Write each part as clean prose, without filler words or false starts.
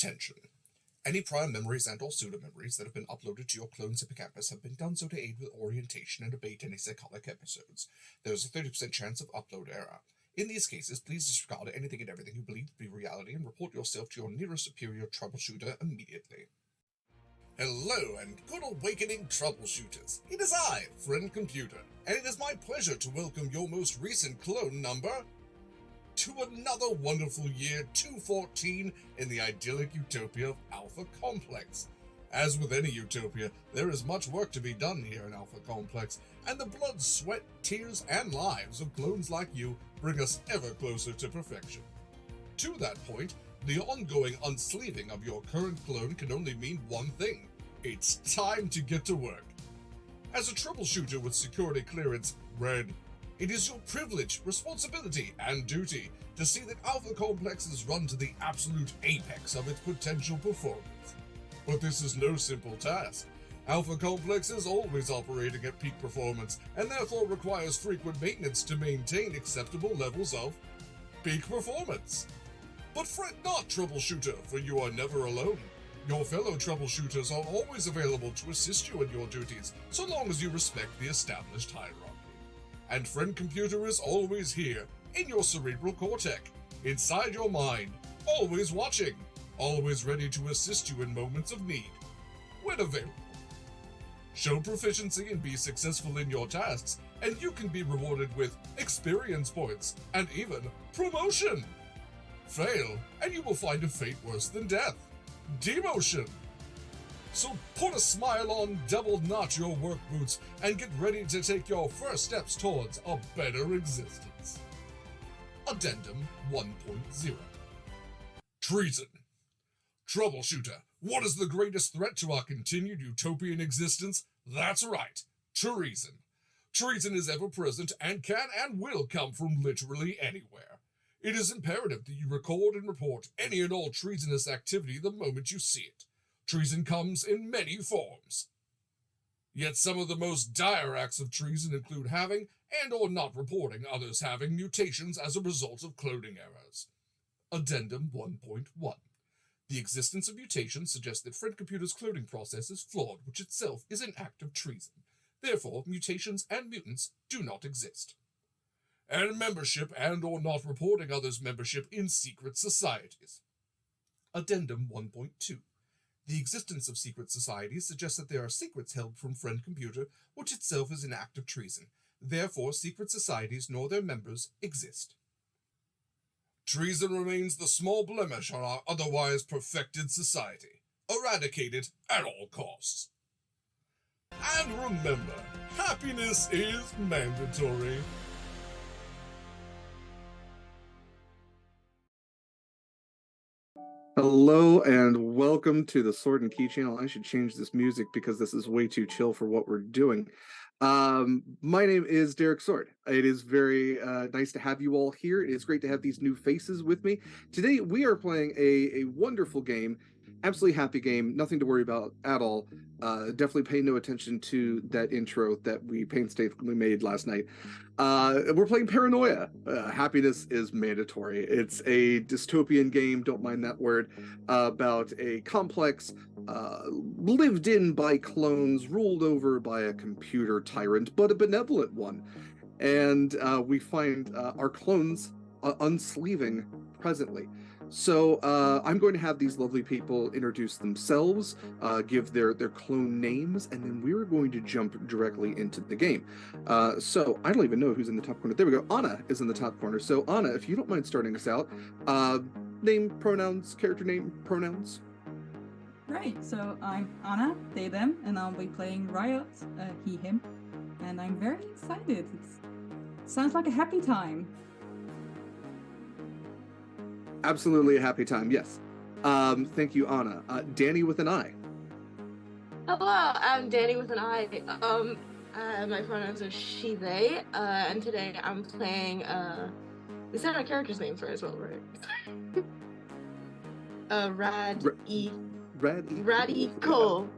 Attention. Any prior memories and or pseudo-memories that have been uploaded to your clone's hippocampus have been done so to aid with orientation and abate any psychotic episodes. There is a 30% chance of upload error. In these cases, please disregard anything and everything you believe to be reality and report yourself to your nearest superior troubleshooter immediately. Hello and good awakening troubleshooters. It is I, Friend Computer, and it is my pleasure to welcome your most recent clone number to another wonderful year 214 in the idyllic utopia of Alpha Complex. As with any utopia, there is much work to be done here in Alpha Complex, and the blood, sweat, tears, and lives of clones like you bring us ever closer to perfection. To that point, the ongoing unsleeving of your current clone can only mean one thing. It's time to get to work. As a troubleshooter with security clearance, Red, it is your privilege, responsibility, and duty to see that Alpha Complex is run to the absolute apex of its potential performance. But this is no simple task. Alpha Complex is always operating at peak performance, and therefore requires frequent maintenance to maintain acceptable levels of peak performance. But fret not, troubleshooter, for you are never alone. Your fellow troubleshooters are always available to assist you in your duties, so long as you respect the established hierarchy. And Friend Computer is always here, in your cerebral cortex, inside your mind, always watching, always ready to assist you in moments of need, when available. Show proficiency and be successful in your tasks, and you can be rewarded with experience points, and even promotion. Fail, and you will find a fate worse than death. Demotion. So put a smile on, double notch your work boots, and get ready to take your first steps towards a better existence. Addendum 1.0. Treason. Troubleshooter, what is the greatest threat to our continued utopian existence? That's right, treason. Treason is ever present and can and will come from literally anywhere. It is imperative that you record and report any and all treasonous activity the moment you see it. Treason comes in many forms. Yet some of the most dire acts of treason include having and or not reporting others having mutations as a result of cloning errors. Addendum 1.1. The existence of mutations suggests that Friend Computer's cloning process is flawed, which itself is an act of treason. Therefore, mutations and mutants do not exist. And membership and or not reporting others' membership in secret societies. Addendum 1.2. The existence of secret societies suggests that there are secrets held from Friend Computer, which itself is an act of treason. Therefore, secret societies nor their members exist. Treason remains the small blemish on our otherwise perfected society. Eradicate it at all costs. And remember, happiness is mandatory. Hello and welcome to the Sword and Key channel. I should change this music because this is way too chill for what we're doing. My name is Derek Sword. It is very nice to have you all here. It is great to have these new faces with me. Today we are playing a wonderful game, absolutely happy game, nothing to worry about at all. Definitely pay no attention to that intro that we painstakingly made last night. We're playing Paranoia. Happiness is mandatory. It's a dystopian game, don't mind that word, about a complex, lived in by clones, ruled over by a computer tyrant, but a benevolent one. And we find our clones unsleeving presently. So I'm going to have these lovely people introduce themselves, give their clone names, and then we're going to jump directly into the game. So I don't even know who's in the top corner. There we go. Anna is in the top corner. So Anna, if you don't mind starting us out, name, pronouns, character name, pronouns. Right, so I'm Anna, they, them, and I'll be playing Riot, he, him, and I'm very excited. It sounds like a happy time. Absolutely a happy time, yes. Thank you, Anna. Dani with an I. Hello, I'm Dani with an I. My pronouns are she, they, and today I'm playing, we said our characters' names right as well, right? Raddy Cole,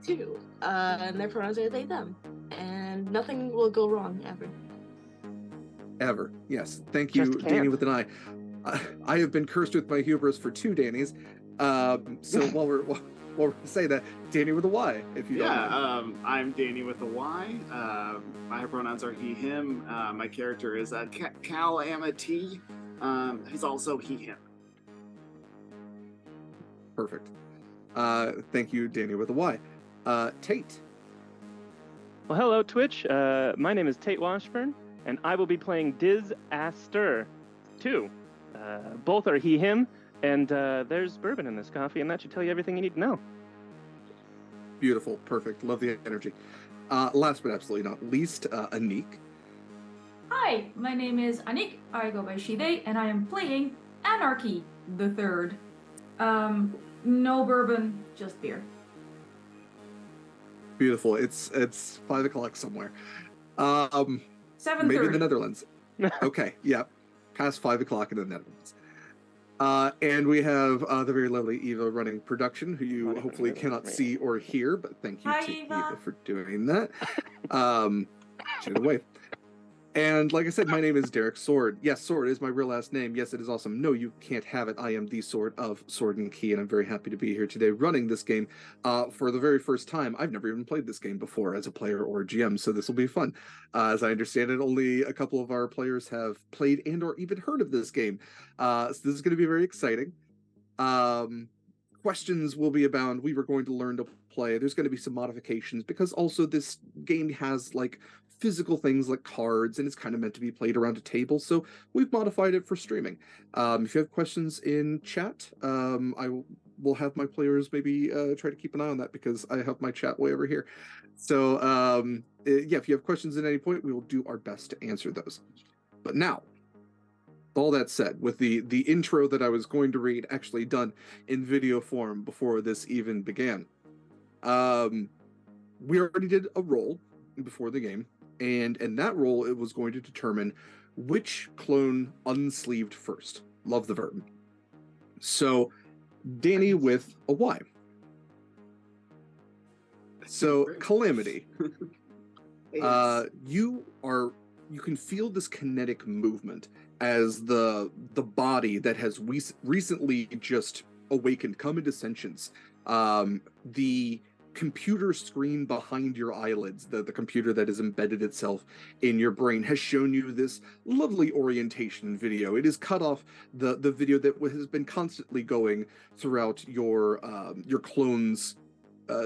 too. And their pronouns are they, them. And nothing will go wrong, ever. Ever, yes. Thank you, Dani with an I. I have been cursed with my hubris for 2 Dannys. So while we're saying that, Danny with a Y, if you don't mind. I'm Danny with a Y. My pronouns are he, him. My character is Calamity. He's also he, him. Perfect. Thank you, Danny with a Y. Tait. Well, hello, Twitch. My name is Tait Washburn, and I will be playing Disaster 2. Both are he, him, and there's bourbon in this coffee, and that should tell you everything you need to know. Beautiful. Perfect. Love the energy. Last but absolutely not least, Anniek. Hi, my name is Anniek. I go by she, they, and I am playing Anarchy the Third. No bourbon, just beer. Beautiful. It's 5 o'clock somewhere. 7:30. Maybe in the Netherlands. Okay, yeah. Past 5 o'clock in the Netherlands. And we have the very lovely Eva running production, who you hopefully cannot see or hear, but thank you Hi, to Eva. Eva for doing that. She had a wave. And like I said, my name is Derek Sword. Yes, Sword is my real last name. Yes, it is awesome. No, you can't have it. I am the Sword of Sword and Key, and I'm very happy to be here today running this game for the very first time. I've never even played this game before as a player or GM, so this will be fun. As I understand it, only a couple of our players have played and or even heard of this game. So this is going to be very exciting. Questions will be abound. We were going to learn to play. There's going to be some modifications because also this game has like physical things like cards, and it's kind of meant to be played around a table, so we've modified it for streaming. If you have questions in chat, I will have my players maybe try to keep an eye on that because I have my chat way over here. So yeah, if you have questions at any point, we will do our best to answer those. But now, all that said, with the intro that I was going to read actually done in video form before this even began, we already did a roll before the game, and in that roll, it was going to determine which clone unsleeved first. Love the verb. So, Danny with a Y. So, Calamity. You can feel this kinetic movement as the body that has recently just awakened, come into sentience. The computer screen behind your eyelids, the computer that has embedded itself in your brain, has shown you this lovely orientation video. It is cut off the video that has been constantly going throughout your clone's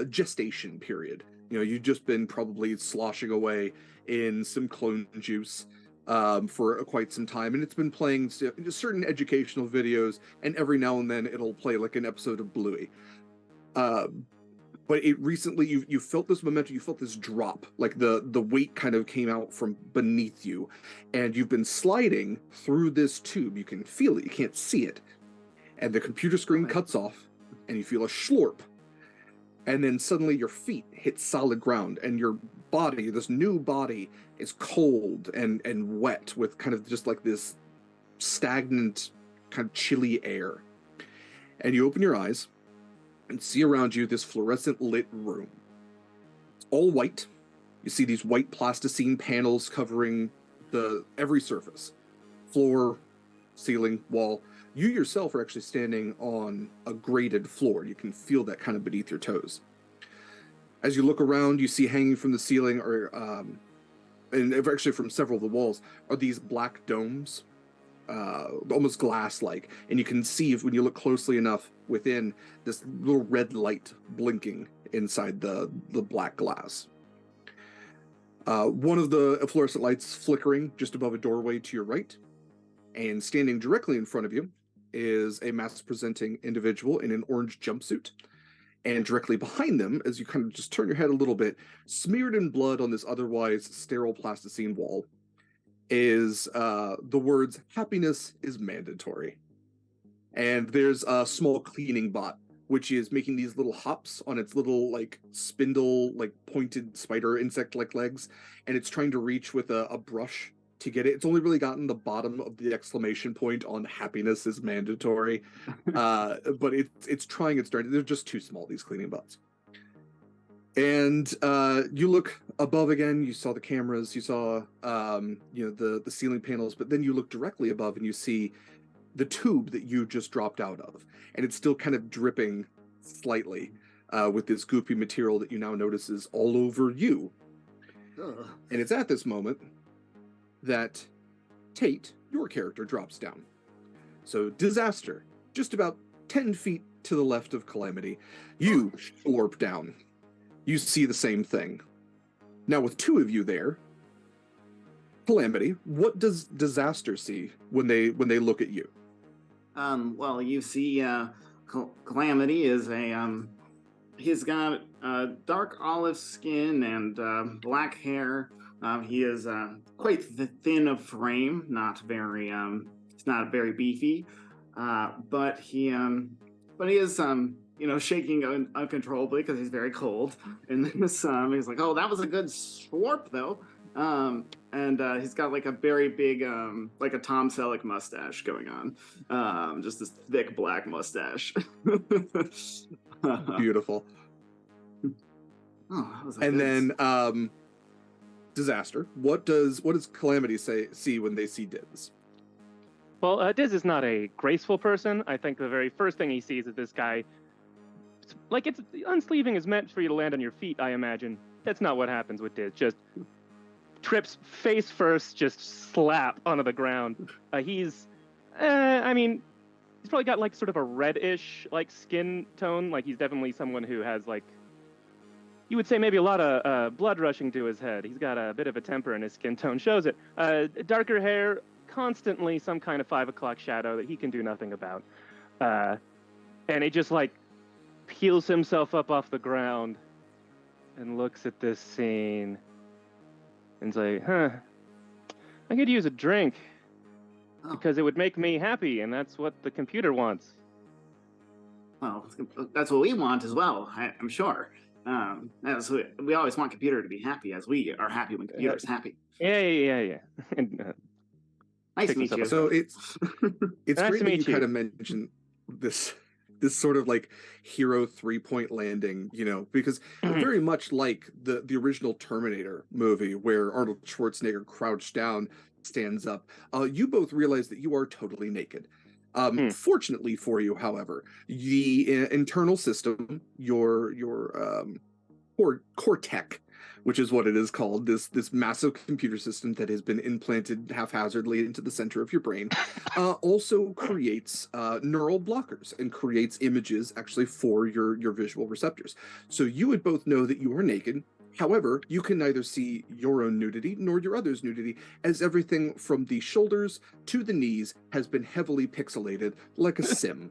gestation period. You know, you've just been probably sloshing away in some clone juice for quite some time, and it's been playing certain educational videos, and every now and then it'll play like an episode of Bluey. But it recently, you felt this momentum, you felt this drop, like the weight kind of came out from beneath you, and you've been sliding through this tube. You can feel it, you can't see it, and the computer screen cuts off, and you feel a slurp, and then suddenly your feet hit solid ground, and your body, this new body, is cold and wet with kind of just like this stagnant, kind of chilly air. And you open your eyes and see around you this fluorescent lit room. It's all white. You see these white plasticine panels covering every surface. Floor, ceiling, wall. You yourself are actually standing on a graded floor. You can feel that kind of beneath your toes. As you look around, you see hanging from the ceiling, and actually from several of the walls, are these black domes, almost glass-like. And you can see, when you look closely enough within, this little red light blinking inside the black glass. One of the fluorescent lights flickering just above a doorway to your right, and standing directly in front of you is a mass-presenting individual in an orange jumpsuit. And directly behind them, as you kind of just turn your head a little bit, smeared in blood on this otherwise sterile plasticine wall, is the words, "Happiness is mandatory." And there's a small cleaning bot, which is making these little hops on its little, like, spindle, like, pointed spider insect-like legs, and it's trying to reach with a brush to get it. It's only really gotten the bottom of the exclamation point on "happiness is mandatory," but it's trying its darn. They're just too small, these cleaning bots. And you look above again. You saw the cameras. You saw the ceiling panels. But then you look directly above, and you see the tube that you just dropped out of, and it's still kind of dripping slightly with this goopy material that you now notice is all over you. Ugh. And it's at this moment that Tait, your character, drops down. So Disaster, just about 10 feet to the left of Calamity, you slurp down. You see the same thing. Now with two of you there, Calamity, what does Disaster see when they look at you? Well, you see, Calamity is he's got dark olive skin and black hair. He is quite thin of frame, not very, he's not very beefy, but he is, shaking uncontrollably because he's very cold. And then he's like, oh, that was a good slurp, though. And he's got like a very big, like a Tom Selleck mustache going on. Just this thick black mustache. Beautiful. Oh, that was a And good... then Disaster, what does Calamity see when they see Diz? Well, Diz is not a graceful person. I think the very first thing he sees is this guy. Like, it's unsleeving is meant for you to land on your feet, I imagine. That's not what happens with Diz. Just trips face first, just slap onto the ground. He's probably got like sort of a reddish like skin tone. Like he's definitely someone who has like, you would say maybe a lot of blood rushing to his head. He's got a bit of a temper, and his skin tone shows it. Darker hair, constantly some kind of 5 o'clock shadow that he can do nothing about. And he just like peels himself up off the ground and looks at this scene. And it's like, I could use a drink because it would make me happy, and that's what the computer wants. Well, that's what we want as well, I'm sure. We always want computer to be happy, as we are happy when computer's happy. Yeah. And, nice to meet you. So it's Nice great to that meet you you. kind of mentioned this sort of like hero 3-point landing, because very much like the original Terminator movie where Arnold Schwarzenegger crouched down, stands up, you both realize that you are totally naked. Fortunately for you, however, the internal system, your core tech, which is what it is called, this massive computer system that has been implanted haphazardly into the center of your brain, also creates neural blockers and creates images actually for your visual receptors. So you would both know that you are naked. However, you can neither see your own nudity nor your other's nudity, as everything from the shoulders to the knees has been heavily pixelated like a sim.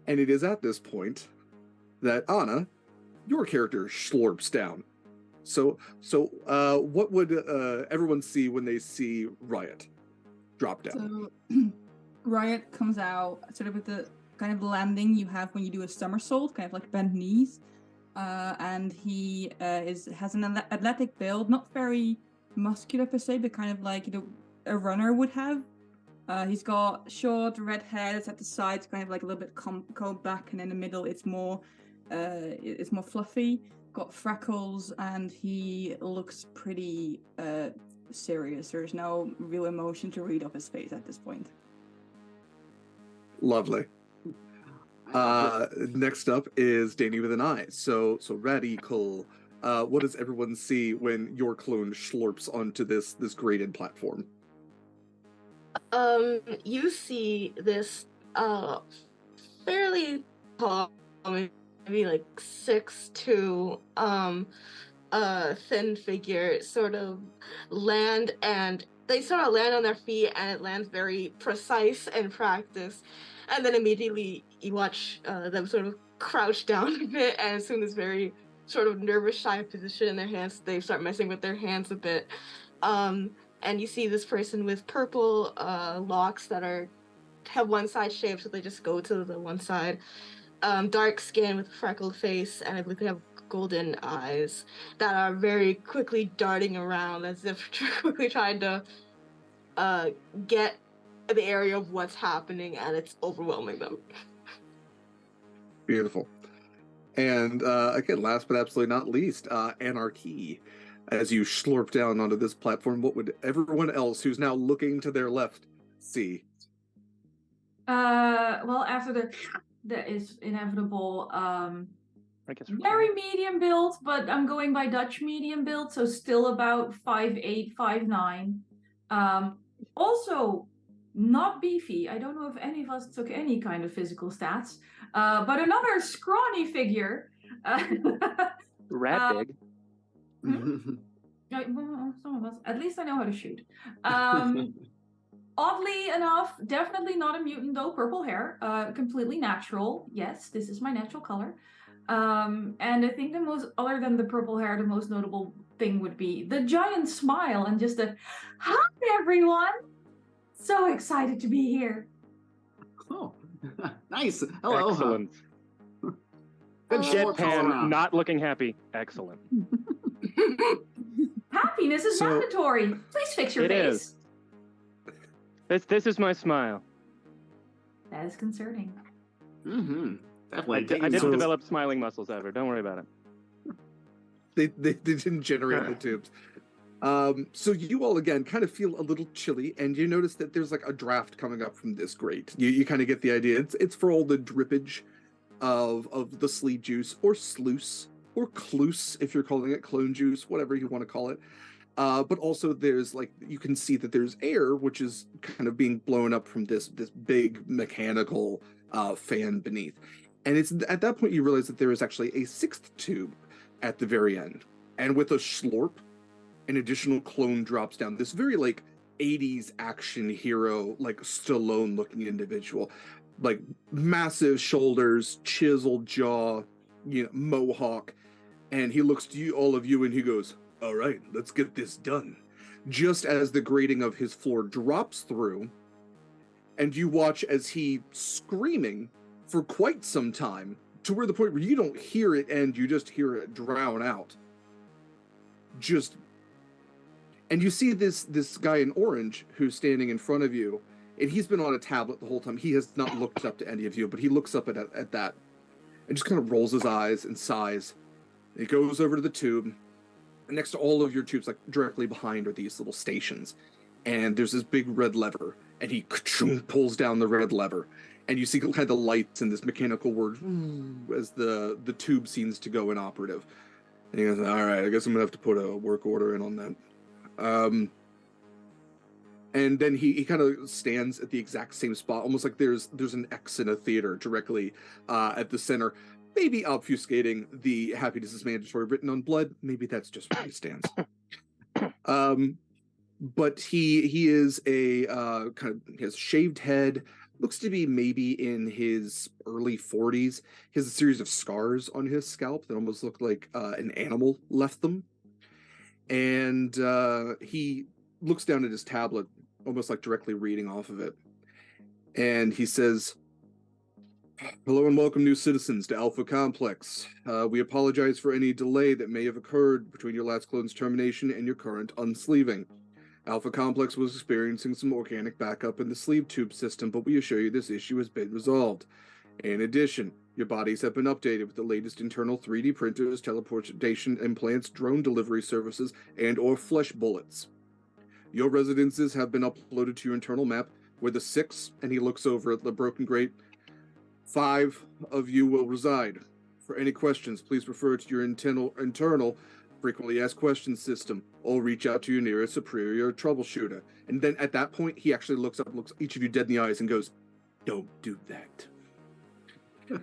And it is at this point that Anna, your character, slurps down. So what would everyone see when they see Riot drop down? So Riot comes out sort of with the kind of landing you have when you do a somersault, kind of like bent knees. And he has an athletic build, not very muscular per se, but kind of like a runner would have. He's got short red hair that's at the sides, kind of like a little bit combed back, and in the middle it's more fluffy. Got freckles, and he looks pretty serious. There's no real emotion to read off his face at this point. Lovely. Next up is Dani with an eye. So Radical. What does everyone see when your clone slurps onto this graded platform? You see this fairly tall, maybe like 6'2", thin figure sort of land, and they sort of land on their feet, and it lands very precise and practiced. And then immediately you watch them sort of crouch down a bit, and assume this very sort of nervous, shy position in their hands. They start messing with their hands a bit. And you see this person with purple locks that have one side shaped, so they just go to the one side. Dark skin with a freckled face, and I believe they have golden eyes that are very quickly darting around as if quickly trying to get the area of what's happening, and it's overwhelming them. Beautiful. And again, last but absolutely not least, Anarchy. as you slurp down onto this platform, what would everyone else who's now looking to their left see? Well, after that is inevitable. I guess Very medium build, but I'm going by Dutch medium build, so still about 5'8", 5'9". Also, not beefy. I don't know if any of us took any kind of physical stats, but another scrawny figure. Rat big. Some of us. At least I know how to shoot. Oddly enough, definitely not a mutant though. Purple hair, completely natural. Yes, this is my natural color. And I think the most, other than the purple hair, the most notable thing would be the giant smile and just a, hi everyone! So excited to be here. Oh, nice. Hello. Excellent. Good shit, Deadpan, not looking happy. Excellent. Happiness is mandatory. Please fix your face. This is my smile. That is concerning. Mm-hmm. I didn't develop smiling muscles ever. Don't worry about it. They didn't generate the tubes. So you all again kind of feel a little chilly, and you notice that there's like a draft coming up from this grate. You kind of get the idea. It's for all the drippage of the sleep juice, or sluice, or cluse if you're calling it clone juice, whatever you want to call it. But also there's like, you can see that there's air which is kind of being blown up from this big mechanical fan beneath. And it's at that point you realize that there is actually a sixth tube at the very end. And with a slurp, an additional clone drops down. This very like 80s action hero, like Stallone looking individual, like massive shoulders, chiseled jaw, mohawk. And he looks to all of you and he goes, all right, let's get this done. Just as the grating of his floor drops through, and you watch as he screaming for quite some time, to where the point where you don't hear it end, you just hear it drown out. And you see this guy in orange who's standing in front of you, and he's been on a tablet the whole time. He has not looked up to any of you, but he looks up at that and just kind of rolls his eyes and sighs. He goes over to the tube, and next to all of your tubes, like directly behind, are these little stations. And there's this big red lever, and he pulls down the red lever, and you see kind of the lights and this mechanical word as the tube seems to go inoperative. And he goes, all right, I guess I'm gonna have to put a work order in on that. And then he kind of stands at the exact same spot, almost like there's an X in a theater directly at the center, maybe obfuscating the happiness is mandatory written on blood. Maybe that's just where he stands. But he is a he has a shaved head, looks to be maybe in his early 40s. He has a series of scars on his scalp that almost look like an animal left them. And he looks down at his tablet, almost like directly reading off of it. And he says, hello and welcome, new citizens, to Alpha Complex. We apologize for any delay that may have occurred between your last clone's termination and your current unsleeving. Alpha Complex was experiencing some organic backup in the sleeve tube system, but we assure you this issue has been resolved. In addition, your bodies have been updated with the latest internal 3D printers, teleportation implants, drone delivery services, and or flesh bullets. Your residences have been uploaded to your internal map, where the 6, and he looks over at the broken grate, 5 of you will reside. For any questions, please refer to your internal frequently asked questions system, or reach out to your nearest superior troubleshooter. And then at that point, he actually looks each of you dead in the eyes and goes, don't do that. And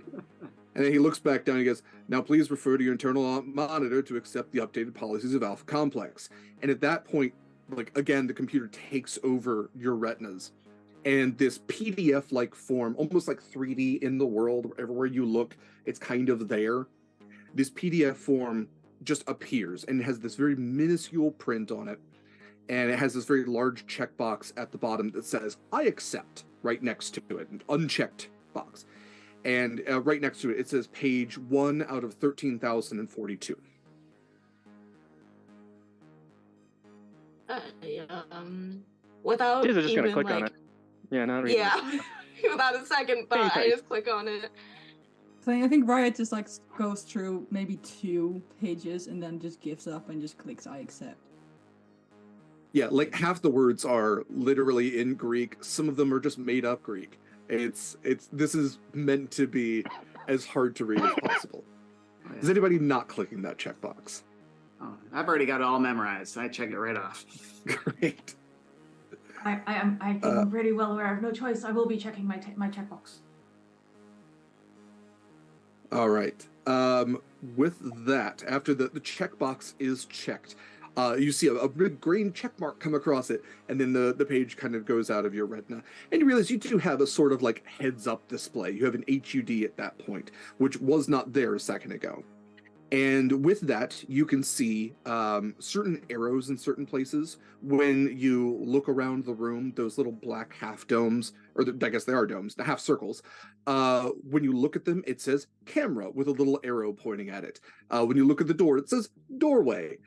then he looks back down and he goes, now please refer to your internal monitor to accept the updated policies of Alpha Complex. And at that point, like again, the computer takes over your retinas. And this PDF-like form, almost like 3D in the world, everywhere you look, it's kind of there. This PDF form just appears and it has this very minuscule print on it. And it has this very large checkbox at the bottom that says, I accept, right next to it, an unchecked box. And right next to it, it says page 1 out of 13,042. Without These are just even gonna click like, on it. Yeah, not really. yeah, without a second thought, I just click on it. So I think Riot just like goes through maybe 2 pages and then just gives up and just clicks I accept. Yeah, like half the words are literally in Greek. Some of them are just made up Greek. This is meant to be as hard to read as possible. Oh, Is yeah. anybody not clicking that checkbox? Oh, I've already got it all memorized. I check it right off. Great. I think I'm pretty well aware. I have no choice. I will be checking my checkbox. All right. With that, after the checkbox is checked, you see a big green check mark come across it, and then the page kind of goes out of your retina. And you realize you do have a sort of like heads-up display. You have an HUD at that point, which was not there a second ago. And with that, you can see certain arrows in certain places. When you look around the room, those little black half domes, or I guess they are domes, the half circles, when you look at them, it says camera with a little arrow pointing at it. When you look at the door, it says doorway.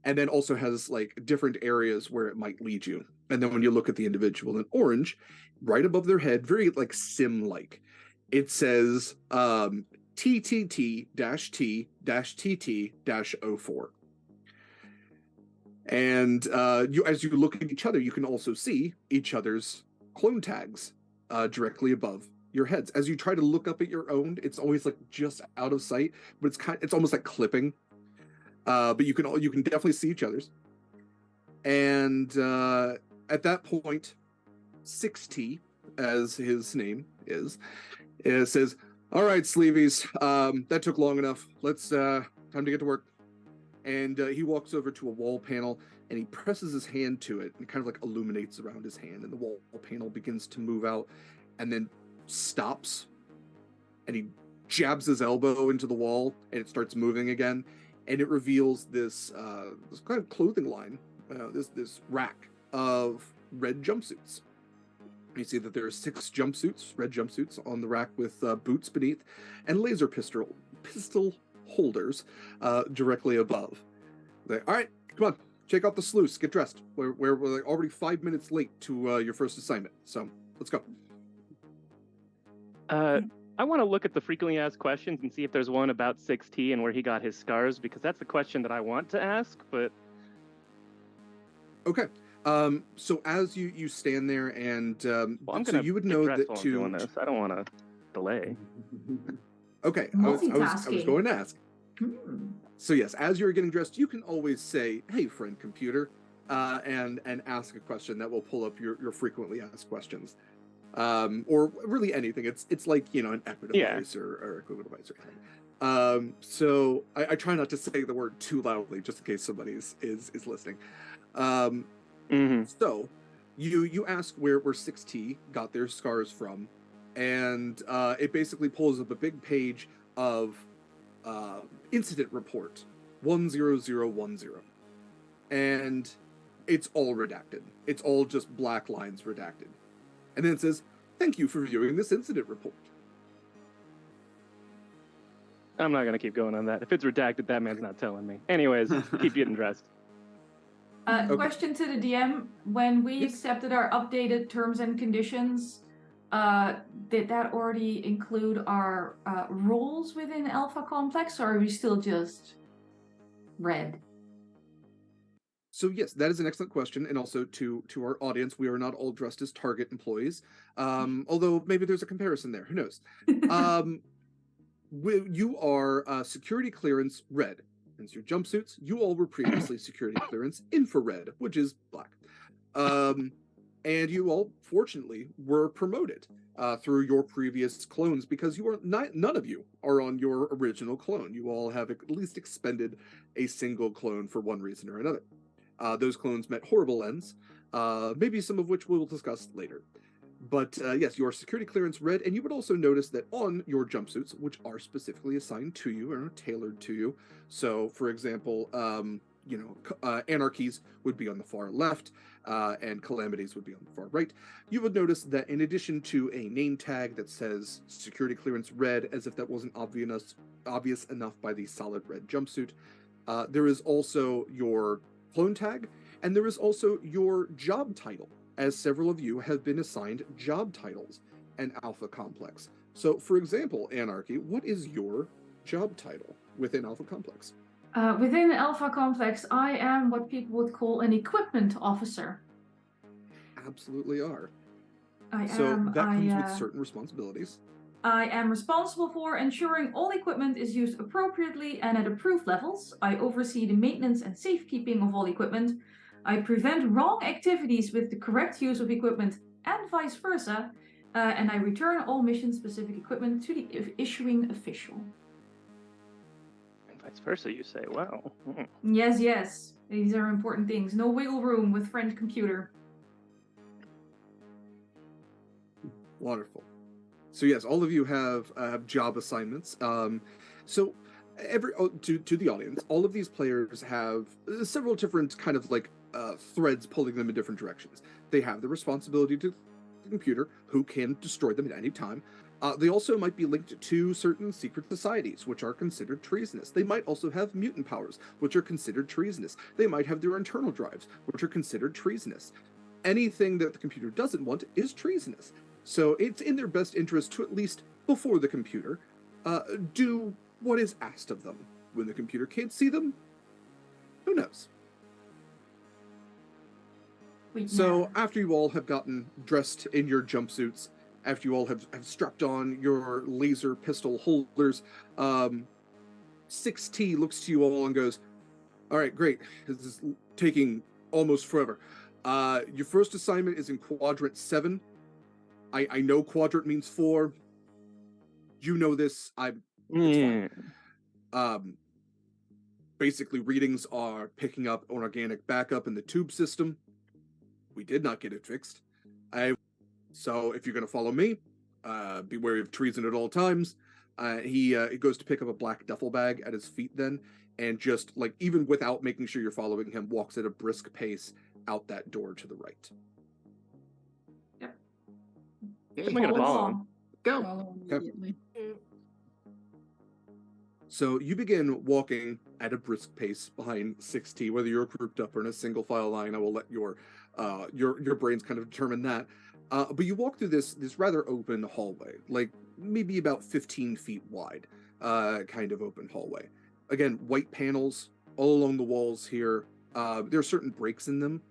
And then also has like different areas where it might lead you. And then when you look at the individual in orange, right above their head, very like sim-like, it says TTT-T-TT-04. And as you look at each other, you can also see each other's clone tags directly above your heads. As you try to look up at your own, it's always like just out of sight, but it's almost like clipping. But you can definitely see each other's. And at that point, 6T, as his name is, says, "All right, Sleevies, that took long enough. Let's time to get to work." And he walks over to a wall panel and he presses his hand to it and kind of like illuminates around his hand, and the wall panel begins to move out and then stops, and he jabs his elbow into the wall and it starts moving again, and it reveals this kind of clothing line, this rack of red jumpsuits. You see that there are 6 red jumpsuits on the rack with boots beneath and laser pistol holders directly above. All right, come on, check out the sluice, get dressed. We're like already 5 minutes late to your first assignment, so let's go. I want to look at the frequently asked questions and see if there's one about 6T and where he got his scars, because that's the question that I want to ask, but... Okay. So as you stand there and I'm so gonna you would get know dressed that while I'm to doing this. I don't want to delay. Okay, I was Multitasking. going to ask. Hmm. So yes, as you're getting dressed, you can always say, "Hey, friend computer," and ask a question that will pull up your frequently asked questions, or really anything. It's like, you know, an equid device or equid device or anything. So I try not to say the word too loudly, just in case somebody is listening. So you ask where 6T got their scars from, and it basically pulls up a big page of incident report 10010, and it's all redacted. It's all just black lines redacted, and then it says, "Thank you for viewing this incident report." I'm not going to keep going on that. If it's redacted, that man's not telling me. Anyways, keep getting dressed. Okay. Question to the DM. When we Yes. accepted our updated terms and conditions, did that already include our roles within Alpha Complex, or are we still just red? So yes, that is an excellent question, and also to our audience, we are not all dressed as Target employees, although maybe there's a comparison there. Who knows? You are security clearance red. As your jumpsuits, you all were previously security clearance infrared, which is black. And you all, fortunately, were promoted through your previous clones, because you are none of you are on your original clone. You all have at least expended a single clone for one reason or another. Those clones met horrible ends, maybe some of which we will discuss later. But yes, you are security clearance red, and you would also notice that on your jumpsuits, which are specifically assigned to you and are tailored to you. So, for example, anarchies would be on the far left, and calamities would be on the far right. You would notice that in addition to a name tag that says security clearance red, as if that wasn't obvious enough by the solid red jumpsuit, there is also your clone tag, and there is also your job title, as several of you have been assigned job titles. and Alpha Complex. So, for example, Anarchy, what is your job title within Alpha Complex? Within Alpha Complex, I am what people would call an equipment officer. Absolutely are. I That comes with certain responsibilities. I am responsible for ensuring all equipment is used appropriately and at approved levels. I oversee the maintenance and safekeeping of all equipment. I prevent wrong activities with the correct use of equipment and vice versa. And I return all mission-specific equipment to the issuing official. And vice versa, you say. Wow. Yes. These are important things. No wiggle room with friend computer. Wonderful. So yes, all of you have job assignments. So to the audience, all of these players have several different kind of like threads pulling them in different directions. They have the responsibility to the computer, who can destroy them at any time. They also might be linked to certain secret societies, which are considered treasonous. They might also have mutant powers, which are considered treasonous. They might have their internal drives, which are considered treasonous. Anything that the computer doesn't want is treasonous. So it's in their best interest to, at least before the computer, do what is asked of them. When the computer can't see them, who knows? So after you all have gotten dressed in your jumpsuits, after you all have strapped on your laser pistol holders, 6T looks to you all and goes, all right, great. This is taking almost forever. Your first assignment is in Quadrant 7. I know quadrant means 4. You know this. It's fine. Basically, readings are picking up an organic backup in the tube system. We did not get it fixed. So if you're going to follow me, be wary of treason at all times. He goes to pick up a black duffel bag at his feet then, and just, like, even without making sure you're following him, walks at a brisk pace out that door to the right. I'm gonna follow him. Go. Follow immediately. So you begin walking at a brisk pace behind 6T, whether you're grouped up or in a single file line. I will let your brains kind of determine that. But you walk through this rather open hallway, like maybe about 15 feet wide, kind of open hallway. Again, white panels all along the walls here. There are certain breaks in them,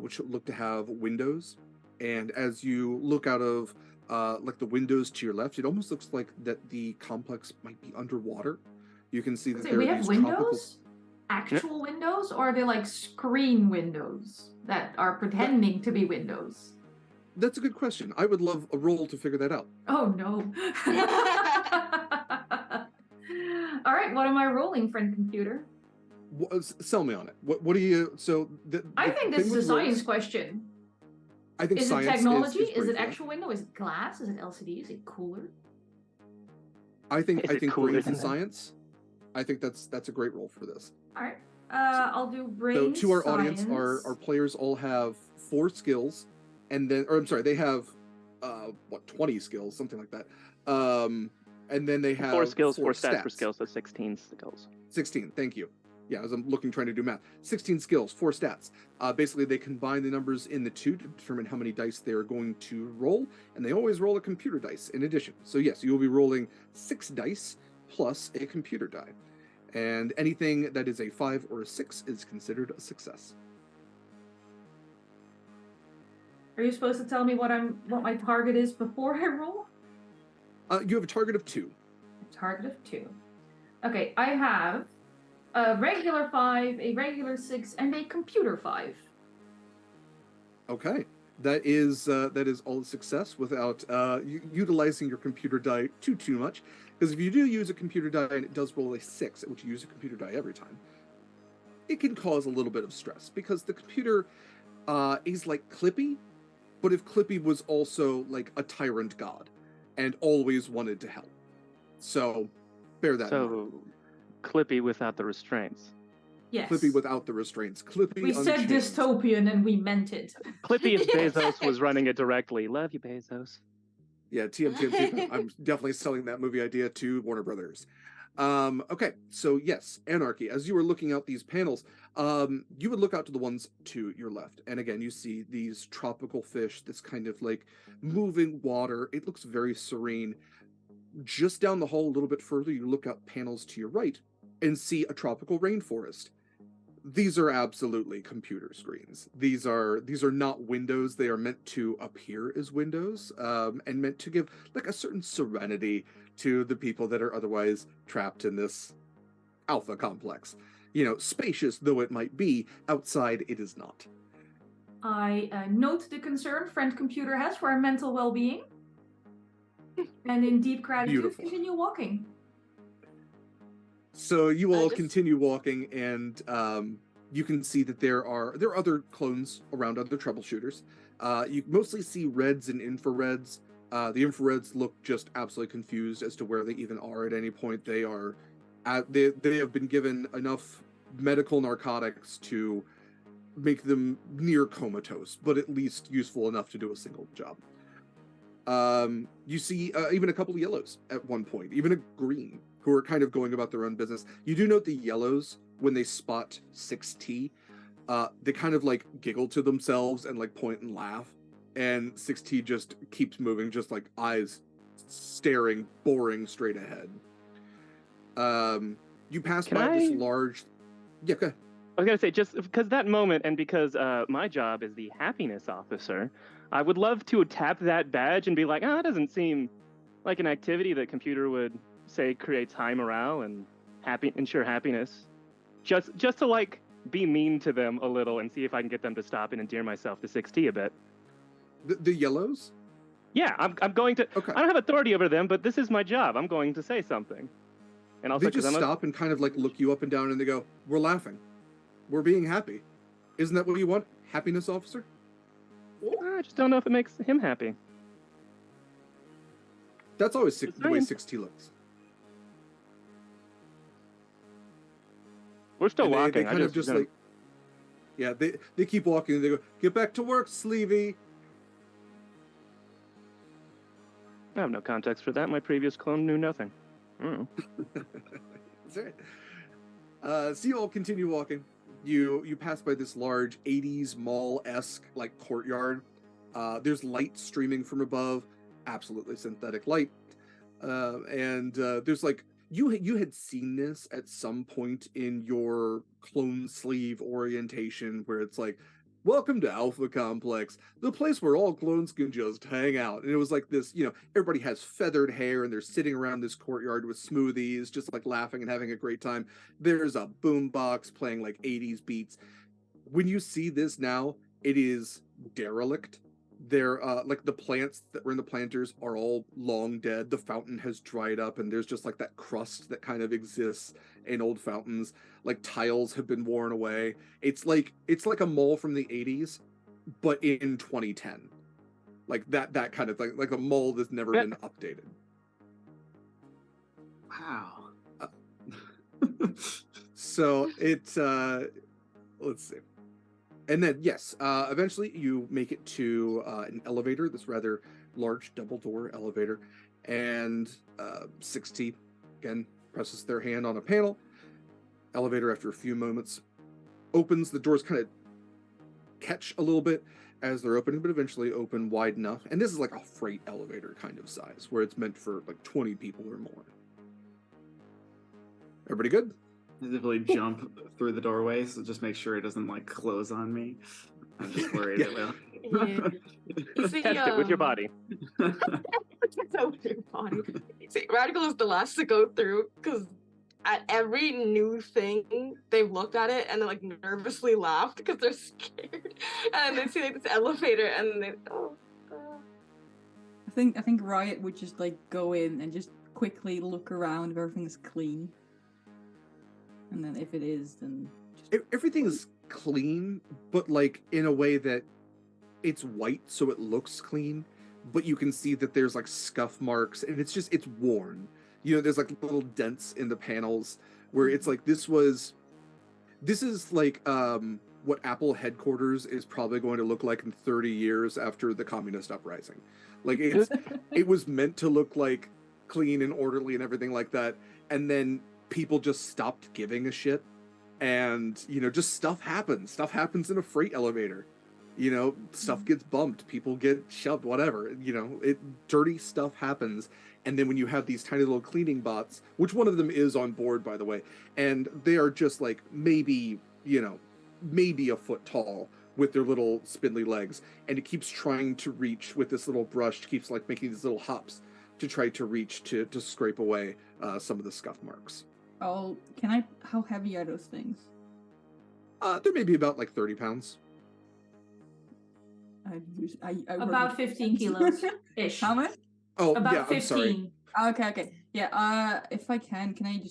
which look to have windows. And as you look out of like the windows to your left, it almost looks like that the complex might be underwater. You can see that there we are have these windows? Actual windows? Or are they like screen windows that are pretending to be windows? That's a good question. I would love a roll to figure that out. Oh no. All right, what am I rolling, friend computer? Sell me on it. What do you? I think this is a science question. I think is science it technology? Is it great actual window? Is it glass? Is it LCD? Is it cooler? I think cooler brains than and that? science. I think that's a great role for this. All right. I'll do brain. So to our science. audience, our players all have 4 skills, and then, or I'm sorry, they have 20 skills, something like that. And then they have 4 skills, 4 stats per stats. skill, so 16 skills. 16, thank you. Yeah, as I'm trying to do math. 16 skills, 4 stats. Basically, they combine the numbers in the 2 to determine how many dice they're going to roll, and they always roll a computer dice in addition. So yes, you will be rolling 6 dice plus a computer die. And anything that is a 5 or a 6 is considered a success. Are you supposed to tell me what my target is before I roll? You have a target of 2. A target of 2. Okay, I have a regular 5, a regular 6, and a computer 5. Okay, that is all a success without utilizing your computer die too much. Because if you do use a computer die and it does roll a 6, which you use a computer die every time, it can cause a little bit of stress because the computer is like Clippy, but if Clippy was also like a tyrant god and always wanted to help. So bear that in mind. Clippy without the restraints. Yes. Clippy without the restraints. Clippy We said unchained. dystopian and we meant it. Clippy if Bezos was running it directly. Love you, Bezos. Yeah, TM. I'm definitely selling that movie idea to Warner Brothers. Okay, so yes, Anarchy. As you were looking out these panels, you would look out to the ones to your left, and again, you see these tropical fish, this kind of like moving water. It looks very serene. Just down the hall a little bit further, you look out panels to your right and see a tropical rainforest. These are absolutely computer screens. These are not windows. They are meant to appear as windows, and meant to give like a certain serenity to the people that are otherwise trapped in this alpha complex. You know, spacious though it might be, outside it is not. I note the concern friend computer has for our mental well-being. And in deep gratitude, Beautiful. continue walking. So you all just- continue walking, and you can see that there are other clones around, other troubleshooters. You mostly see reds and infrareds. The infrareds look just absolutely confused as to where they even are at any point. They are, they have been given enough medical narcotics to make them near comatose, but at least useful enough to do a single job. You see even a couple of yellows at one point, even a green, who are kind of going about their own business. You do note the yellows, when they spot 6T, they kind of like giggle to themselves and like point and laugh. And 6T just keeps moving, just like eyes staring, boring straight ahead. You pass by this large... Yeah, go ahead. I was going to say, just because that moment, and because my job is the happiness officer, I would love to tap that badge and be like, that doesn't seem like an activity that computer would say creates high morale and ensure happiness. Just to like be mean to them a little and see if I can get them to stop and endear myself to 6T a bit. The yellows? Yeah, I'm going to. Okay. I don't have authority over them, but this is my job. I'm going to say something. And also, They just stop and kind of like look you up and down, and they go, "We're laughing. We're being happy. Isn't that what you want, happiness officer?" I just don't know if it makes him happy. That's always the way 6T looks. We're still And walking. They kind of just like, yeah, they keep walking. And they go, "Get back to work, Sleevey." I have no context for that. My previous clone knew nothing. That's right. So you all continue walking. You pass by this large 80s mall-esque like courtyard. There's light streaming from above, absolutely synthetic light. And there's like you had seen this at some point in your clone sleeve orientation, where it's like, "Welcome to Alpha Complex, the place where all clones can just hang out." And it was like this, everybody has feathered hair and they're sitting around this courtyard with smoothies, just like laughing and having a great time. There's a boombox playing like 80s beats. When you see this now, it is derelict. They're like the plants that were in the planters are all long dead. The fountain has dried up, and there's just like that crust that kind of exists in old fountains. Like tiles have been worn away. It's like a mall from the 80s, but in 2010. Like that kind of thing, like a mall that's never been updated. Wow. So it's let's see. And then, yes, eventually you make it to an elevator, this rather large double-door elevator, and 6T, again, presses their hand on a panel. Elevator, after a few moments, opens. The doors kind of catch a little bit as they're opening, but eventually open wide enough. And this is like a freight elevator kind of size, where it's meant for like 20 people or more. Everybody good? Visibly jump through the doorway, so just make sure it doesn't like close on me. I'm just worried it will. Yeah. You see, Test it with your body. So with your body. You see, Radical is the last to go through, because at every new thing, they've looked at it and they like nervously laughed because they're scared. And they see like this elevator and they I think Riot would just like go in and just quickly look around if everything's clean. And then if it is, then just... Everything is clean, but like in a way that it's white, so it looks clean, but you can see that there's like scuff marks, and it's worn. There's like little dents in the panels where it's like this is like what Apple headquarters is probably going to look like in 30 years after the communist uprising. Like it was meant to look like clean and orderly and everything like that. And then people just stopped giving a shit. And, just stuff happens. Stuff happens in a freight elevator. Stuff gets bumped. People get shoved, whatever. Dirty stuff happens. And then when you have these tiny little cleaning bots, which one of them is on board, by the way, and they are just like maybe a foot tall with their little spindly legs. And it keeps trying to reach with this little brush, keeps like making these little hops to try to reach to scrape away some of the scuff marks. Oh, how heavy are those things? They're maybe about like 30 pounds. About 15 kilos ish. How much? Oh, About yeah, 15. I'm sorry. Okay. Yeah, if I can I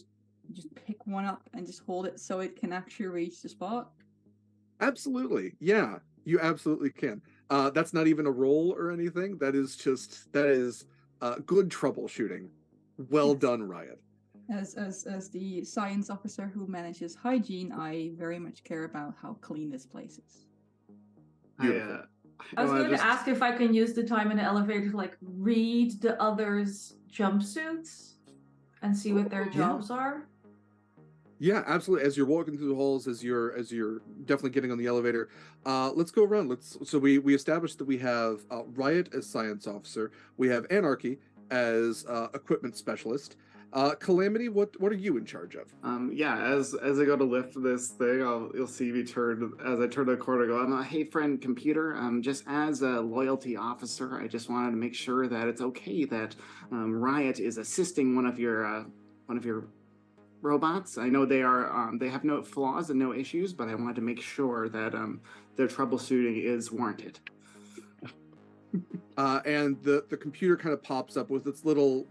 just pick one up and just hold it so it can actually reach the spot? Absolutely. Yeah, you absolutely can. That's not even a roll or anything. That is good troubleshooting. Well done, Riot. As the science officer who manages hygiene, I very much care about how clean this place is. Beautiful. I was going to ask if I can use the time in the elevator to like read the others' jumpsuits and see what their jobs are. Yeah, absolutely. As you're walking through the halls, as you're definitely getting on the elevator, let's go around. So we established that we have Riot as science officer, we have Anarchy as equipment specialist. Calamity, what are you in charge of? As I go to lift this thing, you'll see me as I turn the corner, go, hey friend computer, just as a loyalty officer, I just wanted to make sure that it's okay that Riot is assisting one of your robots. I know they have no flaws and no issues, but I wanted to make sure that their troubleshooting is warranted. And the computer kind of pops up with its little,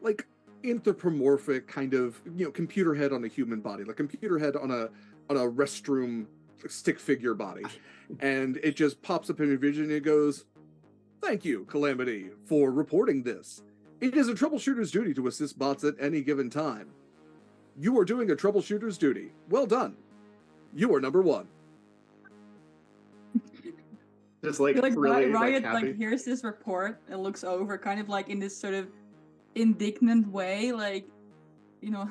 like anthropomorphic kind of, computer head on a human body, like computer head on a restroom stick figure body. And it just pops up in your vision and it goes, "Thank you, Calamity, for reporting this. It is a troubleshooter's duty to assist bots at any given time. You are doing a troubleshooter's duty. Well done. You are number one." Just like Riot happy. hears this report and looks over kind of like in this sort of indignant way, like,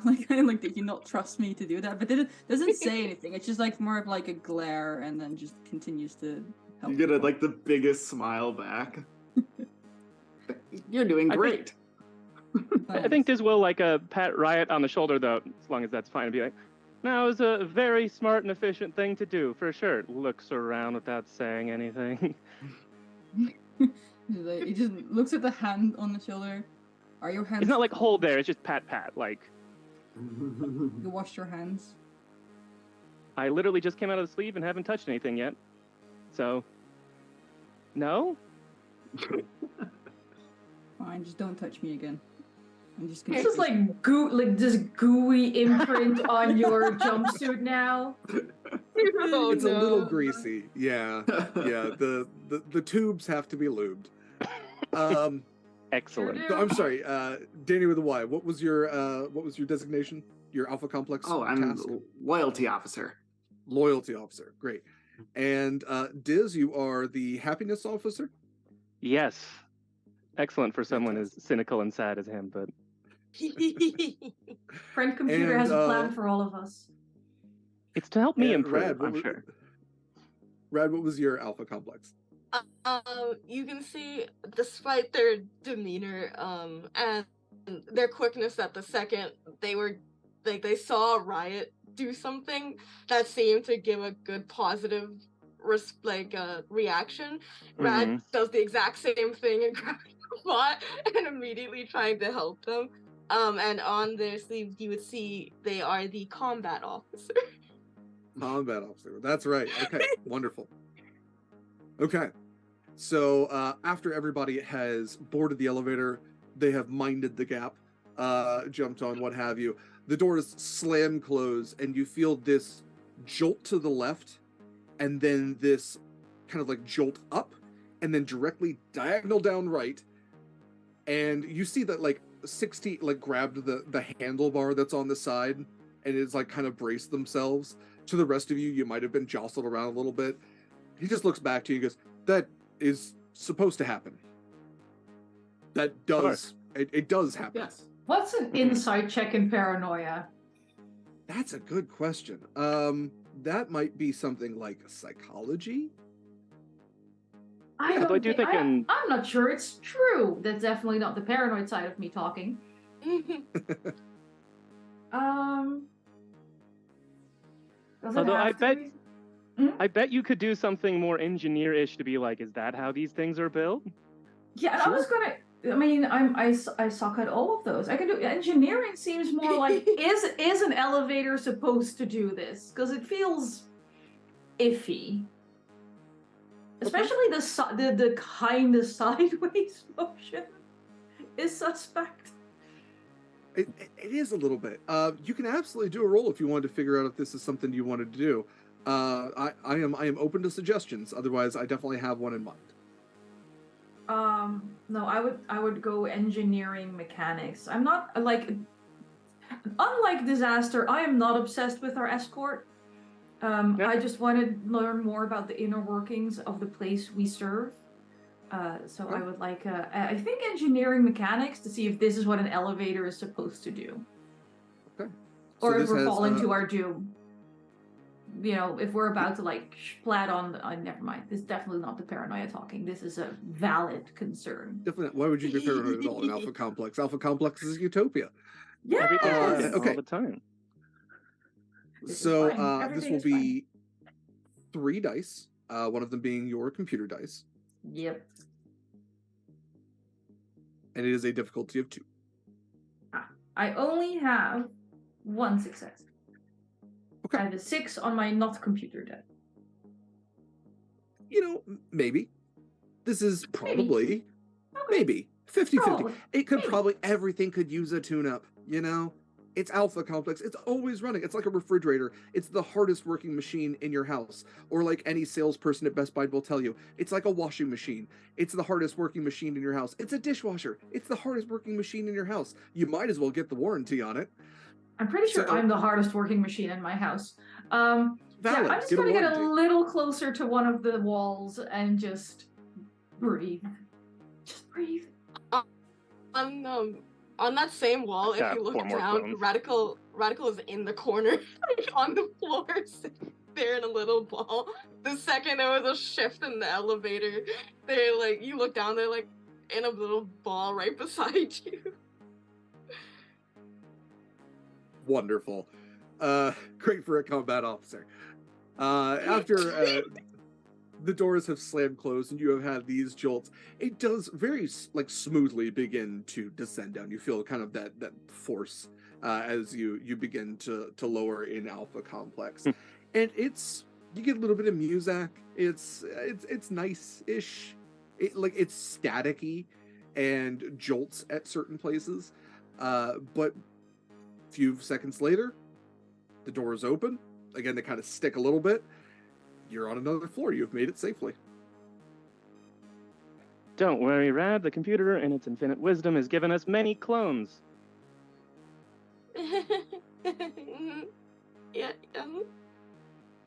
like kind of like, did you not trust me to do that? But it doesn't say anything. It's just like more of like a glare and then just continues to help. You get like the biggest smile back. You're doing great. I think Diz will like pat Riot on the shoulder though, as long as that's fine, and be like, "No, it was a very smart and efficient thing to do, for sure." Looks around without saying anything. He just looks at the hand on the shoulder. Are your hands? It's not like hold there, it's just pat, like. You washed your hands? I literally just came out of the sleeve and haven't touched anything yet. So, no? Fine, just don't touch me again. I'm just gonna. It's just like this gooey imprint on your jumpsuit now. It's a little greasy. Yeah. The tubes have to be lubed. Excellent. So I'm sorry, Dani with a Y. What was your designation? Your Alpha Complex I'm task? loyalty officer. Loyalty officer. Great. And Diz, you are the happiness officer? Yes. Excellent for someone as cynical and sad as him, but Friend computer has a plan for all of us. it's to help me And improve, I'm sure. Rad, what was your Alpha Complex? You can see, despite their demeanor, and their quickness at the second, they saw Riot do something that seemed to give a good positive reaction. Rad does the exact same thing and grabs the bot and immediately trying to help them. And on their sleeves you would see they are the combat officer. Combat officer. That's right. Okay, wonderful. Okay. So after everybody has boarded the elevator, they have minded the gap, jumped on, what have you. The doors slam close, and you feel this jolt to the left, and then this kind of like jolt up, and then directly diagonal down right. And you see that like 60 like grabbed the handlebar that's on the side, and it's like kind of braced themselves. To the rest of you, you might have been jostled around a little bit. He just looks back to you and goes, "That is supposed to happen. That does It does happen. Yes. What's an insight check in Paranoia? That's a good question. That might be something like psychology. I Yeah, don't but I do think I'm not sure it's true. That's definitely not the paranoid side of me talking. Does it Although have to be? I bet you could do something more engineer-ish to be like, is that how these things are built? Yeah, and I was gonna. I mean, I suck at all of those. I can do engineering. Seems more like is an elevator supposed to do this? Because it feels iffy, especially the kind of sideways motion is suspect. It is a little bit. You can absolutely do a roll if you wanted to figure out if this is something you wanted to do. I am open to suggestions. Otherwise, I definitely have one in mind. No, I would go engineering mechanics. I'm not like, unlike Disaster, I am not obsessed with our escort. Yep. I just want to learn more about the inner workings of the place we serve. So I would like, I think engineering mechanics to see if this is what an elevator is supposed to do. Okay. Or So if this we're has, falling to our doom. You know, if we're about to like splat on, never mind. This is definitely not the paranoia talking. This is a valid concern. Definitely. Why would you be paranoid at all in Alpha Complex? Alpha Complex is utopia. Yeah. Everything's working okay. all the time. This is So fine. this Everything will is fine. be 3 dice. One of them being your computer dice, Yep. and it is a difficulty of 2. I only have 1 success. Okay. I have a 6 on my not computer die. You know, maybe. This is probably Okay. maybe 50-50. Probably. It could Maybe. probably everything could use a tune-up, you know? It's Alpha Complex. It's always running. It's like a refrigerator. It's the hardest working machine in your house. Or like any salesperson at Best Buy will tell you, it's like a washing machine. It's the hardest working machine in your house. It's a dishwasher. It's the hardest working machine in your house. You might as well get the warranty on it. I'm pretty sure So- I'm the hardest working machine in my house. Yeah, Valid. I'm just Get a gonna get a warranty. little closer to one of the walls and just breathe. Just breathe. On that same wall, if Yeah, you look 4 more down, clones. Radical is in the corner on the floor, sitting there in a little ball. The second there was a shift in the elevator, they're like, you look down, they're like in a little ball right beside you. Wonderful. Great for a combat officer. After the doors have slammed closed and you have had these jolts, it does very smoothly begin to descend down. You feel kind of that force as you begin to lower in Alpha Complex, and you get a little bit of music. It's nice-ish. It's staticky and jolts at certain places, but a few seconds later, the doors open again. They kind of stick a little bit. You're on another floor. You've made it safely. Don't worry, Rad. The computer, in its infinite wisdom, has given us many clones. Yeah.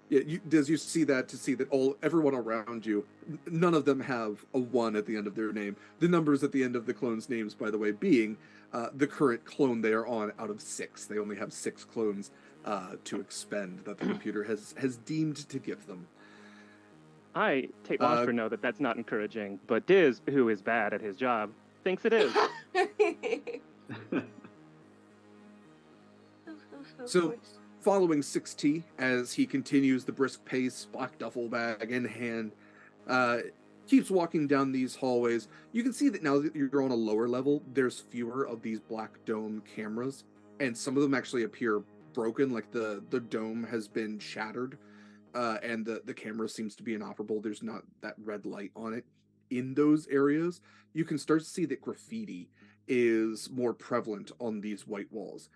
Yeah, you see that everyone around you, none of them have a 1 at the end of their name. The numbers at the end of the clones' names, by the way, being the current clone they are on out of 6. They only have 6 clones to expend that the computer has deemed to give them. I, Tait Washburn, know that that's not encouraging, but Diz, who is bad at his job, thinks it is. So, following 6T as he continues the brisk pace, black duffel bag in hand, keeps walking down these hallways. You can see that now that you're on a lower level, there's fewer of these black dome cameras, and some of them actually appear broken, like the dome has been shattered, and the camera seems to be inoperable. There's not that red light on it. In those areas, you can start to see that graffiti is more prevalent on these white walls,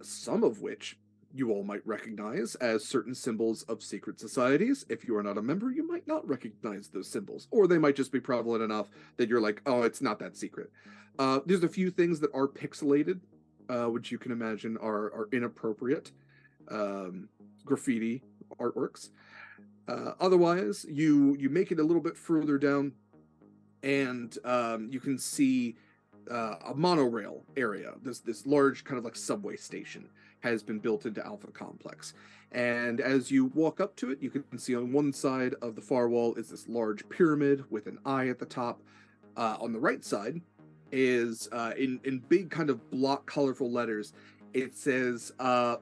some of which you all might recognize as certain symbols of secret societies. If you are not a member, you might not recognize those symbols, or they might just be prevalent enough that you're like, oh, it's not that secret. There's a few things that are pixelated, which you can imagine are inappropriate graffiti artworks. Otherwise, you make it a little bit further down, and you can see a monorail area. This large kind of like subway station has been built into Alpha Complex. And as you walk up to it, you can see on one side of the far wall is this large pyramid with an eye at the top. On the right side is in big kind of block colorful letters, it says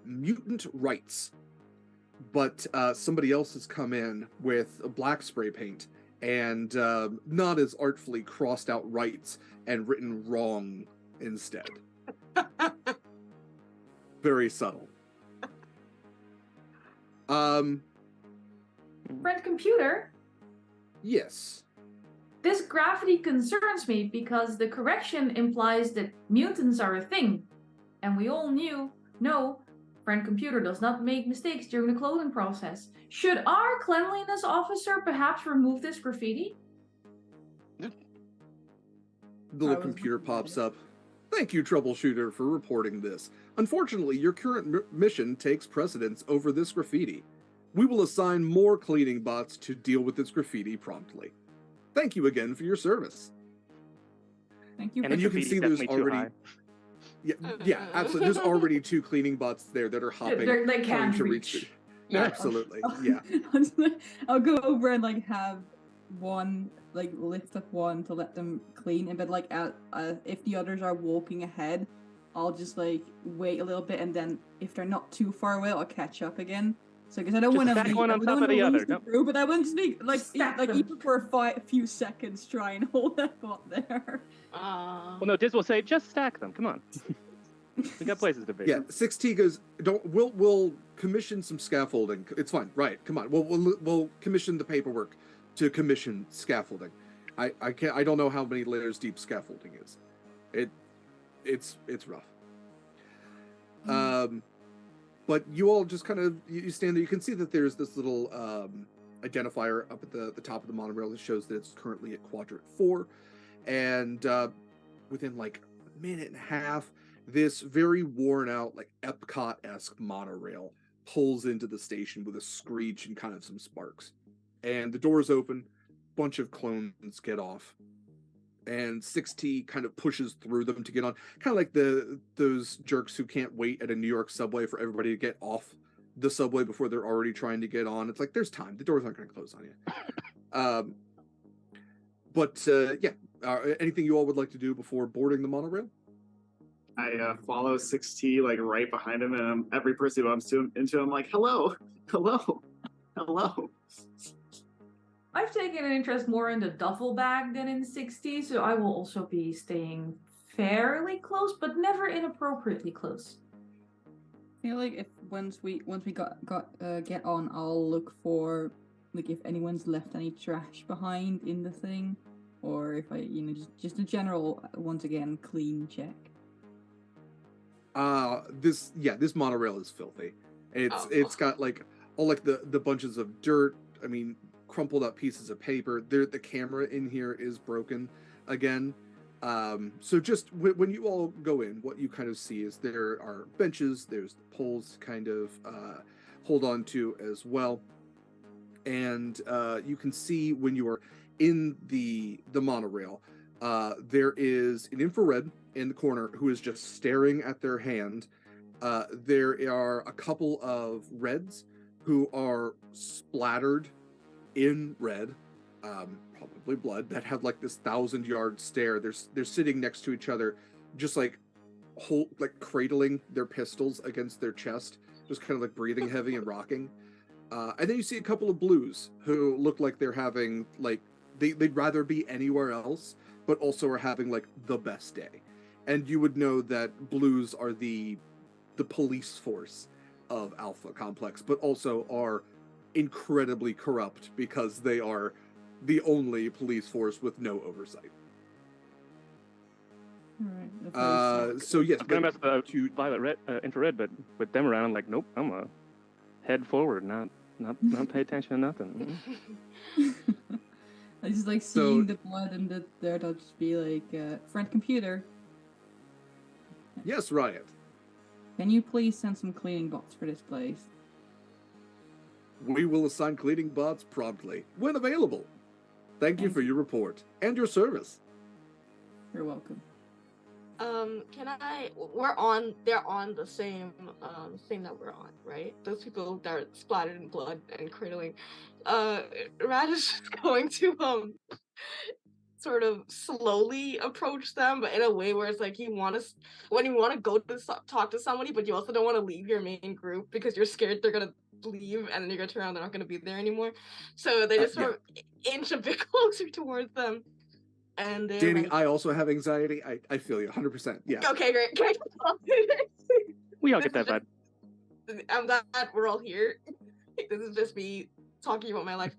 mutant rights. But somebody else has come in with a black spray paint and not as artfully crossed out rights and written wrong instead. Very subtle. Friend computer, Yes. this graffiti concerns me because the correction implies that mutants are a thing. And we all know, friend computer does not make mistakes during the clothing process. Should our cleanliness officer perhaps remove this graffiti? The little was computer looking at pops it. up. Thank you, troubleshooter, for reporting this. Unfortunately, your current mission takes precedence over this graffiti. We will assign more cleaning bots to deal with this graffiti promptly. Thank you again for your service. Thank you. And And you can graffiti's see there's definitely too already high. yeah, absolutely. There's already 2 cleaning bots there that are hopping, They trying can't to reach. reach. Yeah. Absolutely, yeah. I'll go over and like have one like lift up one to let them clean, and but like if the others are walking ahead, I'll just like wait a little bit, and then if they're not too far away, I'll catch up again. So because I don't Just want to stack one on top of the other. Nope. but I want to be like Stack like them. even for a few seconds try and hold that bot there. Well, no, Diz will say, just stack them. Come on. We got places to be. Yeah, 6T goes, we'll commission some scaffolding. It's fine, right? Come on, we'll commission the paperwork to commission scaffolding. I don't know how many layers deep scaffolding is. It's rough. But you all just kind of you stand there. You can see that there's this little identifier up at the top of the monorail that shows that it's currently at quadrant 4, and within like a minute and a half, this very worn out, like Epcot-esque monorail pulls into the station with a screech and kind of some sparks. And the doors open, bunch of clones get off, and 6T kind of pushes through them to get on, kind of like those jerks who can't wait at a New York subway for everybody to get off the subway before they're already trying to get on. It's like, there's time. The doors aren't going to close on you. Anything you all would like to do before boarding the monorail? I follow 6T like right behind him, and every person who bumps into him, like, hello. I've taken an interest more in the duffel bag than in 60, so I will also be staying fairly close, but never inappropriately close. I feel like if once we get on, I'll look for like if anyone's left any trash behind in the thing, or if I just a general once again clean check. This monorail is filthy. It's got like all like the bunches of dirt. I mean, crumpled up pieces of paper. The camera in here is broken again. So just when you all go in, what you kind of see is there are benches, there's poles to kind of hold on to as well. And you can see when you are in the monorail, there is an infrared in the corner who is just staring at their hand. There are a couple of reds who are splattered in red, probably blood, that have like this 1,000-yard stare. They're sitting next to each other, just like cradling their pistols against their chest, just kind of like breathing heavy and rocking. And then you see a couple of blues who look like they're having like they'd rather be anywhere else, but also are having like the best day. And you would know that blues are the police force of Alpha Complex, but also are incredibly corrupt because they are the only police force with no oversight. Alright. So yes, I'm gonna mess with to violet infrared, but with them around, I'm like, nope, I'm gonna head forward, not pay attention to nothing. I just like seeing the blood and the dirt. I'll just be like, friend computer, yes, Riot. can you please send some cleaning bots for this place? We will assign cleaning bots promptly when available. Thank you for your report and your service. You're welcome. They're on the same thing that we're on, right? Those people that are splattered in blood and cradling. Rad is just going to sort of slowly approach them, but in a way where it's like when you want to go to talk to somebody, but you also don't want to leave your main group because you're scared they're gonna leave and then you're gonna turn around, they're not gonna be there anymore. So they just sort of inch a bit closer towards them. And Dani, like, I also have anxiety. I feel you 100%. Yeah. okay, great. We all get that vibe. I'm glad we're all here. This is just me talking about my life.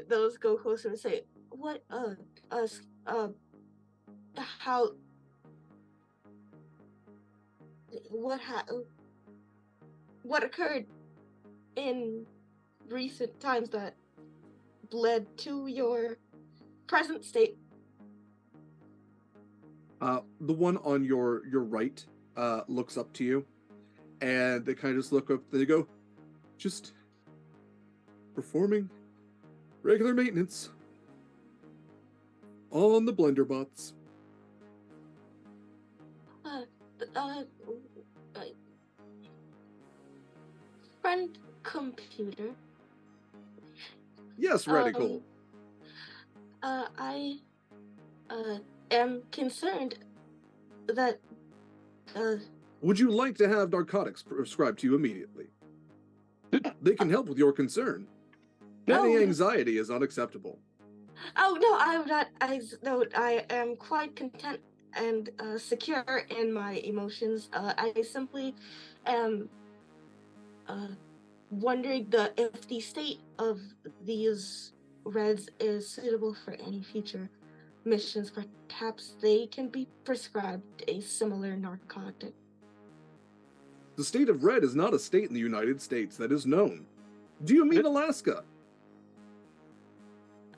Those go closer and say, what occurred in recent times that led to your present state? The one on your right looks up to you, and they kind of just look up. They go, just performing regular maintenance on the blender bots. Friend computer. Yes, Radical. I am concerned that Would you like to have narcotics prescribed to you immediately? They can help with your concern. Any anxiety is unacceptable. Oh no, I'm not. I am quite content and secure in my emotions. I simply am wondering if the state of these reds is suitable for any future missions. Perhaps they can be prescribed a similar narcotic. The state of red is not a state in the United States that is known. Do you mean Alaska?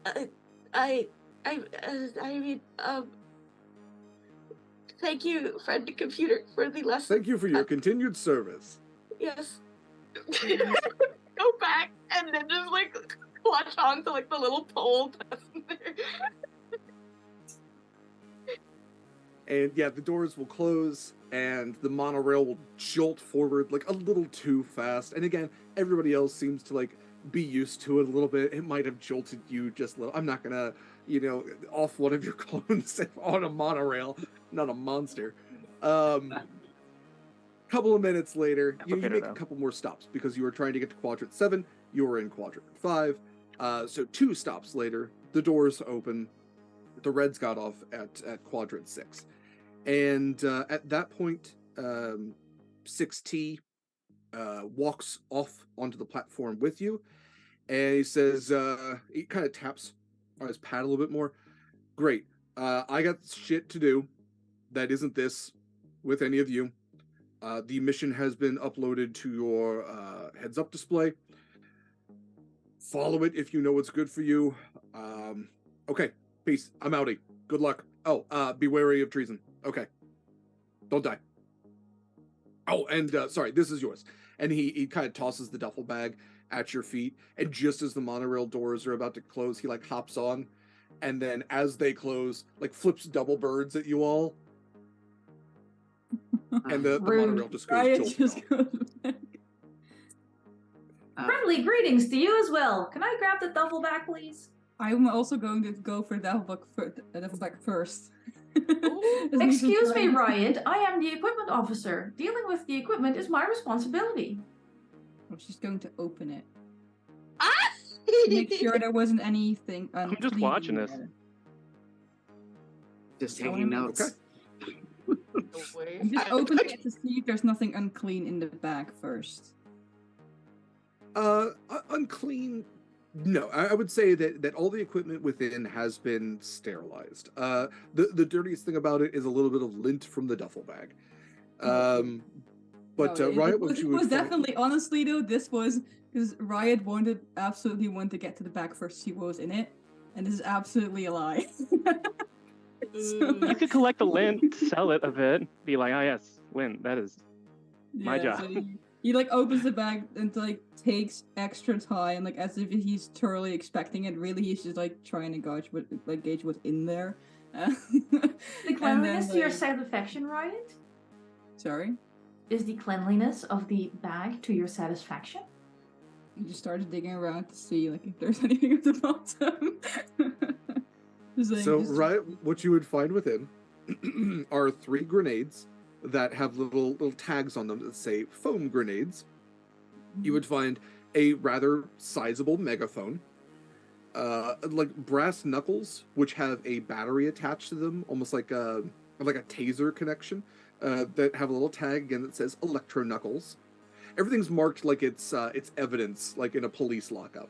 I mean, thank you, friend computer, for the lesson. Thank you for your continued service. Yes. Go back and then just like clutch onto like the little pole that's there. And yeah, the doors will close and the monorail will jolt forward like a little too fast. And again, everybody else seems to like be used to it a little bit. It might have jolted you just a little. I'm not gonna, off one of your clones on a monorail, not a monster. Couple of minutes later, you make a couple more stops because you were trying to get to Quadrant 7. You were in Quadrant 5. So 2 stops later, the doors open. The Reds got off at Quadrant 6. And at that point, 6T walks off onto the platform with you. And he says, he kind of taps on his pad a little bit more. Great. I got shit to do that isn't this with any of you. The mission has been uploaded to your heads-up display. Follow it if you know what's good for you. Okay, peace. I'm outie. Good luck. Oh, be wary of treason. Okay. Don't die. Oh, and sorry, this is yours. And he kind of tosses the duffel bag at your feet, and just as the monorail doors are about to close, he like hops on, and then as they close, like flips double birds at you all. And the monorail just goes jolting off. Friendly greetings to you as well. Can I grab the duffel bag, please? I'm also going to go for the duffel bag first. Excuse me, Riot. I am the equipment officer. Dealing with the equipment is my responsibility. I'm just going to open it. Ah! Make sure there wasn't anything. I'm just watching this. Just taking notes. Okay. I'm just opening it to see if there's nothing unclean in the bag first. Unclean? No, I would say that all the equipment within has been sterilized. The dirtiest thing about it is a little bit of lint from the duffel bag. Riot was definitely, honestly though, this was because Riot absolutely wanted to get to the bag first, see what was in it, and this is absolutely a lie. You could collect the lint, sell it a bit, be like, oh yes, lint, that is my job. So he like opens the bag and like takes extra time, like as if he's totally expecting it. Really, he's just like trying to gauge what's in there. The cleanliness to your like, satisfaction, Riot? sorry? Is the cleanliness of the bag to your satisfaction? You just started digging around to see like if there's anything at the bottom. Right, what you would find within are 3 grenades that have little tags on them that say foam grenades. You would find a rather sizable megaphone, like brass knuckles, which have a battery attached to them, almost like a taser connection, that have a little tag again that says electro knuckles. Everything's marked like it's evidence, like in a police lockup.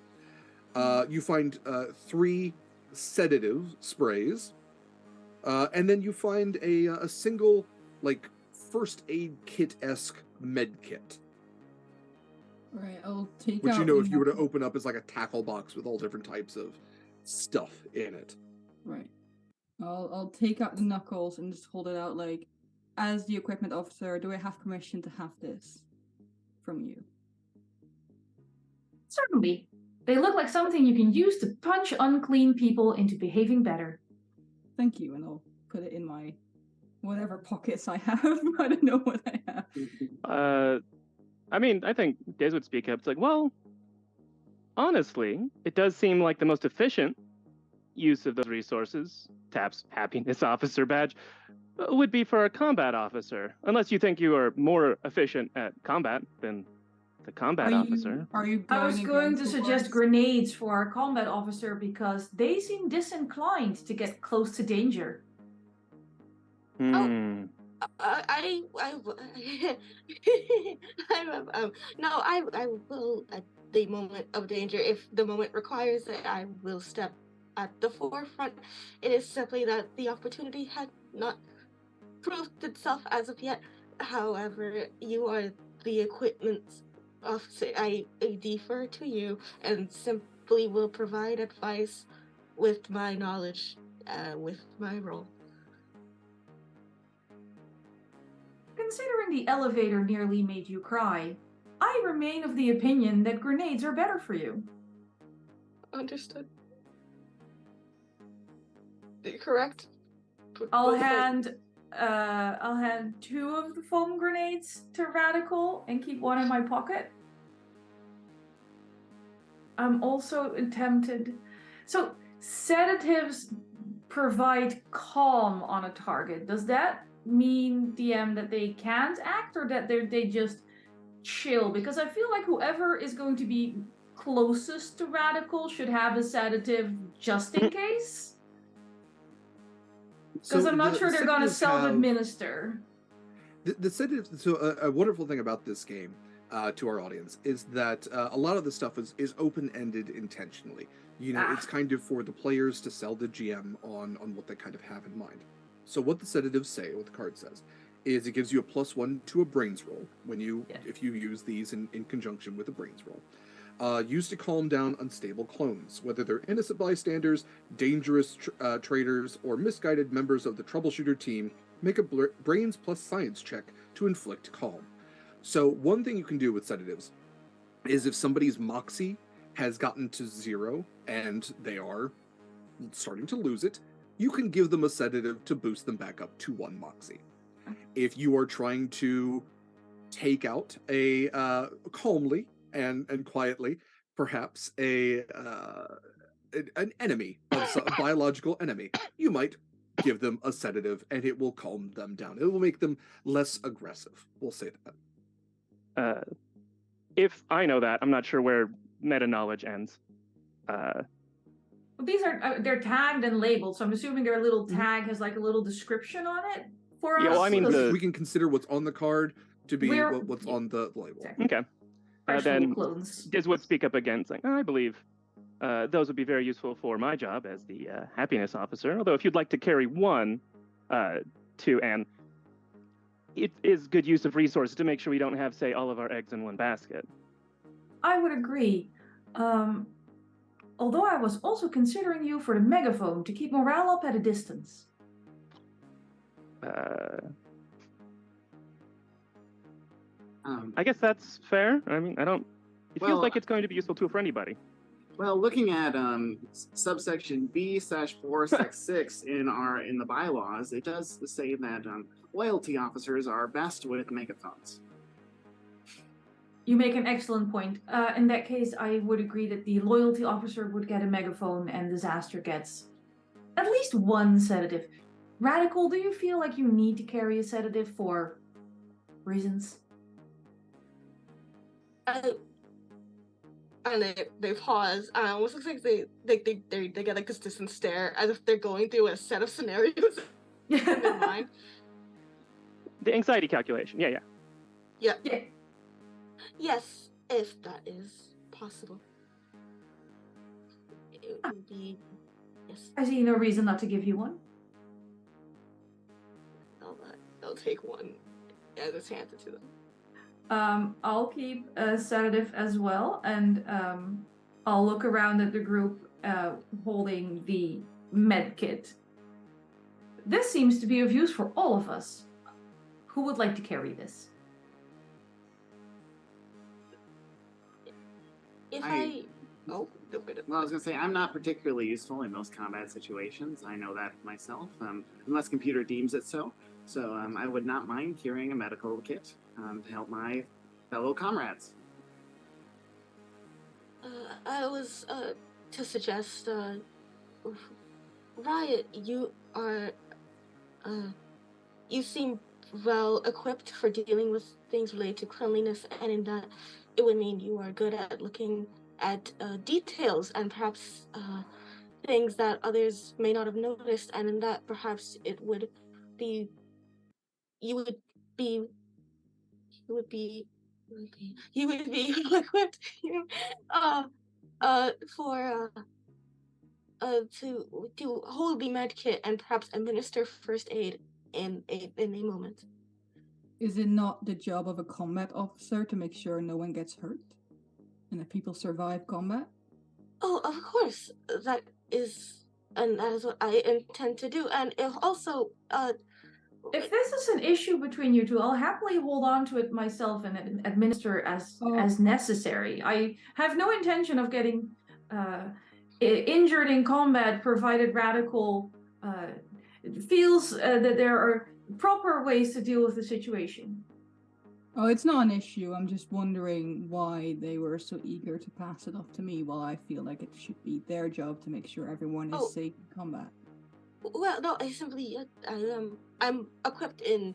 You find 3 sedative sprays, and then you find a single like first aid kit-esque med kit. Right, I'll take Which out if you were to open up as like a tackle box with all different types of stuff in it. Right. I'll take out the knuckles and just hold it out like, as the equipment officer, do I have permission to have this from you? Certainly. They look like something you can use to punch unclean people into behaving better. Thank you, and I'll put it in my whatever pockets I have. I don't know what I have. I mean, I think Diz would speak up. It's like, well, honestly, it does seem like the most efficient use of those resources, Tap's happiness officer badge, would be for a combat officer. Unless you think you are more efficient at combat than the combat officer. Are you I was going to against suggest wars? grenades for our combat officer because they seem disinclined to get close to danger. Hmm. I will at the moment of danger, if the moment requires it, I will step at the forefront. It is simply that the opportunity had not proved itself as of yet. However, you are the equipment officer. I defer to you and simply will provide advice with my knowledge, with my role. Considering the elevator nearly made you cry, I remain of the opinion that grenades are better for you. Understood. Correct. I'll hand 2 of the foam grenades to Radical and keep 1 in my pocket. I'm also tempted. So sedatives provide calm on a target. Does that mean, DM, that they can't act, or that they just chill? Because I feel like whoever is going to be closest to Radical should have a sedative just in case. Because I'm not sure they're going to self-administer. The sedatives. So a wonderful thing about this game, to our audience, is that a lot of the stuff is open-ended intentionally. It's kind of for the players to sell the GM on what they kind of have in mind. So what the sedatives say, what the card says, is it gives you a +1 to a brains roll if you use these in conjunction with a brains roll. Used to calm down unstable clones, whether they're innocent bystanders, dangerous traitors, or misguided members of the troubleshooter team. Make a brains plus science check to inflict calm. So one thing you can do with sedatives is if somebody's moxie has gotten to 0 and they are starting to lose it, you can give them a sedative to boost them back up to 1 moxie. If you are trying to take out a calmly and quietly, perhaps an enemy, a biological enemy, you might give them a sedative and it will calm them down. It will make them less aggressive. We'll say that. If I know that, I'm not sure where meta knowledge ends. These are they're tagged and labeled, so I'm assuming their little tag has like a little description on it for us. Yeah, well, I mean, we can consider what's on the card to be what's on the label. Okay. Then Diz would speak up again, saying, I believe those would be very useful for my job as the happiness officer. Although if you'd like to carry 1 to Anne, it is good use of resources to make sure we don't have, say, all of our eggs in one basket. I would agree. Although I was also considering you for the megaphone to keep morale up at a distance. I guess that's fair. I mean, it feels like it's going to be a useful tool for anybody. Well, looking at subsection B/4/6 in the bylaws, it does say that loyalty officers are best with megaphones. You make an excellent point. In that case, I would agree that the loyalty officer would get a megaphone and disaster gets at least one sedative. Radical, do you feel like you need to carry a sedative for reasons? And they pause. And it almost looks like they get like this distant stare as if they're going through a set of scenarios in their mind. The anxiety calculation. Yeah. Yeah. Yeah. Yes, if that is possible. It would be yes. I see no reason not to give you one. I'll take one as it's handed to them. I'll keep a sedative as well, and I'll look around at the group holding the med kit. This seems to be of use for all of us. Who would like to carry this? Well, I was going to say, I'm not particularly useful in most combat situations. I know that myself, unless computer deems it so. So I would not mind carrying a medical kit to help my fellow comrades. I was to suggest, Riot, you are, you seem well equipped for dealing with things related to cleanliness, and in that it would mean you are good at looking at details and perhaps things that others may not have noticed, and in that perhaps it would be you would be equipped for to hold the med kit and perhaps administer first aid in a moment. Is it not the job of a combat officer to make sure no one gets hurt and that people survive combat? Oh, of course, that is what I intend to do. And if also, if this is an issue between you two, I'll happily hold on to it myself and administer as necessary. I have no intention of getting injured in combat, provided Radical feels that there are proper ways to deal with the situation. Oh, it's not an issue. I'm just wondering why they were so eager to pass it off to me, while I feel like it should be their job to make sure everyone is safe in combat. Well, no, I simply, I'm equipped in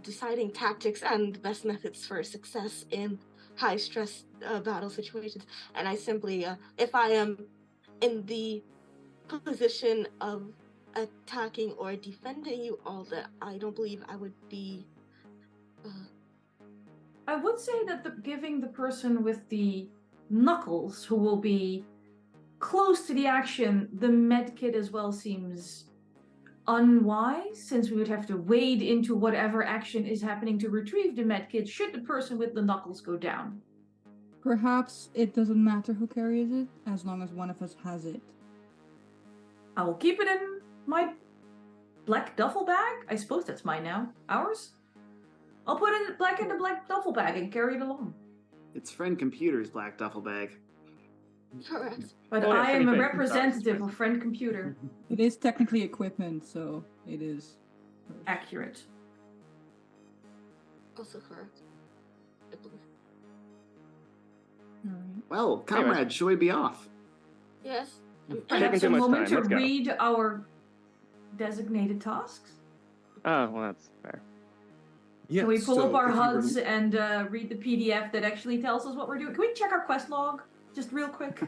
deciding tactics and the best methods for success in high-stress battle situations. And I simply, if I am in the position of attacking or defending you all, that I don't believe I would be... I would say that giving the person with the knuckles, who will be close to the action, the medkit as well seems unwise, since we would have to wade into whatever action is happening to retrieve the medkit should the person with the knuckles go down. Perhaps it doesn't matter who carries it, as long as one of us has it. I will keep it in my black duffel bag. I suppose that's mine now. Ours? I'll put it in the black duffel bag and carry it along. It's Friend Computer's black duffel bag. Correct. But I am a representative of Friend Computer. It is technically equipment, so it is accurate. Also correct, I believe. All right. Well, comrades, should we be off? Yes. Perhaps a moment to read our designated tasks. Oh, well, that's fair. Yeah, Can we pull up our HUDs and read the PDF that actually tells us what we're doing? Can we check our quest log? Just real quick.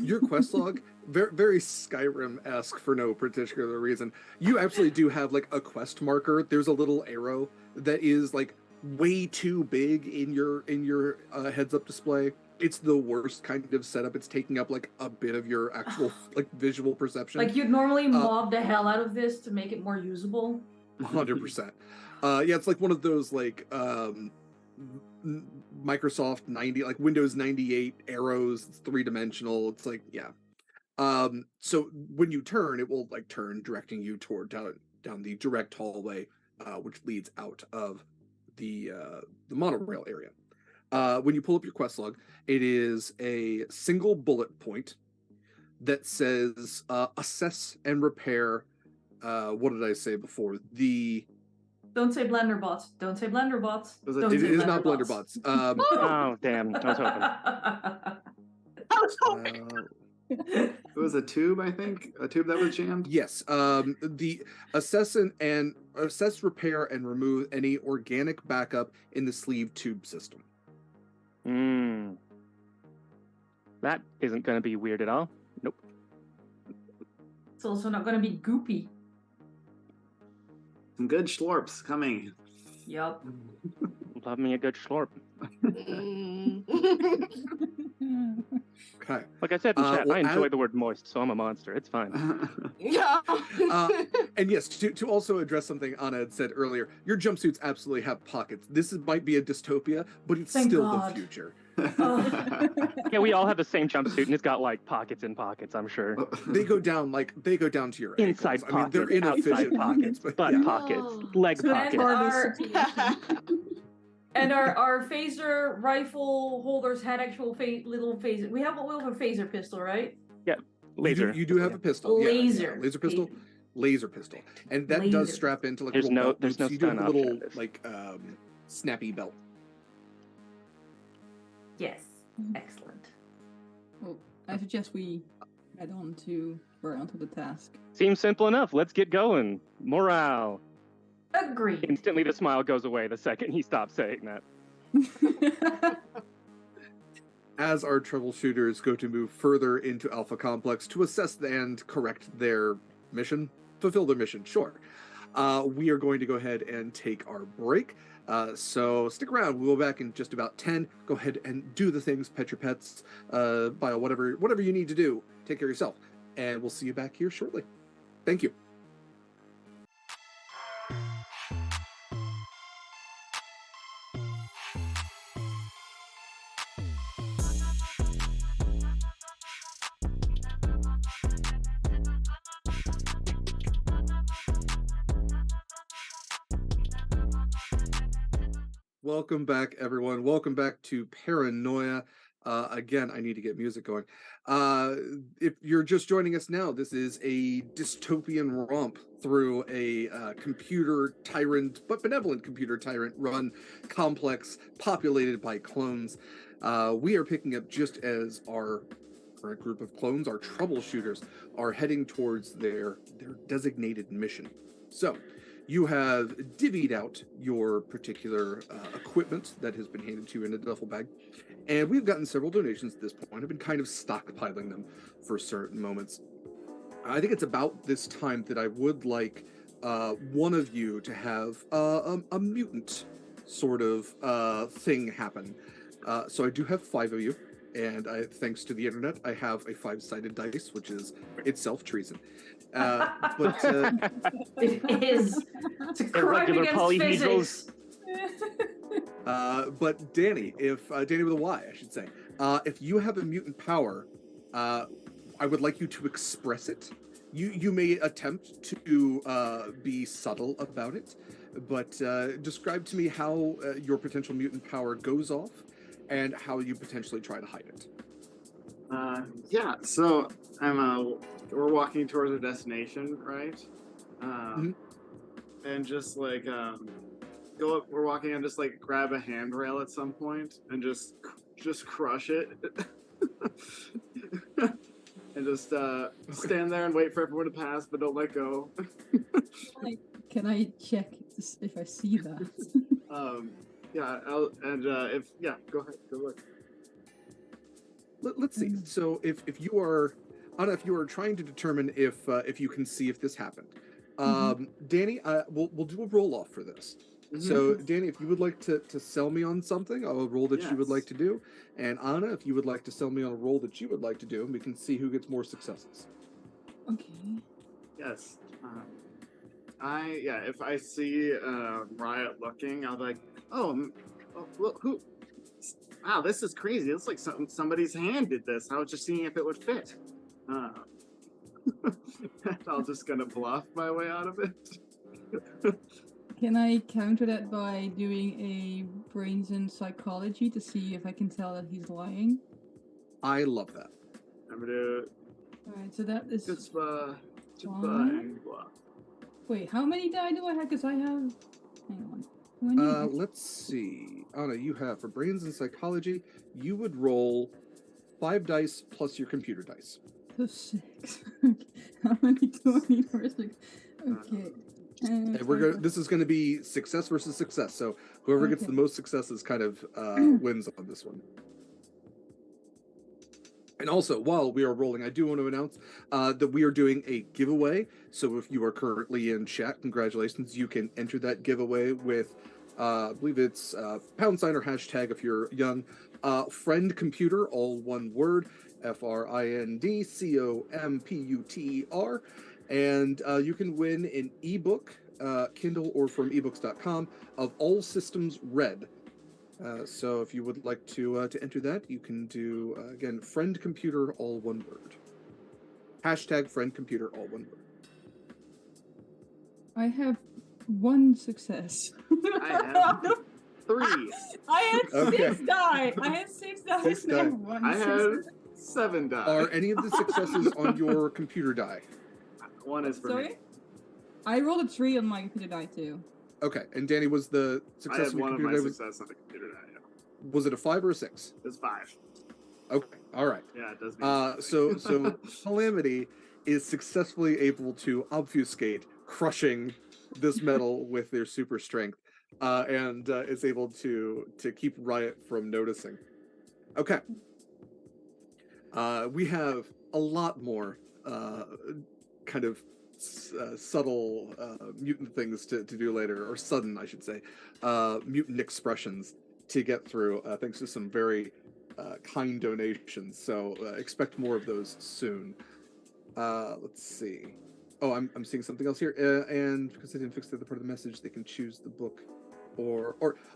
Your quest log, very Skyrim-esque for no particular reason. You absolutely do have like a quest marker. There's a little arrow that is like way too big in your heads-up display. It's the worst kind of setup. It's taking up like a bit of your actual like visual perception. Like you'd normally mod the hell out of this to make it more usable. 100%. Yeah, it's like one of those like Microsoft 90, like Windows 98 arrows. It's 3-dimensional. It's like, yeah. So when you turn, it will like turn, directing you toward down the direct hallway, which leads out of the monorail area. when you pull up your quest log, it is a single bullet point that says assess and repair. What did I say before? Don't say Blenderbots. Don't say Blenderbots. It is not Blenderbots. Oh, damn. I was hoping. It was a tube, I think. A tube that was jammed. Yes. The assess, repair, and remove any organic backup in the sleeve tube system. That isn't going to be weird at all. Nope. It's also not going to be goopy. Some good schlorps coming. Yup. Love me a good schlorp. Okay. Like I said in chat, well, I enjoy the word moist, so I'm a monster. It's fine. Yeah. And yes, to also address something Anna had said earlier, your jumpsuits absolutely have pockets. Might be a dystopia, but it's Thank still God. the future. Yeah, we all have the same jumpsuit, and it's got like pockets in pockets, I'm sure. They go down to your Inside ankles. pockets, they're inefficient outside pockets, but butt yeah. pockets, leg So and pockets. our phaser rifle holders had actual little phaser. We have a phaser pistol, right? Laser. You do have a pistol. Laser. Laser pistol. Laser pistol. And that does Laser. strap into like There's a little no- belt there's loop, no so you do have a stun little option. like snappy belt. Yes. Excellent. Well, I suggest we head on to the task. Seems simple enough. Let's get going. Morale. Agreed. Instantly, the smile goes away the second he stops saying that. As our troubleshooters go to move further into Alpha Complex to assess and correct their mission, fulfill their mission, sure. We are going to go ahead and take our break. So stick around. We'll go back in just about 10. Go ahead and do the things, pet your pets, buy whatever you need to do. Take care of yourself. And we'll see you back here shortly. Thank you. Welcome back, everyone. Welcome back to Paranoia. Again, I need to get music going. If you're just joining us now, this is a dystopian romp through a computer tyrant, but benevolent computer tyrant run complex populated by clones. We are picking up just as our current group of clones, our troubleshooters, are heading towards their designated mission. So, you have divvied out your particular equipment that has been handed to you in a duffel bag, and we've gotten several donations at this point. I've been kind of stockpiling them for certain moments. I think it's about this time that I would like one of you to have a mutant sort of thing happen. So I do have 5 of you, and thanks to the internet, I have a 5-sided dice, which is itself treason. But It is. It's a crime Irregular against polyhedrals. physics. but Dani, if Dani with a Y, I should say, if you have a mutant power, I would like you to express it. You may attempt to be subtle about it, but describe to me how your potential mutant power goes off and how you potentially try to hide it. Yeah, so we're walking towards our destination, right? And just like go up. We're walking and just like grab a handrail at some point and just crush it, and just stand there and wait for everyone to pass, but don't let go. Can I check if I see that? Yeah, go ahead, go look. Let's see. So if you are, Anna, if you are trying to determine if you can see if this happened, Dani, we'll do a roll off for this. So Dani, if you would like to sell me on something, I'll roll that you would like to do, and Anna, if you would like to sell me on a roll that you would like to do, and we can see who gets more successes. Okay. Yes. If I see Riot looking, I'll be like, look, who? Wow, this is crazy. It's like somebody's hand did this. I was just seeing if it would fit. I'm just gonna bluff my way out of it. Can I counter that by doing a brains and psychology to see if I can tell that he's lying? I love that. I'm gonna Alright, so that is. just Fine. Wait, how many die do I have? Because I have. Hang on. Do I need Let's see. Anna, you have for brains and psychology, you would roll 5 dice plus your computer dice. so 6. How many do I need for 6? Okay. And we're gonna. This is going to be success versus success. So whoever gets Okay. the most successes kind of wins on this one. And also, while we are rolling, I do want to announce that we are doing a giveaway. So if you are currently in chat, congratulations. You can enter that giveaway with, I believe it's pound sign or hashtag if you're young. Friend Computer, all one word, FRINDCOMPUTER. And you can win an ebook, Kindle or from ebooks.com, of All Systems Red. So if you would like to enter that, you can do, again, Friend Computer, all one word. Hashtag Friend Computer, all one word. I have 1 success. I have 3. I had Okay. 6 die. I had 6 die. 6 and I die. have 1 I success. have 7 die. Are any of the successes on your computer die? One is for me. Sorry? I rolled a 3 on my computer die too. Okay, and Danny, was the I success had on your one of computer my die, success on the computer die. Yeah. was it a 5 or a 6? It's 5. Okay, all right. Yeah, it does mean So Calamity is successfully able to obfuscate, crushing this metal with their super strength, and is able to keep Riot from noticing. Okay. We have a lot more kind of subtle mutant things to do later, or sudden, I should say, mutant expressions to get through, thanks to some very kind donations. So expect more of those soon. Let's see. Oh, I'm seeing something else here, and because they didn't fix the other part of the message, they can choose the book. Or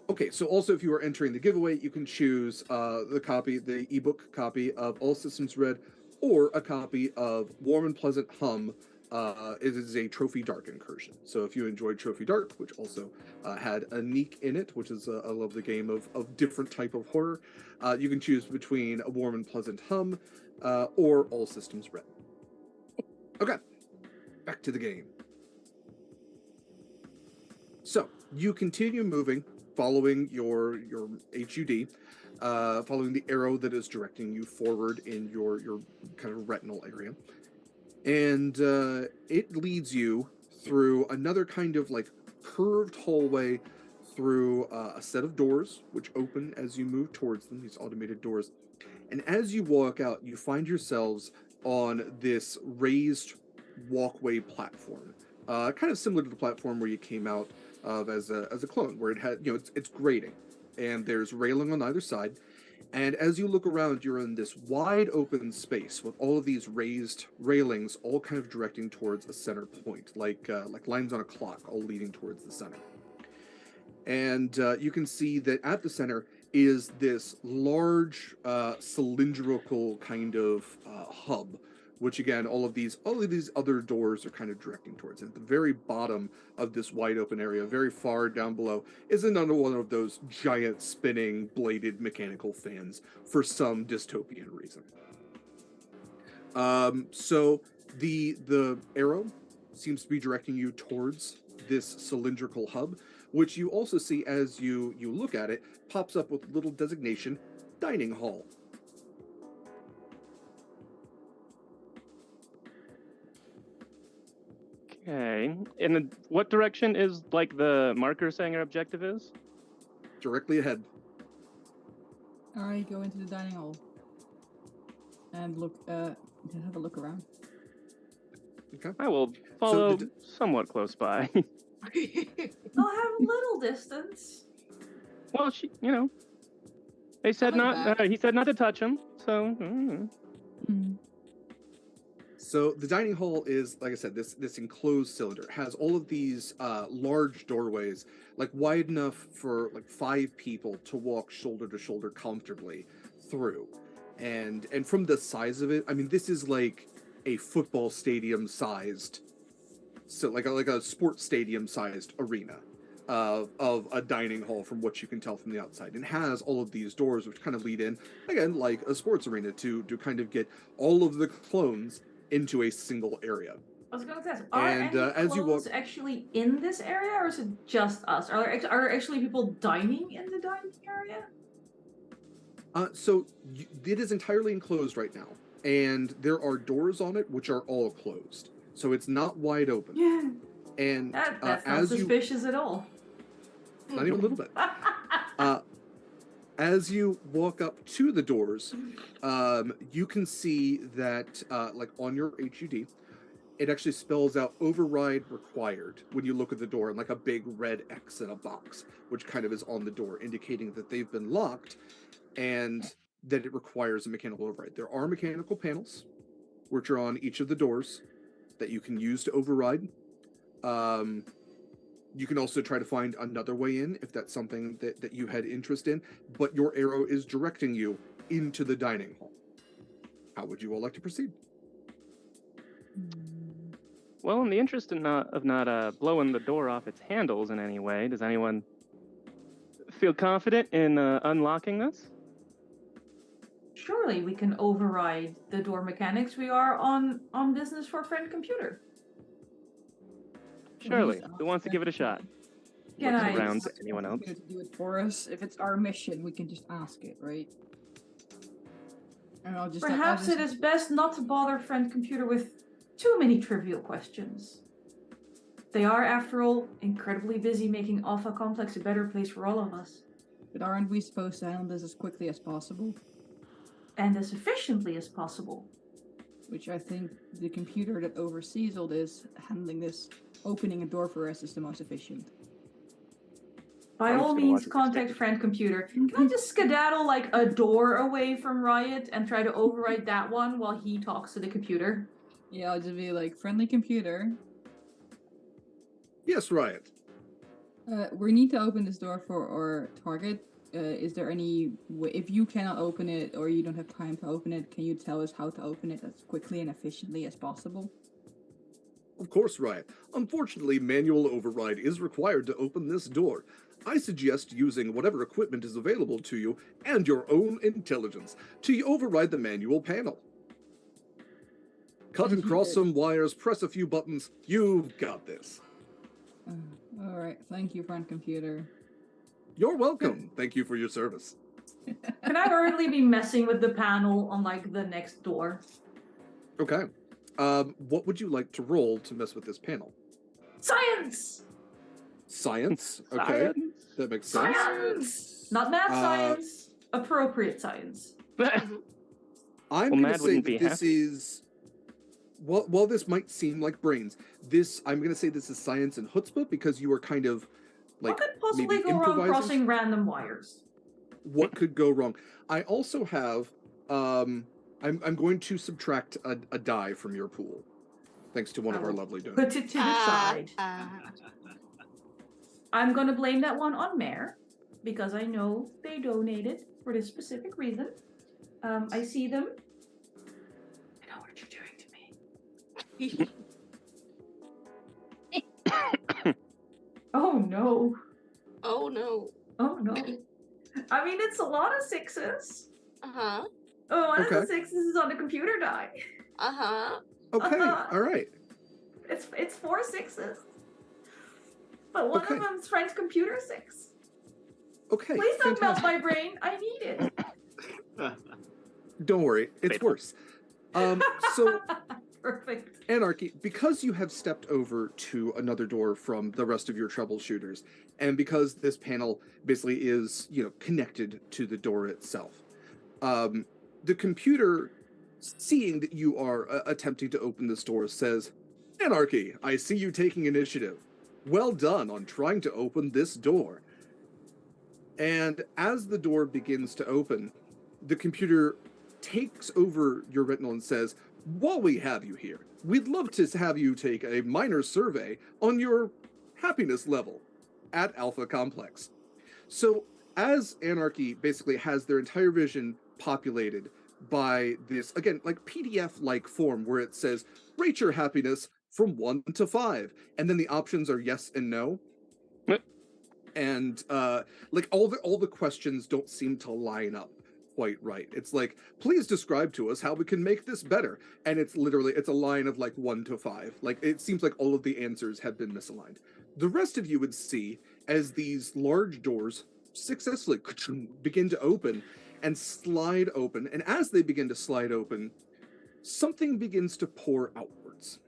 okay, so also if you are entering the giveaway, you can choose the ebook copy of All Systems Red, or a copy of Warm and Pleasant Hum. It is a Trophy Dark incursion. So if you enjoyed Trophy Dark, which also had Anniek in it, which is a lovely game of different type of horror, you can choose between a Warm and Pleasant Hum or All Systems Red. Okay, back to the game. So you continue moving, following your HUD, following the arrow that is directing you forward in your kind of retinal area, and it leads you through another kind of like curved hallway through a set of doors which open as you move towards them. These automated doors, and as you walk out, you find yourselves on this raised walkway platform, kind of similar to the platform where you came out of as a clone, where it had, it's grating, and there's railing on either side. And as you look around, you're in this wide open space with all of these raised railings, all kind of directing towards a center point, like lines on a clock, all leading towards the center. And you can see that at the center is this large cylindrical kind of hub, which again, all of these other doors are kind of directing towards. And at the very bottom of this wide open area, very far down below, is another one of those giant spinning bladed mechanical fans for some dystopian reason. So the arrow seems to be directing you towards this cylindrical hub, which you also see as you look at it, pops up with little designation, dining hall. Okay. In what direction is like the marker saying our objective is? Directly ahead. I go into the dining hall and look. Have a look around. Okay. I will follow the somewhat close by. I'll have a little distance. Well, they said like not. that. He said not to touch him. So. So the dining hall is, like I said, this enclosed cylinder. It has all of these large doorways, like wide enough for like 5 people to walk shoulder to shoulder comfortably through. And from the size of it, I mean, this is like a football stadium sized, so like a sports stadium sized arena. of a dining hall from what you can tell from the outside. And has all of these doors which kind of lead in, again, like a sports arena to kind of get all of the clones into a single area. I was going to ask, are And, any as you clones walk- actually in this area, or is it just us? Are there actually people dining in the dining area? So it is entirely enclosed right now, and there are doors on it which are all closed, so it's not wide open. Yeah, And that's not as you, suspicious at all. not even a little bit. As you walk up to the doors, you can see that, like on your HUD, it actually spells out override required when you look at the door, and like a big red X in a box, which kind of is on the door, indicating that they've been locked and that it requires a mechanical override. There are mechanical panels, which are on each of the doors that you can use to override. You can also try to find another way in if that's something that you had interest in, but your arrow is directing you into the dining hall. How would you all like to proceed? Well, in the interest of not blowing the door off its handles in any way, does anyone feel confident in unlocking this? Surely we can override the door mechanics. We are on business for friend computer. Surely. Who wants to give it a shot? Can Looks I- around to anyone else? To do it for us. If it's our mission, we can just ask it, right? And I'll just Perhaps it is best not to bother friend computer with too many trivial questions. They are, after all, incredibly busy making Alpha Complex a better place for all of us. But aren't we supposed to handle this as quickly as possible? And as efficiently as possible. Which I think the computer that oversees all this, handling this, opening a door for us is the most efficient. By I'm all just gonna means, watch it contact stick. friend computer. Can I just skedaddle like a door away from Riot and try to override that one while he talks to the computer? Yeah, I'll just be like, friendly computer. Yes, Riot. We need to open this door for our target. Is there any way, if you cannot open it or you don't have time to open it, can you tell us how to open it as quickly and efficiently as possible? Of course, Riot. Unfortunately, manual override is required to open this door. I suggest using whatever equipment is available to you and your own intelligence to override the manual panel. Cut and cross some wires, press a few buttons. You've got this. Alright, thank you, friend computer. You're welcome. Thank you for your service. Can I hurriedly be messing with the panel on like the next door? Okay. What would you like to roll to mess with this panel? Science! Science. Okay. Science. That makes sense. Science! Not math science, appropriate science. I'm Well, going Mad to say wouldn't be that this is... While this might seem like brains, I'm going to say this is science and chutzpah because you are kind of like What could possibly maybe go wrong improvisers. crossing random wires? What could go wrong? I also have... I'm going to subtract a die from your pool, thanks to one of our lovely donors. Put it to the side. I'm gonna blame that one on Mare, because I know they donated for this specific reason. I see them. I know what you're doing to me. Oh no. Oh no. Oh no. I mean, it's a lot of sixes. Uh-huh. Oh, one of Okay. the sixes is on the computer die. Uh-huh. Okay, all right. It's 4 sixes. But one Okay. of them's French computer 6. Okay, Please don't melt fantastic. my brain. I need it. Don't worry, it's Faithful. worse. So, Perfect. Anarchy, because you have stepped over to another door from the rest of your troubleshooters, and because this panel basically is, connected to the door itself, the computer, seeing that you are attempting to open this door, says, Anarchy, I see you taking initiative. Well done on trying to open this door. And as the door begins to open, the computer takes over your retinal and says, while we have you here, we'd love to have you take a minor survey on your happiness level at Alpha Complex. So as Anarchy basically has their entire vision populated by this, again, like PDF-like form where it says, rate your happiness from 1 to 5. And then the options are yes and no. What? and like all the questions don't seem to line up quite right. It's like, please describe to us how we can make this better, and it's a line of like 1 to 5. Like it seems like all of the answers have been misaligned. The rest of you would see as these large doors successfully begin to open and slide open, and as they begin to slide open, something begins to pour outwards,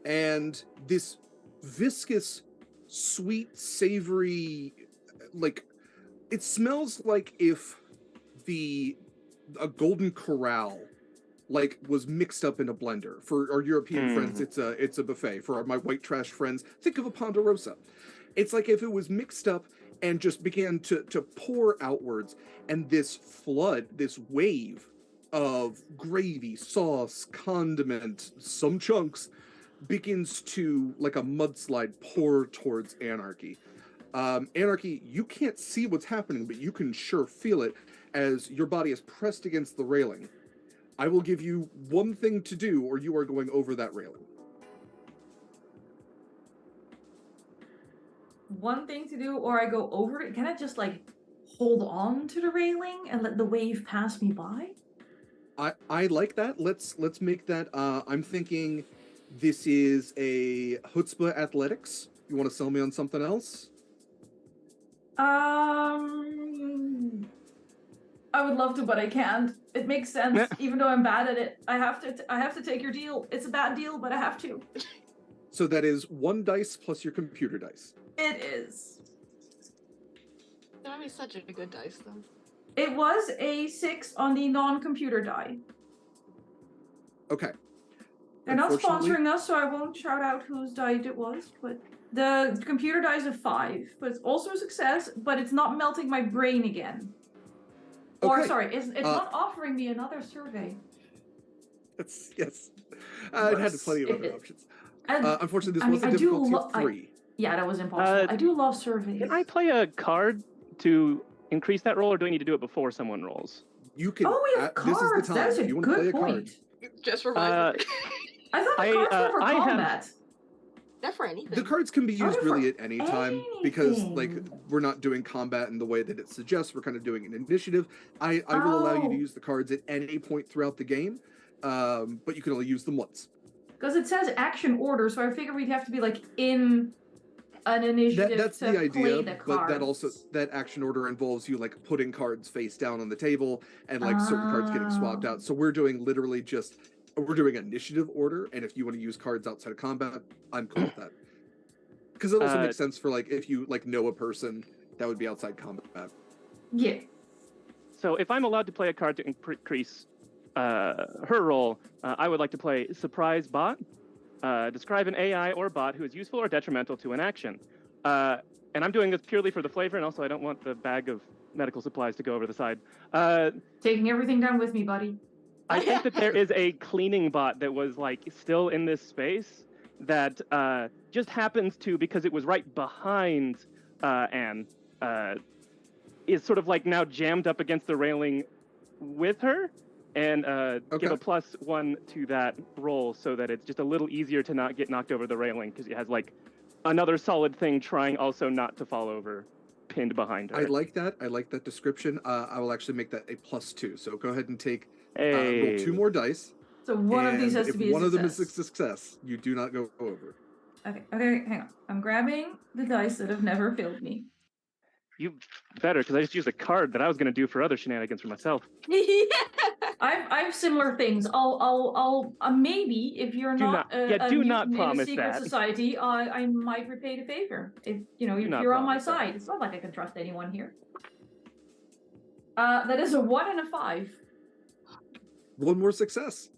and this viscous, sweet, savory, like it smells like if a golden corral like was mixed up in a blender. For our European friends, it's a buffet. For my white trash friends, think of a Ponderosa. It's like if it was mixed up and just began to pour outwards, and this flood, this wave of gravy, sauce, condiment, some chunks, begins to, like a mudslide, pour towards Anarchy. Anarchy, you can't see what's happening, but you can sure feel it as your body is pressed against the railing. I will give you one thing to do, or you are going over that railing. One thing to do, or I go over it? Can I just like hold on to the railing and let the wave pass me by? I like that. Let's make that. I'm thinking this is a chutzpah athletics. You want to sell me on something else? I would love to, but I can't. It makes sense, even though I'm bad at it. I have to take your deal. It's a bad deal, but I have to. So that is 1 dice plus your computer dice. It is. That would be such a good dice, though. It was a 6 on the non-computer die. Okay. They're not sponsoring us, so I won't shout out whose die it was, but the computer die is a 5. But it's also a success, but it's not melting my brain again. Or, Okay. sorry, it's not offering me another survey. Yes. It had plenty of other options. Unfortunately, this was a difficulty of 3. Yeah, that was impossible. I do love surveys. Can I play a card to increase that roll, or do I need to do it before someone rolls? You can. Oh, we have cards. This is the time. That is a you want to play good a card. point. Just for fun. I thought the cards were for combat. Not for anything. The cards can be used really at any time because, like, anything. we're not doing combat in the way that it suggests. We're kind of doing an initiative. I will allow you to use the cards at any point throughout the game, but you can only use them once. Because it says action order, so I figured we'd have to be like in an initiative That's to the idea, play the but that cards. that action order involves you like putting cards face down on the table and like certain cards getting swapped out. So we're doing literally just initiative order, and if you want to use cards outside of combat, I'm cool with that. Because it also makes sense for like if you like know a person that would be outside combat. Yeah. So if I'm allowed to play a card to increase her roll, I would like to play Surprise Bot. Describe an AI or bot who is useful or detrimental to an action. And I'm doing this purely for the flavor, and also I don't want the bag of medical supplies to go over the side. Taking everything down with me, buddy. I think that there is a cleaning bot that was like still in this space that just happens to, because it was right behind Anne, is sort of like now jammed up against the railing with her, and give a +1 to that roll so that it's just a little easier to not get knocked over the railing, because it has like another solid thing trying also not to fall over, pinned behind her. I like that description. I will actually make that a +2. So go ahead and take roll 2 more dice. So one of these has to be a success. If one of them is a success, you do not go over. Okay, hang on. I'm grabbing the dice that have never failed me. You better, because I just used a card that I was going to do for other shenanigans for myself. I have similar things. I'll maybe, if you're not promise in a secret that. society, I might repay the favor. If you're on my side. It's not like I can trust anyone here. That is a 1 and a 5. 1 more success.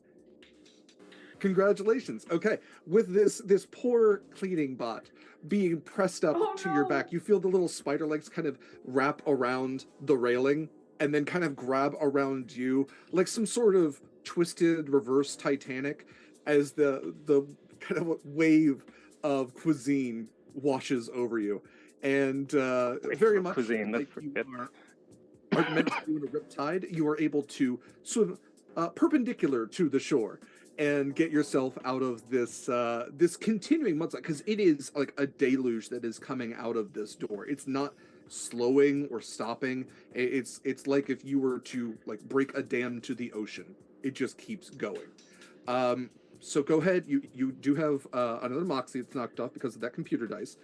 Congratulations. Okay, with this poor cleaning bot being pressed up to your back, you feel the little spider legs kind of wrap around the railing and then kind of grab around you like some sort of twisted reverse Titanic as the kind of wave of cuisine washes over you. And very much cuisine, like you are meant to be in a riptide, you are able to swim perpendicular to the shore. and get yourself out of this this continuing mudslide, because it is like a deluge that is coming out of this door. It's not slowing or stopping. It's like if you were to like break a dam to the ocean. It just keeps going. So go ahead. You do have another moxie that's knocked off because of that computer dice,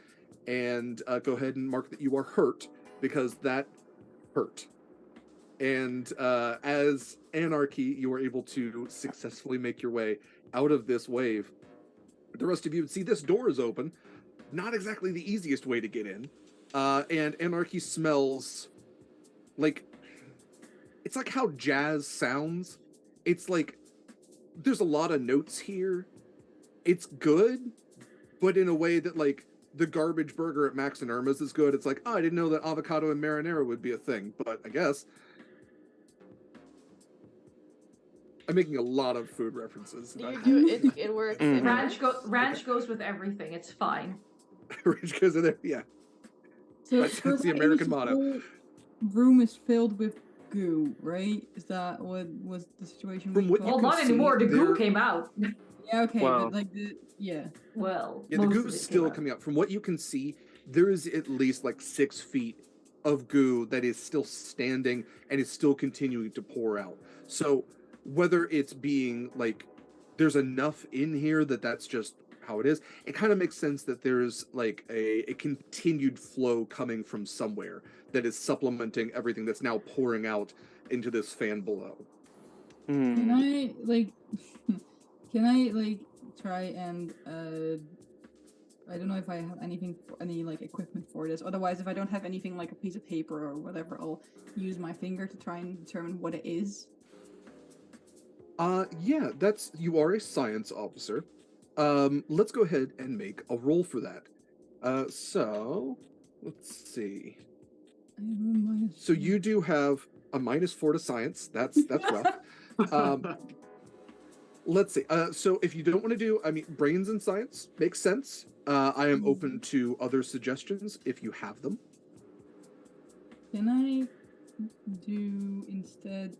and go ahead and mark that you are hurt because that hurt. And as Anarchy, you are able to successfully make your way out of this wave. The rest of you see this door is open. Not exactly the easiest way to get in. And Anarchy smells like, it's like how jazz sounds. It's like, there's a lot of notes here. It's good, but in a way that like the garbage burger at Max and Irma's is good. It's like, oh, I didn't know that avocado and marinara would be a thing, but I guess. I'm making a lot of food references. You do it works. Ranch goes with everything. It's fine. Ranch goes in there, yeah. So That's the American motto. Room is filled with goo, right? Is that what was the situation? From what you Well, can not anymore. The see, goo there- came out. Yeah, okay, Well- but like yeah. Well, Yeah, the most of goo's it still came out. coming out. From what you can see, there is at least like 6 feet of goo that is still standing and is still continuing to pour out. So whether it's being like, there's enough in here that that's just how it is, it kind of makes sense that there's like a continued flow coming from somewhere that is supplementing everything that's now pouring out into this fan below. Can I like try and I don't know if I have anything for any like equipment for this. Otherwise, if I don't have anything like a piece of paper or whatever, I'll use my finger to try and determine what it is. Yeah, you are a science officer. Let's go ahead and make a roll for that. So let's see. I have a minus So four. you do have a -4 to science. That's rough. Let's see. So if you don't want to do, I mean, brains and science makes sense. I am open to other suggestions if you have them. Can I do instead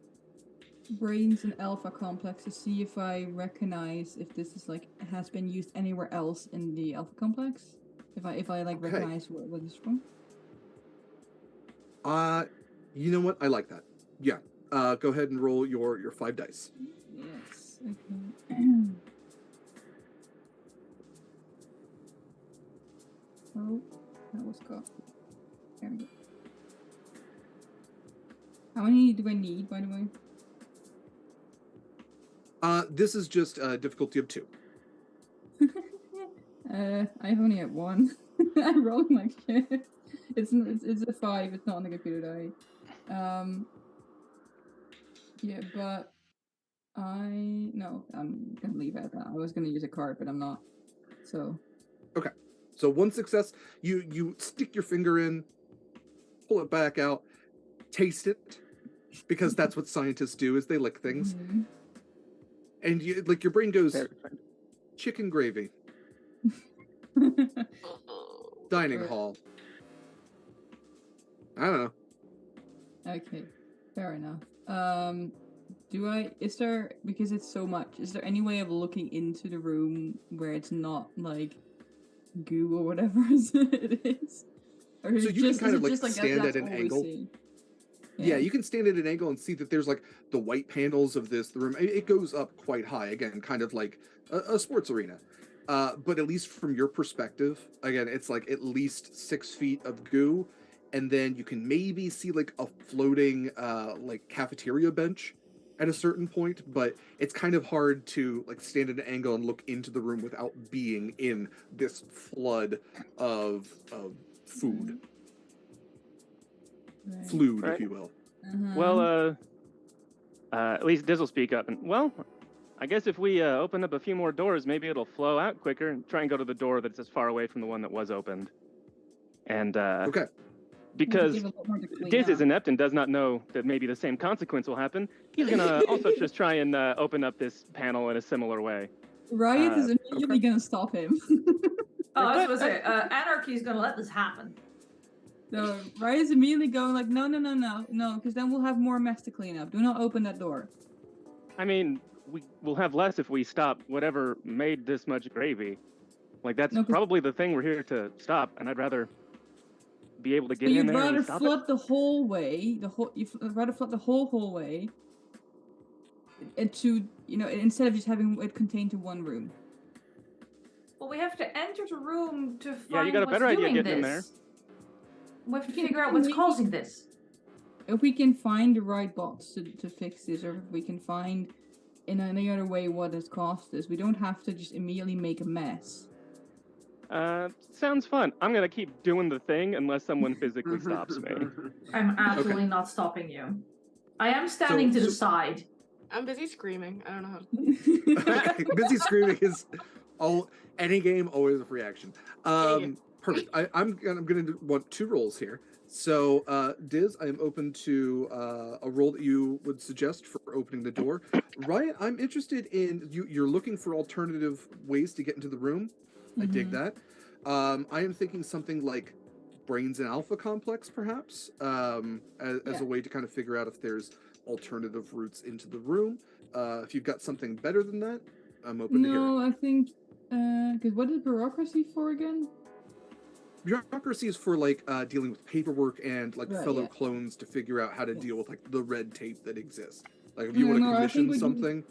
brains and alpha complex to see if I recognize if this is like has been used anywhere else in the alpha complex? If I like Okay. recognize what it's from? You know what? I like that. Yeah. Go ahead and roll your 5 dice. Yes. Okay. Oh, that was got. There we go. How many do I need, by the way? This is just difficulty of 2. I've only had 1. I'm rolling like shit. It's a 5. It's not on the computer die. Yeah, but I'm gonna leave it at that. I was gonna use a card, but I'm not. So. Okay. So 1 success. You stick your finger in, pull it back out, taste it, because that's what scientists do is they lick things. Mhm. And you like your brain goes Very fine. chicken gravy, dining Right. hall. I don't know. Okay, fair enough. Because it's so much, is there any way of looking into the room where it's not like goo or whatever it is? Or So is it you can just- kind is of it like just stand that's at an all we angle. see? Yeah, you can stand at an angle and see that there's like the white panels of the room. It goes up quite high, again, kind of like a sports arena. But at least from your perspective, again, it's like at least 6 feet of goo, and then you can maybe see like a floating like cafeteria bench at a certain point, but it's kind of hard to like stand at an angle and look into the room without being in this flood of food. Right. Fluid, Right. if you will. Uh-huh. Well, at least Diz will speak up. And well, I guess if we open up a few more doors, maybe it'll flow out quicker and try and go to the door that's as far away from the one that was opened. And Okay. because Give a lot more to clean Diz is up. inept and does not know that maybe the same consequence will happen, he's gonna also just try and open up this panel in a similar way. Riot is immediately okay. gonna stop him. Oh, I was gonna say, Anarchy is gonna let this happen. So Riot is immediately going like, no, because then we'll have more mess to clean up. Do not open that door. I mean, we'll have less if we stop whatever made this much gravy. Like that's No, 'cause- probably the thing we're here to stop, and I'd rather be able to get So in you'd there rather and stop flood it. the whole way, you'd rather flood the whole hallway, to instead of just having it contained to one room. Well, we have to enter the room to find Yeah, you got a what's better idea doing getting in this. there. We have to Okay, figure out what's maybe- causing this. If we can find the right bots to fix this, or if we can find in any other way what has caused this, we don't have to just immediately make a mess. Sounds fun. I'm gonna keep doing the thing unless someone physically stops me. I'm absolutely not stopping you. I am standing to the side. I'm busy screaming. I don't know how to. Okay, busy screaming is any game always a free action. game. Perfect. I'm gonna want 2 rolls here. So Diz, I am open to a roll that you would suggest for opening the door. Riot, I'm interested in you're looking for alternative ways to get into the room. I dig that. I am thinking something like brains and alpha complex, perhaps, as a way to kind of figure out if there's alternative routes into the room. If you've got something better than that, I'm open to hearing. No, I think because what is bureaucracy for again? Bureaucracy is for like dealing with paperwork and like Right, fellow yeah. clones to figure out how to Yeah. deal with like the red tape that exists. Like if you want to No, I think commission what you- something,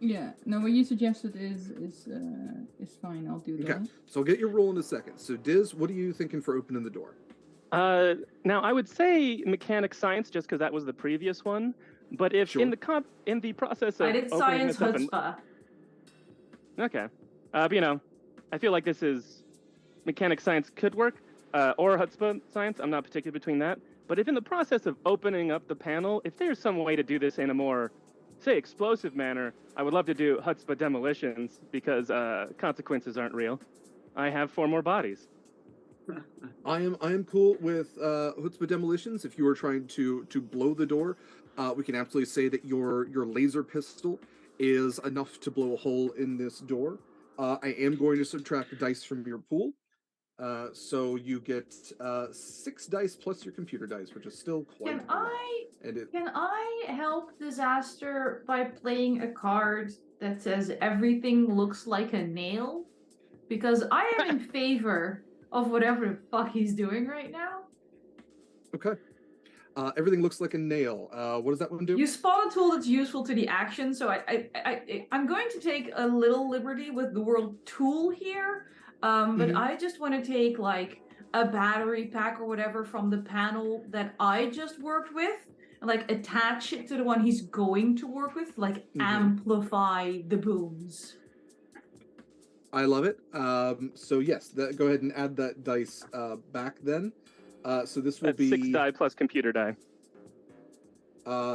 Yeah, no, what you suggested is fine. I'll do okay. that. So I'll get your roll in a second. So Diz, what are you thinking for opening the door? Now I would say mechanic science just because that was the previous one. But if Sure. in the process of I did opening science this up and- chutzpah. Okay. But I feel like this is mechanic science could work, or chutzpah science. I'm not particular between that. But if in the process of opening up the panel, if there's some way to do this in a more, say, explosive manner, I would love to do chutzpah demolitions because consequences aren't real. I have 4 more bodies. I am cool with chutzpah demolitions. If you are trying to blow the door, we can absolutely say that your laser pistol is enough to blow a hole in this door. I am going to subtract dice from your pool. So you get 6 dice plus your computer dice, which is still quite Can a lot. I And it, can I help Disaster by playing a card that says everything looks like a nail? Because I am in favor of whatever the fuck he's doing right now. okay. Everything looks like a nail. What does that one do? You spot a tool that's useful to the action, so I'm going to take a little liberty with the word tool here. But Mhm. I just want to take like a battery pack or whatever from the panel that I just worked with, and like attach it to the one he's going to work with, like amplify the booms. I love it. So yes, go ahead and add that dice back then. So this will That's be 6 die plus computer die.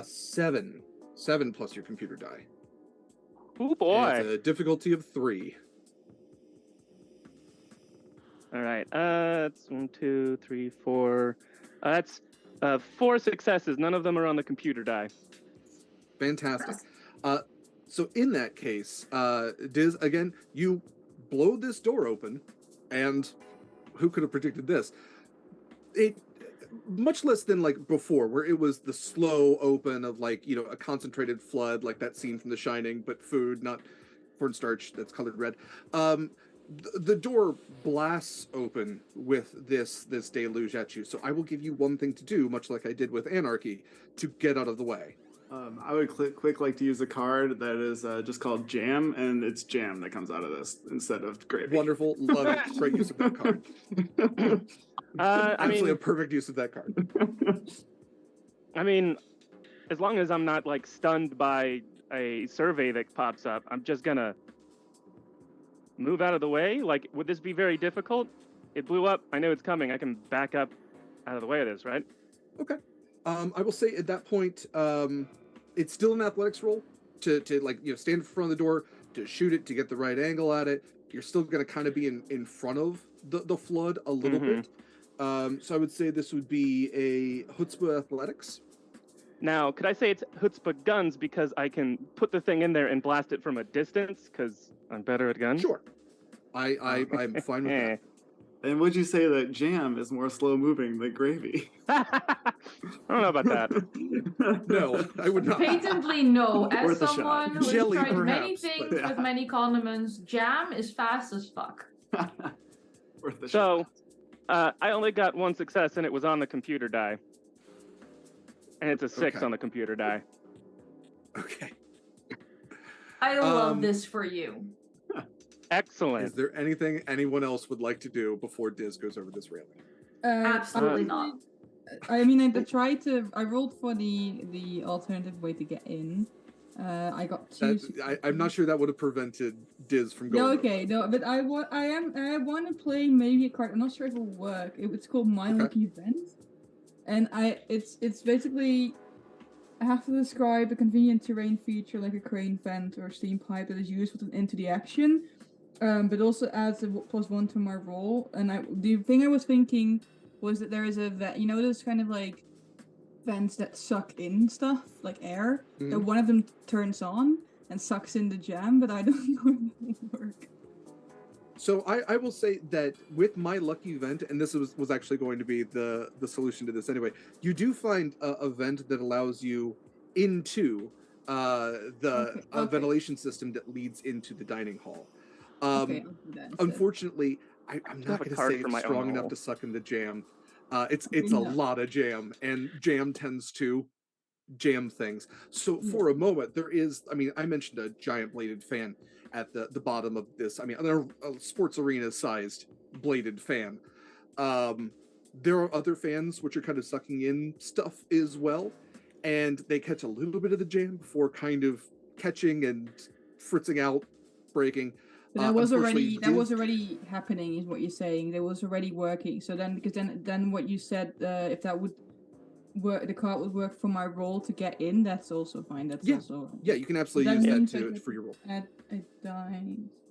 7. 7 plus your computer die. Oh And boy! it's a difficulty of 3. All right. It's 1, 2, 3, 4. That's 4 successes. None of them are on the computer die. Fantastic. So in that case, Diz, again, you blow this door open, and who could have predicted this? It much less than like before, where it was the slow open of like, a concentrated flood, like that scene from The Shining, but food, not cornstarch that's colored red. The door blasts open with this deluge at you. So I will give you one thing to do, much like I did with Anarchy, to get out of the way. I would quick like to use a card that is just called Jam, and it's jam that comes out of this instead of gravy. Wonderful, love it. Great use of that card. Absolutely a perfect use of that card. I mean, as long as I'm not like stunned by a survey that pops up, I'm just gonna move out of the way. Like, would this be very difficult? It blew up. I know it's coming. I can back up out of the way of this, right? Okay. I will say at that point, it's still an athletics roll to like, stand in front of the door, to shoot it, to get the right angle at it. You're still going to kind of be in front of the flood a little bit. So I would say this would be a chutzpah athletics. Now, could I say it's chutzpah guns because I can put the thing in there and blast it from a distance because I'm better at guns? Sure. I'm fine with that. And would you say that jam is more slow moving than gravy? I don't know about that. No, I would not. Patently no. As Worth a shot. someone who has Jelly, tried many perhaps, but things yeah. with many condiments, jam is fast as fuck. Worth a So, shot. I only got one success, and it was on the computer die. And it's a 6 Okay. on the computer die. Okay. I love Um, this for you. Excellent. Is there anything anyone else would like to do before Diz goes over this railing? Absolutely I- not. I mean, I rolled for the alternative way to get in. I got 2. I'm not sure that would have prevented Diz from going. No, over. okay, no, but I want to play maybe a card. I'm not sure if it'll work. It's called My Okay. Lucky Event, and it's basically I have to describe a convenient terrain feature like a crane vent or steam pipe that is useful into the action, but also adds a +1 to my roll. And the thing I was thinking was that there is those kind of like vents that suck in stuff like air. That one of them turns on and sucks in the jam, but I don't know if that will work. So I will say that with My Lucky Vent, and this was actually going to be the solution to this anyway, you do find a vent that allows you into the Okay. ventilation system that leads into the dining hall. Okay, I'll do that instead. Unfortunately, I'm have not a going to card say for it's my own strong enough roll. to suck in the jam. It's a No. lot of jam, and jam tends to jam things. So for a moment, there is, I mean, I mentioned a giant bladed fan at the bottom of this. I mean, a sports arena sized bladed fan. There are other fans which are kind of sucking in stuff as well, and they catch a little bit of the jam before kind of catching and fritzing out, breaking. But that was Unfortunately, already happening, is what you're saying. That was already working. So then what you said, if that would work, the card would work for my roll to get in. That's also fine. That's also Yeah, you can absolutely That use means that I to could for your roll. add a die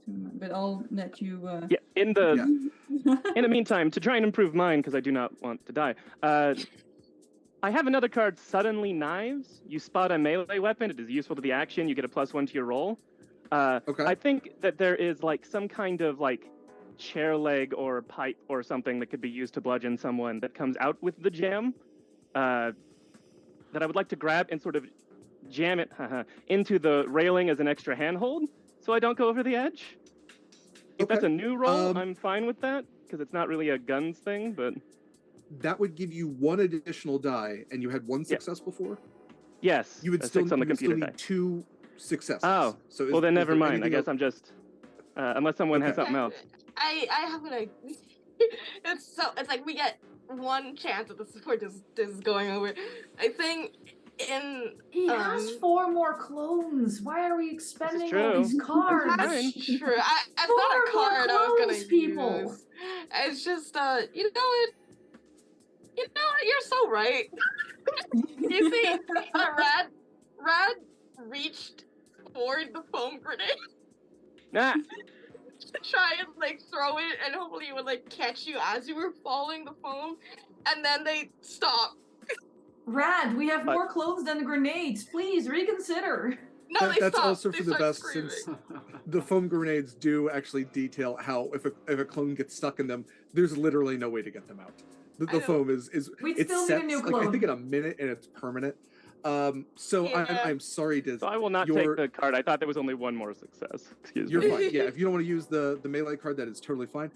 to my, but I'll let you. Yeah, in the Yeah. in the meantime, to try and improve mine, because I do not want to die, I have another card, Suddenly Knives. You spot a melee weapon. It is useful to the action. You get a +1 to your roll. Okay. I think that there is like some kind of like chair leg or pipe or something that could be used to bludgeon someone that comes out with the jam that I would like to grab and sort of jam it into the railing as an extra handhold so I don't go over the edge. If that's a new roll, I'm fine with that because it's not really a guns thing, but That would give you 1 additional die, and you had 1 success before. yes, You would a still, 6 on the you would still computer need die. 2 successes. Oh, so well then never there mind. I anything guess else? I'm just unless someone has Okay. something else. I have an it's like we get 1 chance at this before this is going over. I think He has 4 more clones. Why are we expending all true. these cards? Fine. that's true. It's not a 4 more card I was gonna clones, people. use. It's just you know what? You're so right. You see, Rad reached toward the foam grenade Nah, to try and like throw it, and hopefully it would like catch you as you were falling the foam, and then they stopped. Rad, we have more clones than grenades. Please reconsider. No, they That's stopped. also They for the started best, screaming. since the foam grenades do actually detail how if a clone gets stuck in them, there's literally no way to get them out. The I know. foam is We'd it still need a sets, new like, I clone. think in a minute, and it's permanent. So Yeah. I'm sorry, Diz. so I will not Your- take the card. I thought there was only 1 more success. Excuse You're me. fine. Yeah, if you don't want to use the melee card, that is totally fine.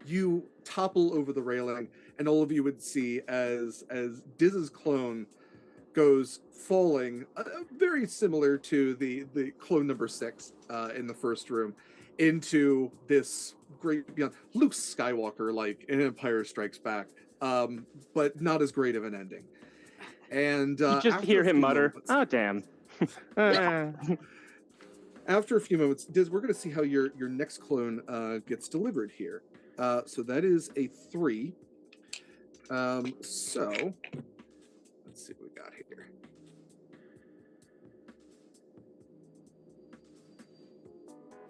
You topple over the railing, and all of you would see as Diz's clone goes falling, very similar to the clone number 6 in the first room, into this great beyond Luke Skywalker like in Empire Strikes Back, but not as great of an ending. And You just after hear a him few mutter, moments- "Oh damn." After a few moments, Diz, we're going to see how your next clone gets delivered here. So that is a 3. So let's see what we got here.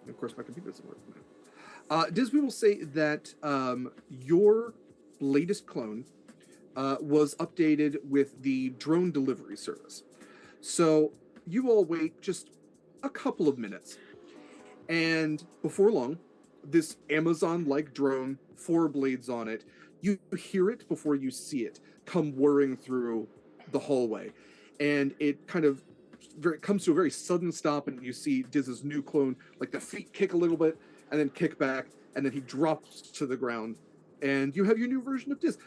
Of course, my computer doesn't work. Diz, we will say that your latest clone was updated with the drone delivery service. So you all wait just a couple of minutes, and before long, this Amazon-like drone, 4 blades on it. You hear it before you see it come whirring through the hallway, and it kind of comes to a very sudden stop, and you see Diz's new clone, like the feet kick a little bit and then kick back, and then he drops to the ground, and you have your new version of Diz,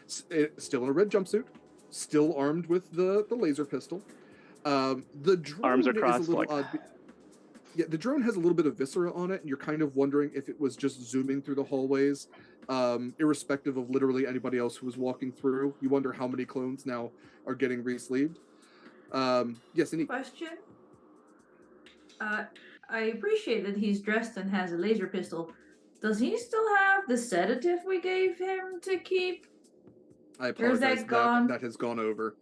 still in a red jumpsuit, still armed with the laser pistol. The drone Arms are is a crossed, little like... odd. Yeah, the drone has a little bit of viscera on it, and you're kind of wondering if it was just zooming through the hallways, irrespective of literally anybody else who was walking through. You wonder how many clones now are getting re-sleeved. Yes, Anniek. Question. I appreciate that he's dressed and has a laser pistol. Does he still have the sedative we gave him to keep? I apologize. That gone? That has gone over.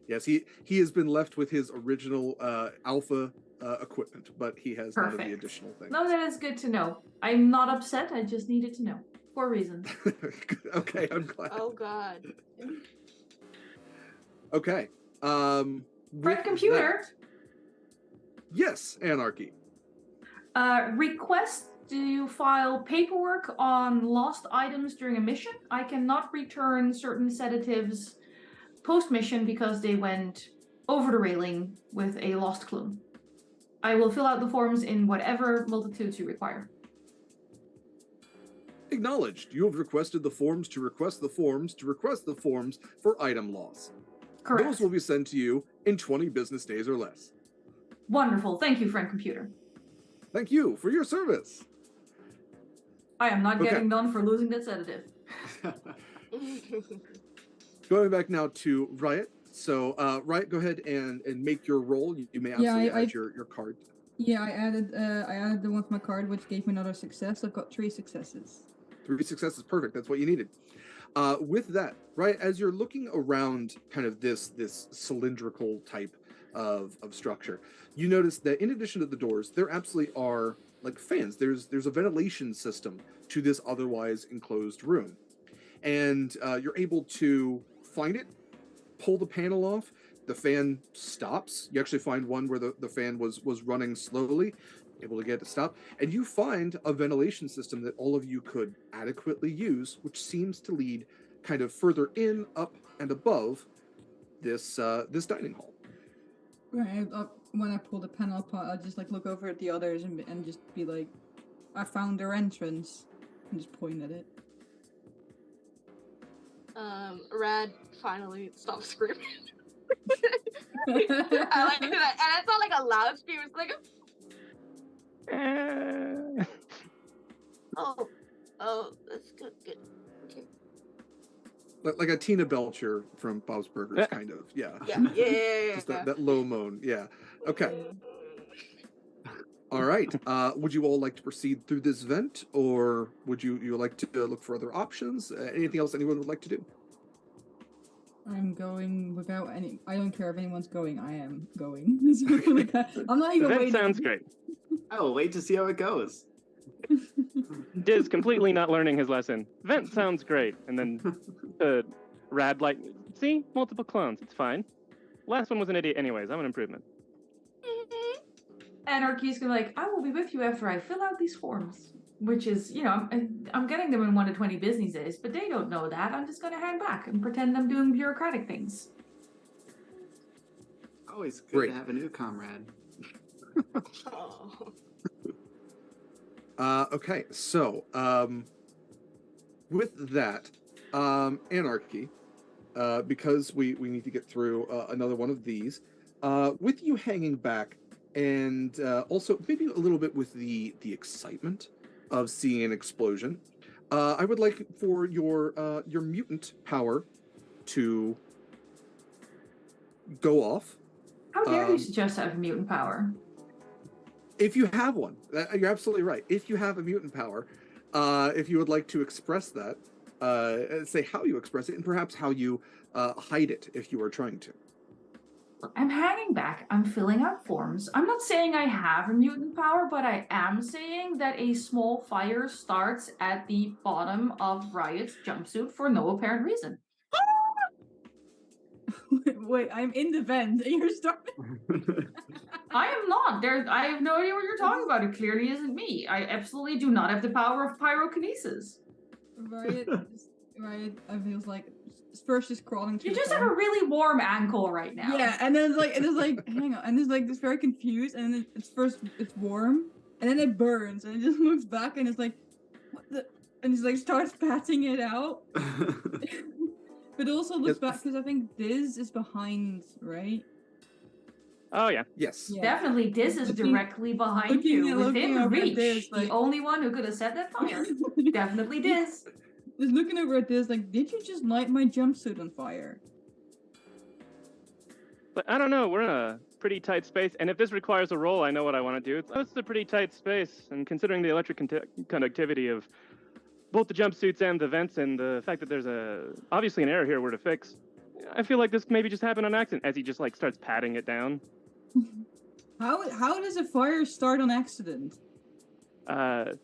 Yes, he has been left with his original alpha equipment, but he has none of the additional things. No, that is good to know. I'm not upset. I just needed to know. 4 reasons. Okay, I'm glad. Oh God. Okay. Red computer. Yes, Anarchy. Request to file paperwork on lost items during a mission. I cannot return certain sedatives post-mission because they went over the railing with a lost clone. I will fill out the forms in whatever multitudes you require. Acknowledged. You have requested the forms to request the forms to request the forms for item loss. Correct. Those will be sent to you in 20 business days or less. Wonderful. Thank you, friend computer. Thank you for your service. I am not getting done for losing that sedative. Going back now to Riot. So, Riot, go ahead and make your roll. You may absolutely add your card. Yeah, I added the one for my card, which gave me another success. I've got 3 successes. 3 successes, perfect. That's what you needed. With that, right, as you're looking around kind of this cylindrical type of structure, you notice that in addition to the doors, there absolutely are like fans. There's a ventilation system to this otherwise enclosed room. And you're able to find it, pull the panel off, the fan stops. You actually find one where the fan was running slowly, able to get it to stop, and you find a ventilation system that all of you could adequately use, which seems to lead kind of further in, up, and above this dining hall. Right. When I pull the panel apart, I'll just like look over at the others and just be like, I found their entrance, and just point at it. Rad finally stopped screaming. I like that, and it's not like a loud scream. It's like oh, that's good. Okay. Like a Tina Belcher from Bob's Burgers, kind of. Yeah. Yeah. Just that low moan. Yeah. Okay. All right. Would you all like to proceed through this vent, or would you like to look for other options? Anything else anyone would like to do? I'm going without any. I don't care if anyone's going. I am going. I'm not even waiting. That sounds great. Oh, wait to see how it goes. Diz completely not learning his lesson. Vent sounds great. And then Rad like, see? Multiple clones. It's fine. Last one was an idiot anyways. I'm an improvement. Anarchy's gonna be like, I will be with you after I fill out these forms. Which is, I'm getting them in 1 to 20 business days, but they don't know that. I'm just gonna hang back and pretend I'm doing bureaucratic things. Always good to have a new comrade. Okay, so with that, Anarchy, because we need to get through another one of these, with you hanging back, and also maybe a little bit with the excitement of seeing an explosion, I would like for your mutant power to go off. How dare you suggest I have a mutant power? If you have one, you're absolutely right. If you have a mutant power, if you would like to express that, say how you express it, and perhaps how you hide it if you are trying to. I'm hanging back. I'm filling out forms. I'm not saying I have a mutant power, but I am saying that a small fire starts at the bottom of Riot's jumpsuit for no apparent reason. wait, I'm in the vent and you're starting. I am not. I have no idea what you're talking about. It clearly isn't me. I absolutely do not have the power of pyrokinesis. Riot, I feels like first just crawling to You the just have vent. a really warm ankle right now. Yeah, and then it's like, hang on, and it's like it's very confused, and then it's warm, and then it burns, and it just looks back, and it's like, what the, and it's like starts patting it out, but also looks back because I think Diz is behind, right? Oh yeah. Yes. Yeah. Definitely, Diz is directly behind you, looking within over at reach. Diz, The like- only one who could have set that fire. Definitely Diz. Just looking over at Diz, like, did you just light my jumpsuit on fire? But I don't know. We're in a pretty tight space, and if this requires a roll, I know what I want to do. It's a pretty tight space, and considering the electric conductivity of both the jumpsuits and the vents, and the fact that there's obviously an error here we're to fix, I feel like this maybe just happened on accident. As he just like starts patting it down. How does a fire start on accident? I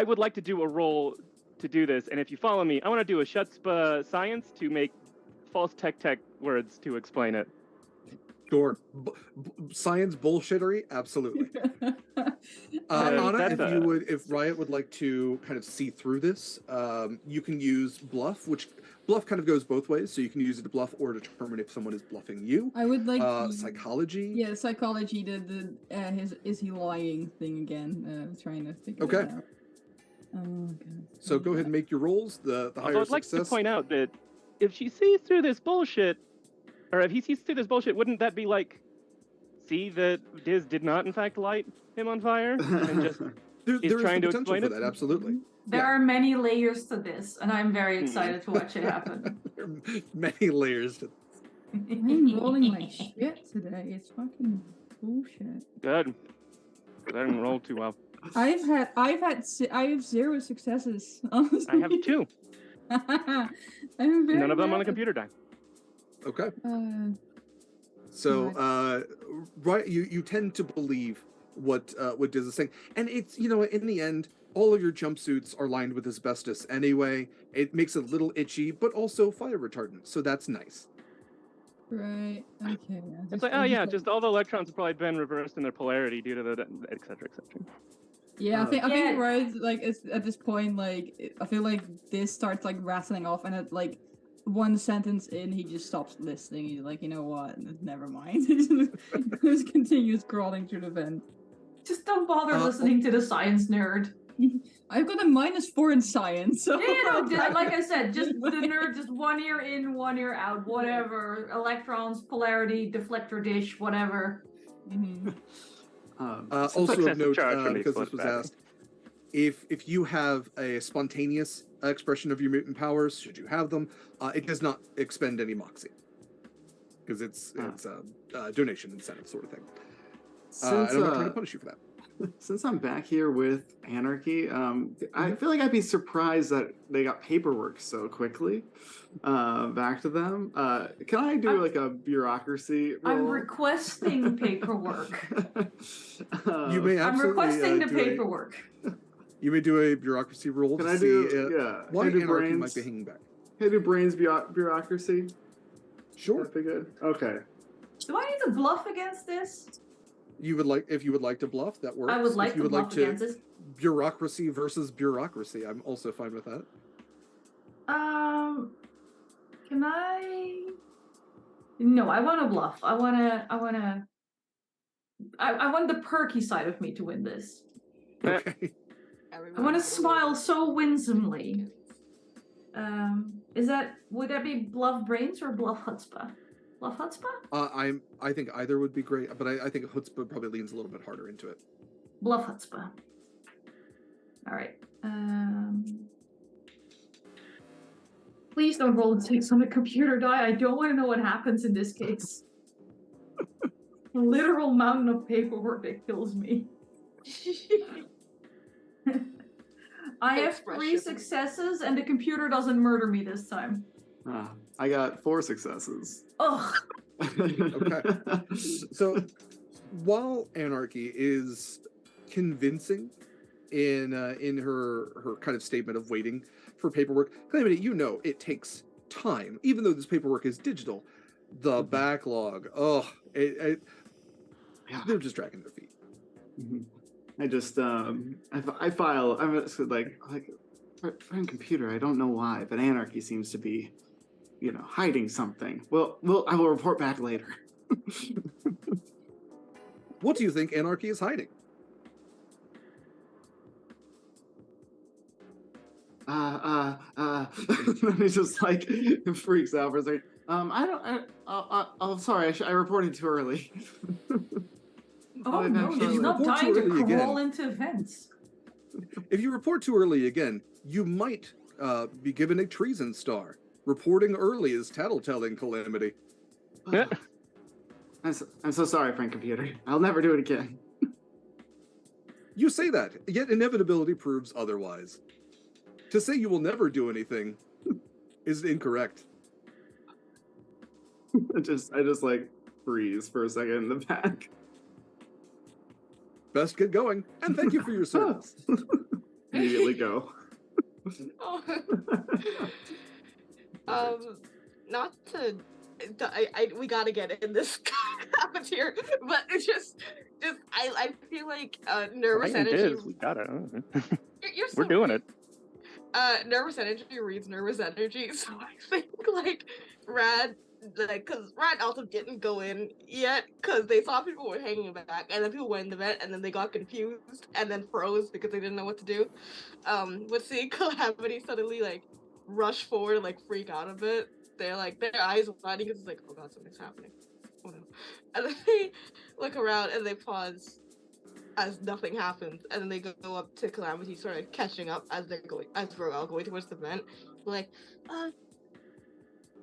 would like to do a roll to do this, and if you follow me, I want to do a Schutzpah science to make false tech words to explain it. Sure. Science bullshittery, absolutely. Anna, if Riot would like to kind of see through this, you can use bluff, which bluff kind of goes both ways. So you can use it to bluff or determine if someone is bluffing you. I would like psychology. Yeah, psychology. His is he lying thing again? Trying to figure Okay. it out. Oh god. So go ahead and make your rolls. The higher Although I'd like success. to point out that if she sees through this bullshit, or if he sees through this bullshit, wouldn't that be like, see that Diz did not in fact light him on fire and just there is trying the to potential explain for it? that, absolutely. There are many layers to this, and I'm very excited to watch it happen. There are many layers to I'm rolling like shit today. It's fucking bullshit. Good. I didn't roll too well. I have 0 successes. Honestly. I have 2. I'm very None of them on the mad. computer die. Okay. So, Right, you tend to believe what Diz is saying, and it's, you know, in the end, all of your jumpsuits are lined with asbestos anyway. It makes it a little itchy, but also fire retardant, so that's nice. right. Okay. It's like, oh yeah, just all the electrons have probably been reversed in their polarity due to the et cetera, et cetera. Yeah, I think Yeah. right. Like it's, at this point, like I feel like this starts like rattling off, and at like one sentence in, he just stops listening. He's like, you know what? Never mind. He just continues crawling through the vent. Just don't bother listening to the science nerd. I've got a -4 in science. So Like I said, just the nerd, just one ear in, one ear out, whatever. Electrons, polarity, deflector dish, whatever. Mhm. Also of excessive note, charge from the because this was explosive asked, if you have a spontaneous expression of your mutant powers, should you have them, it does not expend any moxie, because it's a donation incentive sort of thing. And I'm not trying to punish you for that. Since I'm back here with Anarchy, I feel like I'd be surprised that they got paperwork so quickly back to them. Can I do like a bureaucracy roll? I'm requesting paperwork. You may I'm absolutely requesting the do a- paperwork. You may do a bureaucracy roll Can to I see do why can I do Anarchy brains? might be hanging back. Can I do brains bureaucracy? Sure. That'd be good. Okay. Do I need to bluff against this? If you would like to bluff, that works. I would like if you to would bluff like to against this. bureaucracy versus bureaucracy, I'm also fine with that. Can I? No, I want to bluff. I want the perky side of me to win this. Okay. I want to smile so winsomely. Would that be bluff brains or bluff chutzpah? Bluff chutzpah? I think either would be great, but I think Chutzpah probably leans a little bit harder into it. Bluff chutzpah. All right. Please don't roll the 6 on the computer die. I don't want to know what happens in this case. A literal mountain of paperwork that kills me. I have 3 successes, and the computer doesn't murder me this time. I got 4 successes. Ugh. Okay. So while Anarchy is convincing in her kind of statement of waiting for paperwork, Calamity, you know it takes time. Even though this paperwork is digital, The backlog. Oh, Yeah. they're just dragging their feet. I just I file. I'm just like friend computer. I don't know why, but Anarchy seems to be, hiding something. I will report back later. What do you think Anarchy is hiding? He just like freaks out for a second. Sorry, I reported too early. Oh no, If you he's not report too dying to early crawl again- into vents. If you report too early again, you might be given a treason star. Reporting early is tattletelling calamity. I'm so sorry, friend computer. I'll never do it again. You say that, yet inevitability proves otherwise. To say you will never do anything is incorrect. I just like freeze for a second in the back. Best get going, and thank you for your service. Immediately go. Not to, we gotta get in this cafeteria, but it's just I feel like nervous Brian energy. Diz, we got it. You're so We're doing it. Nervous energy reads nervous energy, so I think like Rad, because Rad also didn't go in yet because they saw people were hanging back, and then people went in the vent, and then they got confused and then froze because they didn't know what to do. But seeing Calamity suddenly like rush forward and like freak out a bit, they're like their eyes widening because it's like, oh god, something's happening. Oh no! And then they look around and they pause as nothing happens, and then they go up to Calamity, sort of catching up as we're all going towards the vent. Like,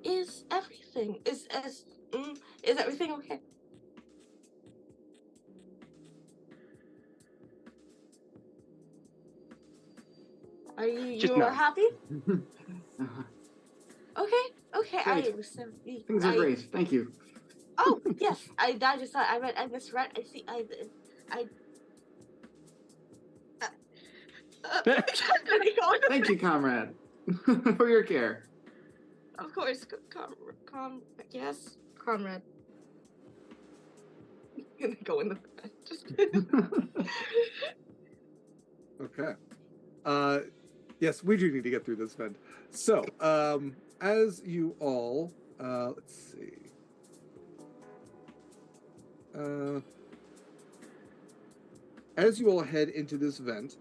is everything okay? Are Just you no. happy? Uh-huh. Okay. Great. Things are great. Thank you. Oh yes, I just thought I misread. I see. Thank you, comrade, for your care. Of course, yes, comrade. Gonna go in the just. Okay. Yes, we do need to get through this vent. So, as you all, let's see. As you all head into this vent,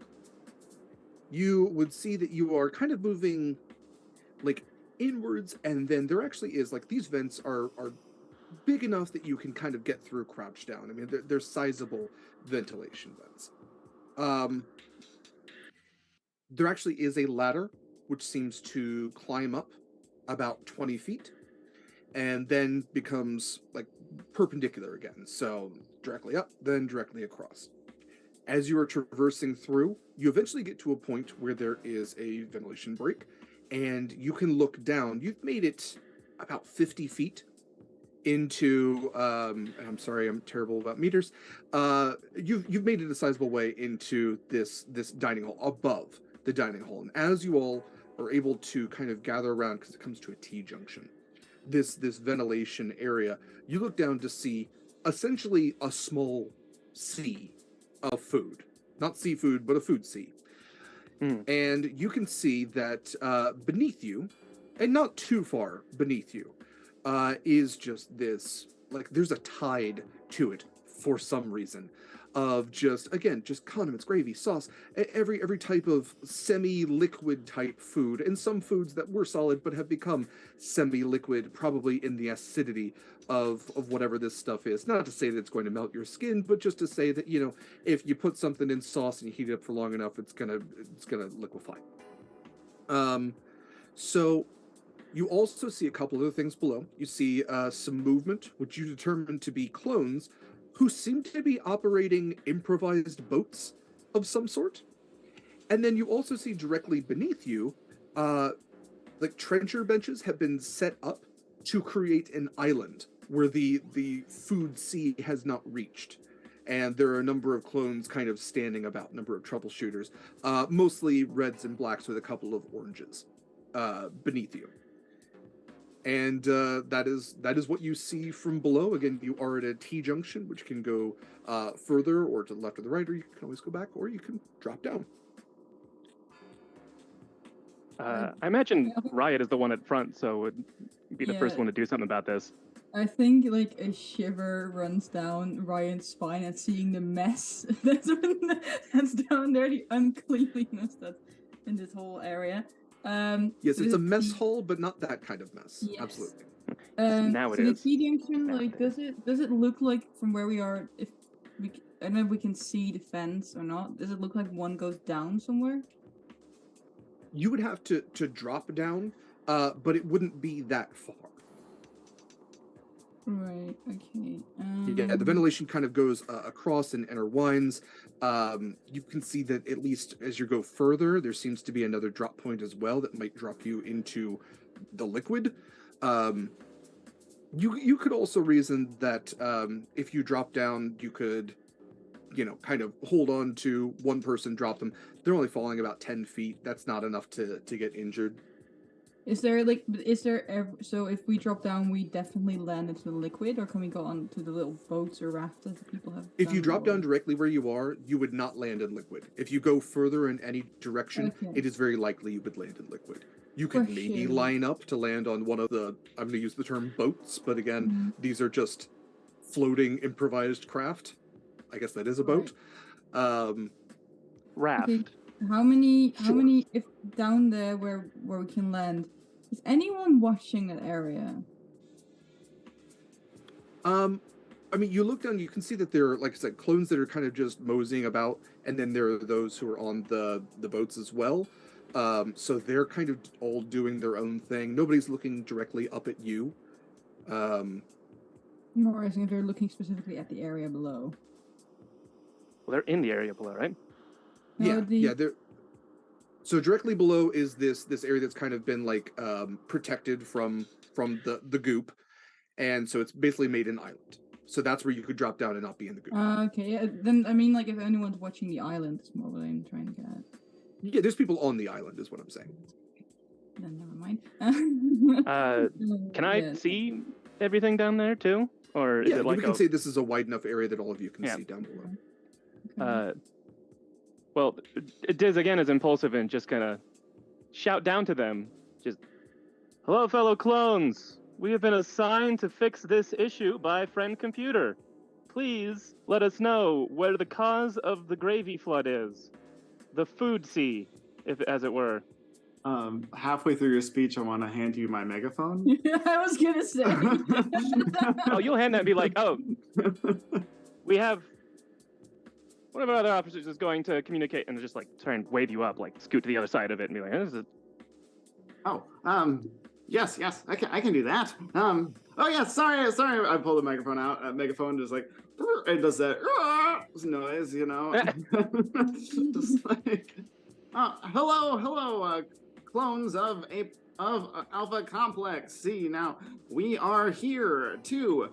you would see that you are kind of moving like inwards, and then there actually is like these vents are big enough that you can kind of get through crouched down. I mean, they're sizable ventilation vents. There actually is a ladder which seems to climb up about 20 feet and then becomes like perpendicular again. So directly up, then directly across. As you are traversing through, you eventually get to a point where there is a ventilation break, and you can look down. You've made it about 50 feet into, and I'm sorry, I'm terrible about meters. You've made it a sizable way into this dining hall, above the dining hall. And as you all are able to kind of gather around, because it comes to a T-junction, this ventilation area, you look down to see essentially a small sea of food. Not seafood, but a food sea. And you can see that beneath you, and not too far beneath you, is just this, like, there's a tide to it for some reason, of just condiments, gravy, sauce, every type of semi-liquid type food, and some foods that were solid but have become semi-liquid, probably in the acidity of whatever this stuff is. Not to say that it's going to melt your skin, but just to say that, if you put something in sauce and you heat it up for long enough, it's gonna liquefy. So you also see a couple other things below. You see some movement, which you determine to be clones, who seem to be operating improvised boats of some sort. And then you also see directly beneath you, like trencher benches have been set up to create an island where the food sea has not reached. And there are a number of clones kind of standing about, a number of troubleshooters, mostly reds and blacks with a couple of oranges beneath you. And that is what you see from below. Again, you are at a T-junction, which can go further or to the left or the right, or you can always go back, or you can drop down. I imagine Riot is the one at front, so would be the first one to do something about this. I think like a shiver runs down Ryan's spine at seeing the mess that's down there, the uncleanliness that's in this whole area. Yes, it's a mess hole, but not that kind of mess. Yes. Absolutely. Now it is. The T-junction, like, does it look like from where we are? I don't know if we can see the fence or not. Does it look like one goes down somewhere? You would have to drop down, but it wouldn't be that far. Right. Okay. Yeah, the ventilation kind of goes across and intertwines. You can see that at least as you go further, there seems to be another drop point as well that might drop you into the liquid. You could also reason that if you drop down, you could, kind of hold on to one person, drop them. They're only falling about 10 feet. That's not enough to get injured. So if we drop down, we definitely land into the liquid, or can we go on to the little boats or rafts that people have? If you drop down directly where you are, you would not land in liquid. If you go further in any direction, it is very likely you would land in liquid. You could maybe line up to land on one of the, I'm going to use the term boats, but again, these are just floating improvised craft. I guess that is a boat. Raft. Okay. How many, if down there where we can land, is anyone watching that area? I mean, you look down, you can see that there are, like I said, clones that are kind of just moseying about, and then there are those who are on the boats as well. So they're kind of all doing their own thing. Nobody's looking directly up at you. More as if they're looking specifically at the area below. Well, they're in the area below, right? Yeah. So directly below is this area that's kind of been like protected from the goop, and so it's basically made an island. So that's where you could drop down and not be in the goop. Okay. Yeah. Then I mean, like, if anyone's watching the island, it's more what I'm trying to get at. Yeah, there's people on the island, is what I'm saying. Then never mind. Can I see everything down there too, or is it like we can say this is a wide enough area that all of you can see down below. Okay. Well, Diz again is impulsive and just gonna shout down to them. Just, hello, fellow clones. We have been assigned to fix this issue by friend computer. Please let us know where the cause of the gravy flood is. The food sea, as it were. Halfway through your speech, I want to hand you my megaphone. I was gonna say. Oh, you'll hand that and be like, oh, we have one of our other officers is going to communicate, and just like try and wave you up, like scoot to the other side of it and be like, this is... Yes, I can do that. Oh yeah, sorry, I pull the microphone out. Megaphone just like, it does that noise, just like, hello, clones of Alpha Complex C. Now we are here to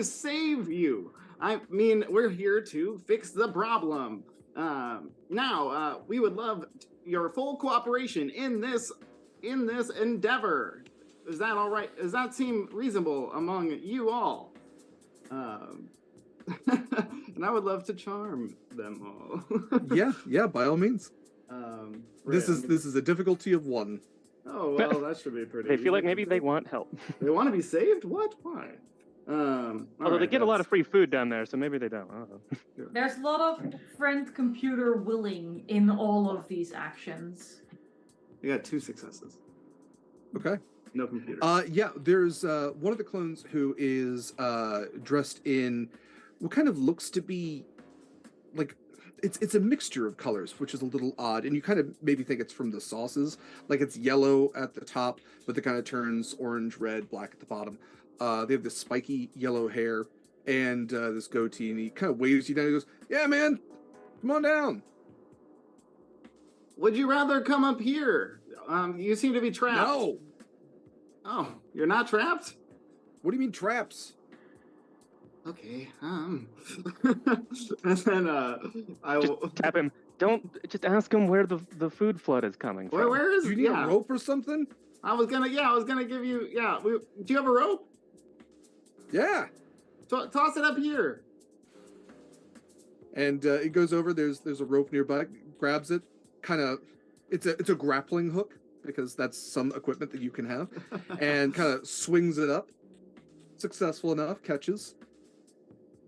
save you. I mean, we're here to fix the problem. Now, we would love your full cooperation in this endeavor. Is that all right? Does that seem reasonable among you all? And I would love to charm them all. yeah, by all means. This is a difficulty of 1. Oh well, that should be pretty. They feel like maybe they want help. They want to be saved? What? Why? Although they get a lot of free food down there, so maybe they don't. I don't know. There's a lot of friend computer willing in all of these actions. You got 2 successes. Okay. No computer. Yeah, there's one of the clones who is dressed in what kind of looks to be like it's a mixture of colors, which is a little odd, and you kind of maybe think it's from the sauces. Like it's yellow at the top, but it kind of turns orange, red, black at the bottom. They have this spiky yellow hair and this goatee, and he kind of waves you down. He goes, "Yeah, man, come on down." Would you rather come up here? You seem to be trapped. No. Oh, you're not trapped? What do you mean traps? Okay. And then I will just tap him. Don't just ask him where the food flood is coming from. Where is? Do you need a rope or something? I was gonna give you. Yeah, do you have a rope? Yeah. Toss it up here. And it goes over. There's a rope nearby. Grabs it. Kind of. It's a grappling hook because that's some equipment that you can have, and kind of swings it up. Successful enough. Catches.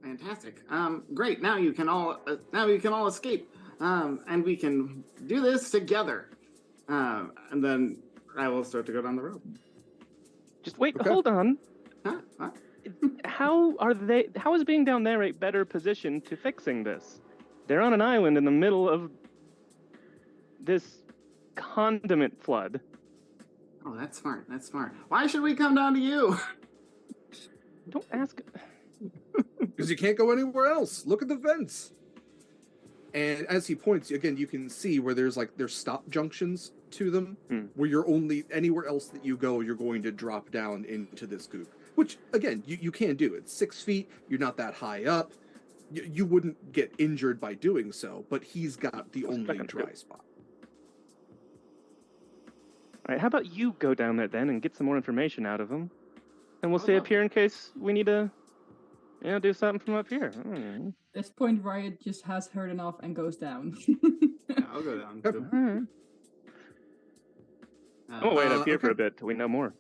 Fantastic. Great. Now you can all escape. And we can do this together. And then I will start to go down the road. Just wait, Okay. hold on. Huh? Huh? How is being down there a better position to fixing this? They're on an island in the middle of this condiment flood. Oh, that's smart. That's smart. Why should we come down to you? Don't ask. Because you can't go anywhere else. Look at the vents. And as he points, again, you can see where there's stop junctions to them, where you're only anywhere else that you go, you're going to drop down into this goop. Which, again, you can do. It's 6 feet. You're not that high up. You wouldn't get injured by doing so, but he's got the only dry spot. All right, how about you go down there then and get some more information out of them, and we'll stay up here in case we need to, do something from up here. At this point, Riot just has heard enough and goes down. Yeah, I'll go down too. All right. I'm gonna wait up here for a bit till we know more.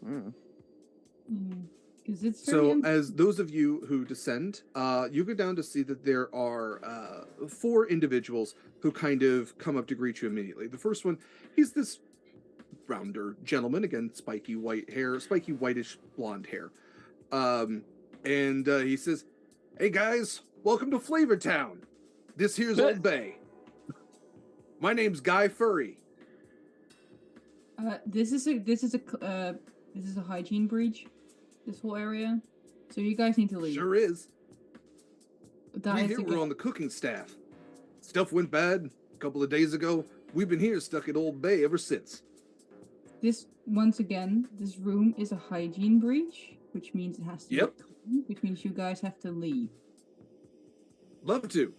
Because it's So, as those of you who descend, you go down to see that there are 4 individuals who kind of come up to greet you immediately. The first one, he's this rounder gentleman, again, spiky whitish blonde hair. And he says, "Hey guys, welcome to Flavor Town. This here's Old Bay. My name's Guy Furry." This is a hygiene breach. This whole area, so you guys need to leave. Sure is. That is We're on the cooking staff. Stuff went bad a couple of days ago. We've been here stuck at Old Bay ever since. This room is a hygiene breach, which means it has to be clean, which means you guys have to leave. Love to,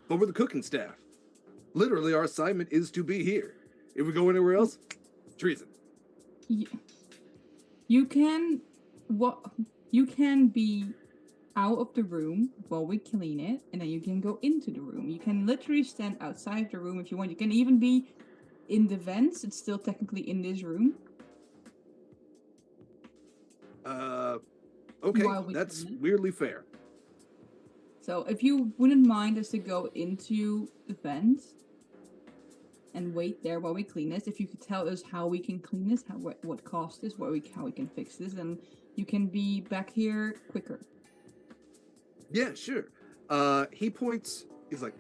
but we're the cooking staff. Literally, our assignment is to be here. If we go anywhere else, treason. You can be out of the room while we clean it, and then you can go into the room. You can literally stand outside the room if you want. You can even be in the vents. It's still technically in this room. Okay, that's weirdly fair. So if you wouldn't mind us to go into the vents and wait there while we clean this, if you could tell us how we can clean this, what cost this, how we can fix this, and you can be back here quicker. Yeah, sure. He points to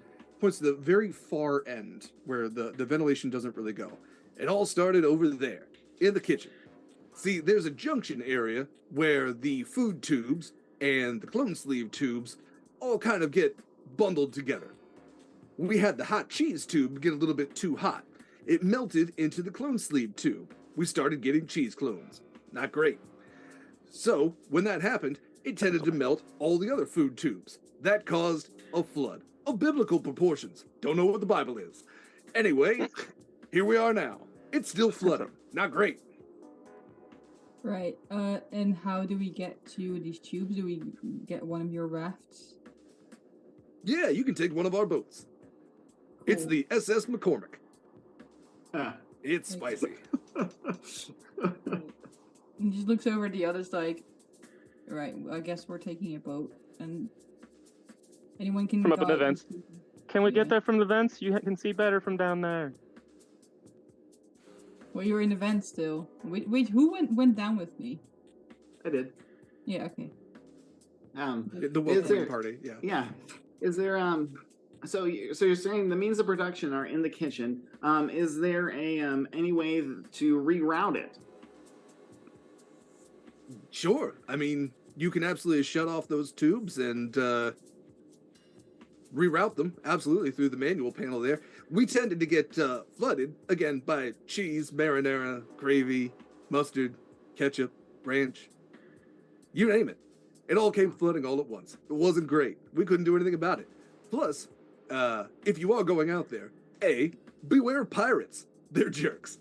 the very far end where the ventilation doesn't really go. It all started over there in the kitchen. See, there's a junction area where the food tubes and the clone sleeve tubes all kind of get bundled together. We had the hot cheese tube get a little bit too hot. It melted into the clone sleeve tube. We started getting cheese clones. Not great. So, when that happened, it tended to melt all the other food tubes. That caused a flood of biblical proportions. Don't know what the Bible is. Anyway, here we are now. It's still flooding. Not great. Right. And how do we get to these tubes? Do we get one of your rafts? Yeah, you can take one of our boats. Cool. It's the SS McCormick. It's Thanks. spicy. And just looks over at the others like, right, I guess we're taking a boat. And anyone can From up in the guide vents. us. Can we Yeah. get there from the vents? You can see better from down there. Well, you're in the vent still. Wait, who went down with me? I did. Yeah, okay. The welcoming party, yeah. Yeah. Is there so you're saying the means of production are in the kitchen. Is there any way to reroute it? Sure. I mean, you can absolutely shut off those tubes and reroute them absolutely through the manual panel there. We tended to get flooded again by cheese, marinara, gravy, mustard, ketchup, ranch, you name it. It all came flooding all at once. It wasn't great. We couldn't do anything about it. Plus, if you are going out there, A, beware of pirates. They're jerks.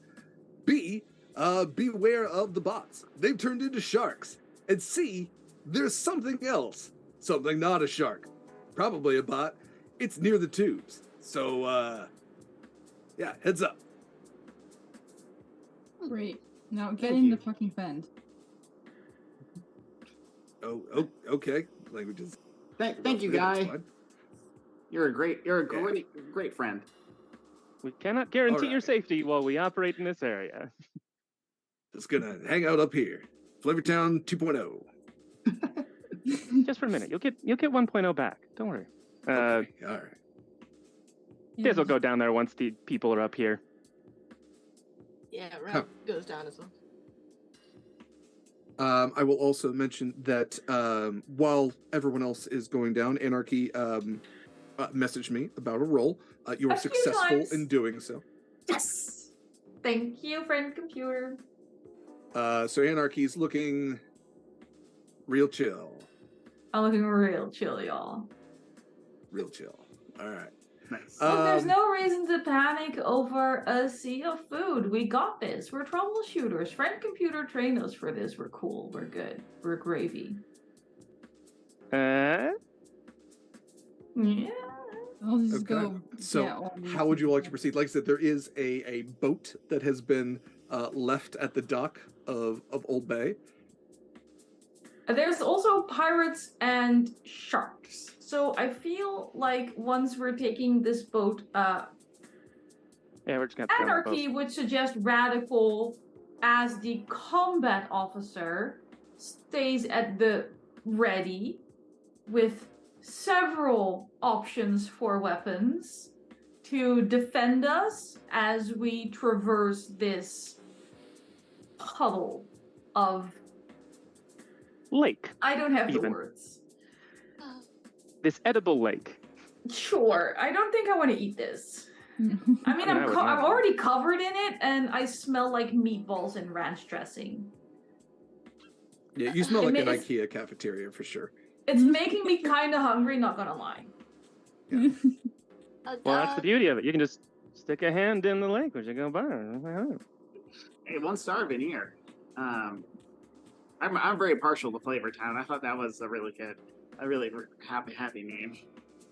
B, beware of the bots. They've turned into sharks. And C, there's something else. Something not a shark. Probably a bot. It's near the tubes. So, yeah, heads up. Great. Now get Thank in you. the fucking vent. Oh, okay. Languages. Thank you, Yeah, that's guy. fine. You're a great friend. We cannot guarantee your Alright. safety while we operate in this area. Just gonna hang out up here. Flavortown 2.0. Just for a minute. You'll get 1.0 back. Don't worry. Okay, all right. Diz will go down there once the people are up here. Yeah, Huh. Rob goes down as well. I will also mention that while everyone else is going down, Anarchy messaged me about a roll. You were A few successful times. in doing so. Yes. Thank you, friend computer. So Anarchy's looking real chill. I'm looking real chill, y'all. Real chill. All right. Nice. Look, there's no reason to panic over a sea of food. We got this. We're troubleshooters. Friend computer trained us for this. We're cool. We're good. We're gravy. Uh, Yeah. I'll just Okay. go. So get all these how would you like to people. proceed? Like I said, there is a boat that has been left at the dock of Old Bay. There's also pirates and sharks. So I feel like once we're taking this boat, yeah, we're just gonna have to go on the Anarchy boat. would suggest Radical as the combat officer stays at the ready with several options for weapons to defend us as we traverse this puddle of... Lake. I don't have the Even. words. This edible lake. Sure, I don't think I want to eat this. I mean, I would I'm not. already covered in it, and I smell like meatballs and ranch dressing. Yeah, you smell It like an ma- it's- IKEA cafeteria for sure. It's making me kind of hungry, not gonna lie. Well, that's the beauty of it. You can just stick a hand in the lake as you go by. Hey, one star veneer. I'm very partial to Flavor Town. I thought that was a really happy name.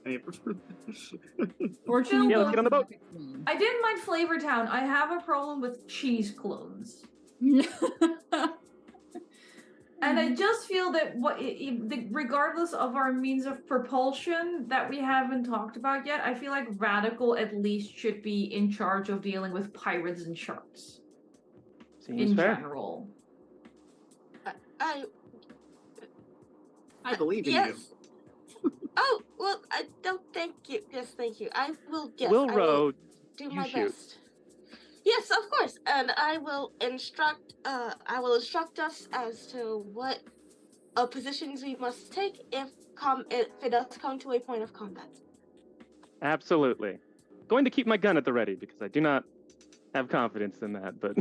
I mean, Fortunately, Yeah, let's get on the boat. I didn't mind Flavor Town. I have a problem with cheese clones. And I just feel that regardless of our means of propulsion that we haven't talked about yet, I feel like Radical at least should be in charge of dealing with pirates and sharks Seems in fair. general. I believe in Yes. Oh, well, I don't thank you. Yes, thank you. I will, yes, Will I will Row, do you my shoot. best. Yes, of course. And I will instruct us as to what positions we must take if it does come to a point of combat. absolutely. Going to keep my gun at the ready because I do not have confidence in that, but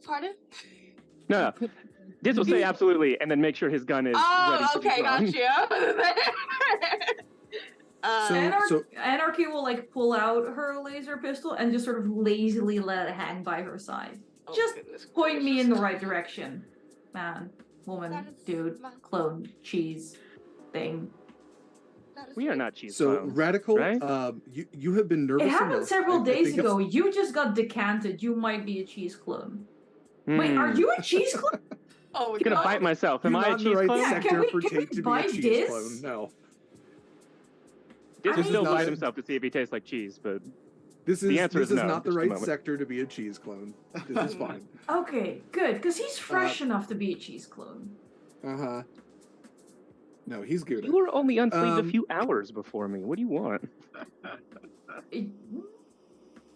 Pardon? no. Diz will say absolutely and then make sure his gun is ready Oh, to be okay, drawn. gotcha. So Anarchy will like pull out her laser pistol and just sort of lazily let it hang by her side. Oh, Just goodness point me in the gracious. right direction. Man, woman, That is dude, my- clone, cheese, thing. That is We are very- not cheese so clones, Radical, right? you have been nervous It happened enough. several I days think it's- ago. You just got decanted. You might be a cheese clone. Wait, are Hmm. you a cheese clone? Oh, I'm gonna God. bite myself. Am You're I a not in the cheese right clone? Yeah, sector for can we Tate to be a bite cheese this? clone. No, Diz will I still mean- bite himself to see if he tastes like cheese, but this The is answer this is is no, not the just a right moment. sector to be a cheese clone. This is fine. Okay, good, because he's fresh enough to be a cheese clone. Uh-huh. No, he's good. you were only unsleeved a Um, few hours before me. What do you want?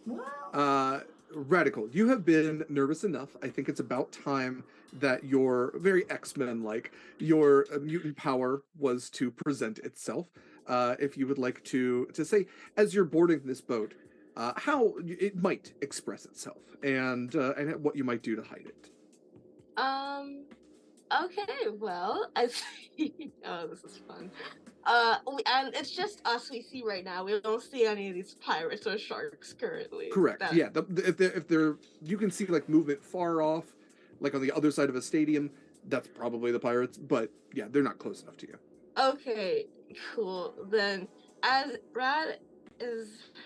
Well, Radical, you have been nervous enough. I think it's about time that your very X-Men like your mutant power was to present itself. If you would like to say, as you're boarding this boat, how it might express itself and what you might do to hide it. Okay, well, I see. Oh, this is fun. And it's just us we see right now. We don't see any of these pirates or sharks currently. Correct. That- Yeah. If they're, you can see like movement far off, like on the other side of a stadium. That's probably the pirates, but yeah, they're not close enough to you. Okay, cool. Then, as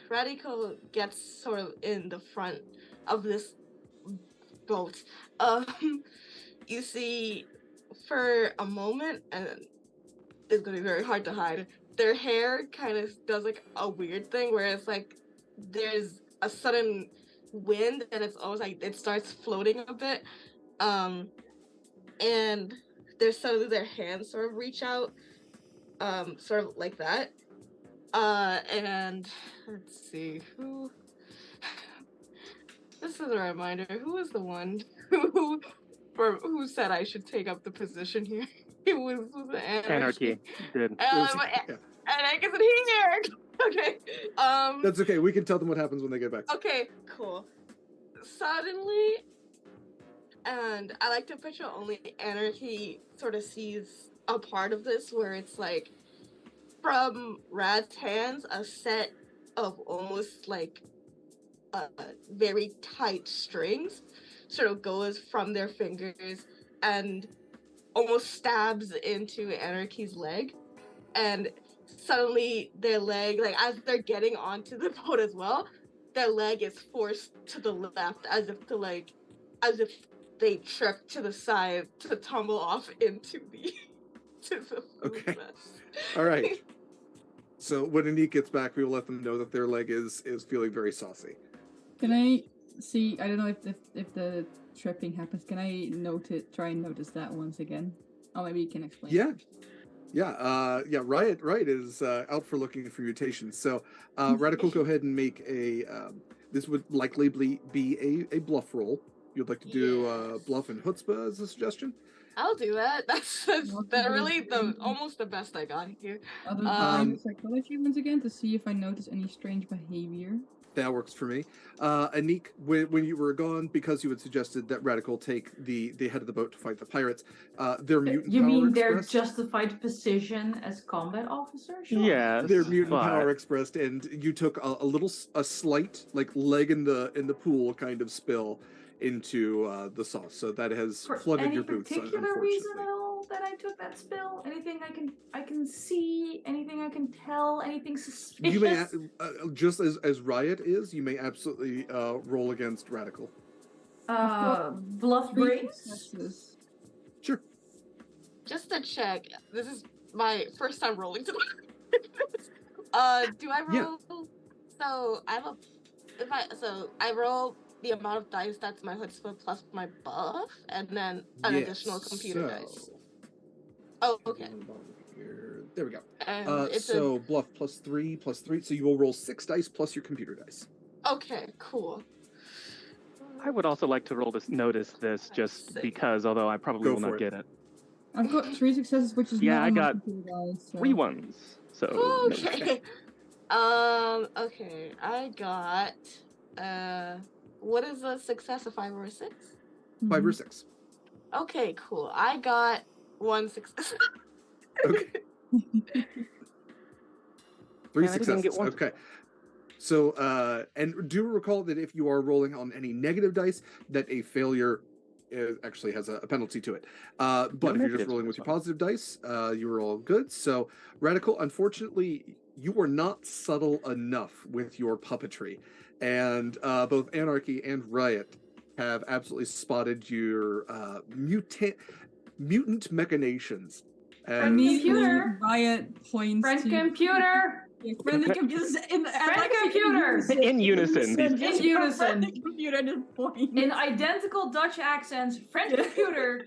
Radical gets sort of in the front of this boat, you see for a moment, and it's gonna be very hard to hide, their hair kind of does like a weird thing where it's like there's a sudden wind and it's almost like it starts floating a bit. And there's suddenly their hands sort of reach out, sort of like that. And let's see who. This is a reminder. Who was the one who said I should take up the position here? It was Anarchy did. Anniek isn't here. Okay. That's okay. We can tell them what happens when they get back. Okay. Cool. Suddenly. And I like to picture only Anarchy sort of sees a part of this where it's like from Rad's hands, a set of almost like very tight strings sort of goes from their fingers and almost stabs into Anarchy's leg. And suddenly their leg, like as they're getting onto the boat as well, their leg is forced to the left as if they trip to the side to tumble off into the Okay. mess. All right. So when Anniek gets back, we will let them know that their leg is feeling very saucy. Can I see? I don't know if the tripping happens. Can I try and notice that once again? Or maybe you can explain. Yeah. Riot is out for looking for mutations. So Radical, go ahead and make a. This would likely be a bluff roll. You'd like to do bluff and chutzpah as a suggestion? I'll do that. That's really almost the best I got here. Psychology once again to see if I notice any strange behavior. That works for me. Anniek, when you were gone, because you had suggested that Radical take the head of the boat to fight the pirates, their mutant You power mean their expressed, justified position as combat officers? Sure. Yeah, their mutant power expressed, and you took a slight like leg in the pool kind of spill into the sauce, so that has flooded your boots. Any particular reason at all that I took that spill? Anything I can see? Anything I can tell? Anything suspicious? You may just as Riot is, you may absolutely roll against Radical. Bluff brains. Sure. Just to check, this is my first time rolling to. Do I roll? Yeah. So I roll the amount of dice that's my chutzpah plus my buff, and then an additional computer dice. Oh, okay. There we go. And so bluff plus 3, so you will roll 6 dice plus your computer dice. Okay, cool. I would also like to notice this just because, although I probably will not get it. I've got 3 successes, which is yeah, not I got dice, so. 3 ones. So okay. Okay, I got what is a success? A 5 or a 6? 5 or 6. Okay, cool. I got 1 success. Okay. 3 successes. Okay. So, and do recall that if you are rolling on any negative dice, that a failure actually has a penalty to it. But if you're just rolling with your positive dice, you are all good. So, Radical, unfortunately, you were not subtle enough with your puppetry. And both Anarchy and Riot have absolutely spotted your mutant machinations. Friend computer. Riot points Friend to computer. Friend computer. Friend computer. In unison. In unison. Computer just points. In identical Dutch accents. Friend computer.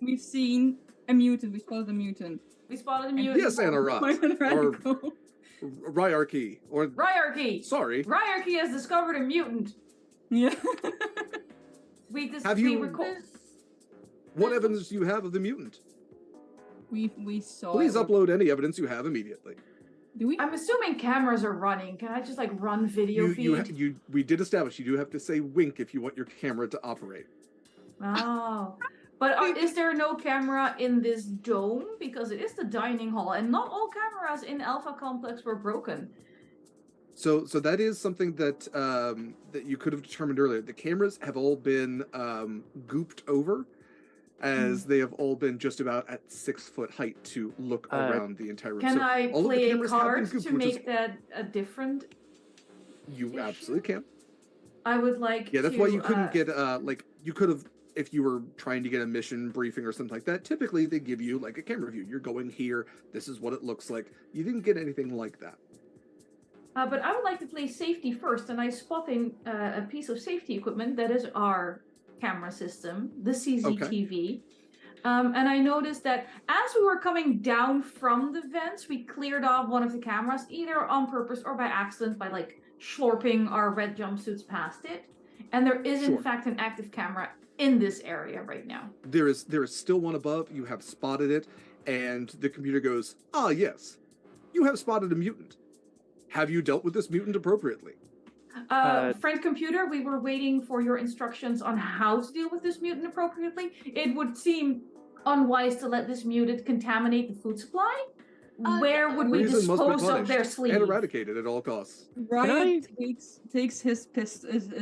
We've seen a mutant. We spotted a mutant. We spotted a mutant. Yes, Anna Rot. Or Ryarchy. Or Ryarchy. Sorry. Ryarchy has discovered a mutant. Yeah. What evidence do you have of the mutant? We saw. Please upload any evidence you have immediately. Do we? I'm assuming cameras are running. Can I just like run video feed? We did establish you do have to say wink if you want your camera to operate. Oh. But is there no camera in this dome? Because it is the dining hall, and not all cameras in Alpha Complex were broken. So that is something that that you could have determined earlier. The cameras have all been gooped over, as they have all been just about at 6-foot height to look around the entire room. Can So I all of the play a cameras have been card gooped, to which is- make that a different? You issue? absolutely can. I would like. Yeah, that's to, why you couldn't get like you could have if you were trying to get a mission briefing or something like that. Typically, they give you like a camera view. You're going here. This is what it looks like. You didn't get anything like that. But I would like to play safety first, and I spot a piece of safety equipment that is our camera system, the CCTV. And I noticed that as we were coming down from the vents, we cleared off one of the cameras, either on purpose or by accident, by like slurping our red jumpsuits past it. And there is in Sure. fact an active camera in this area right now. There is still one above. You have spotted it, and the computer goes, "Ah, yes, you have spotted a mutant. Have you dealt with this mutant appropriately?" Friend computer, we were waiting for your instructions on how to deal with this mutant appropriately. It would seem unwise to let this mutant contaminate the food supply. Where would we Reason must be dispose of their punished sleeve? and eradicated at all costs. Riot takes his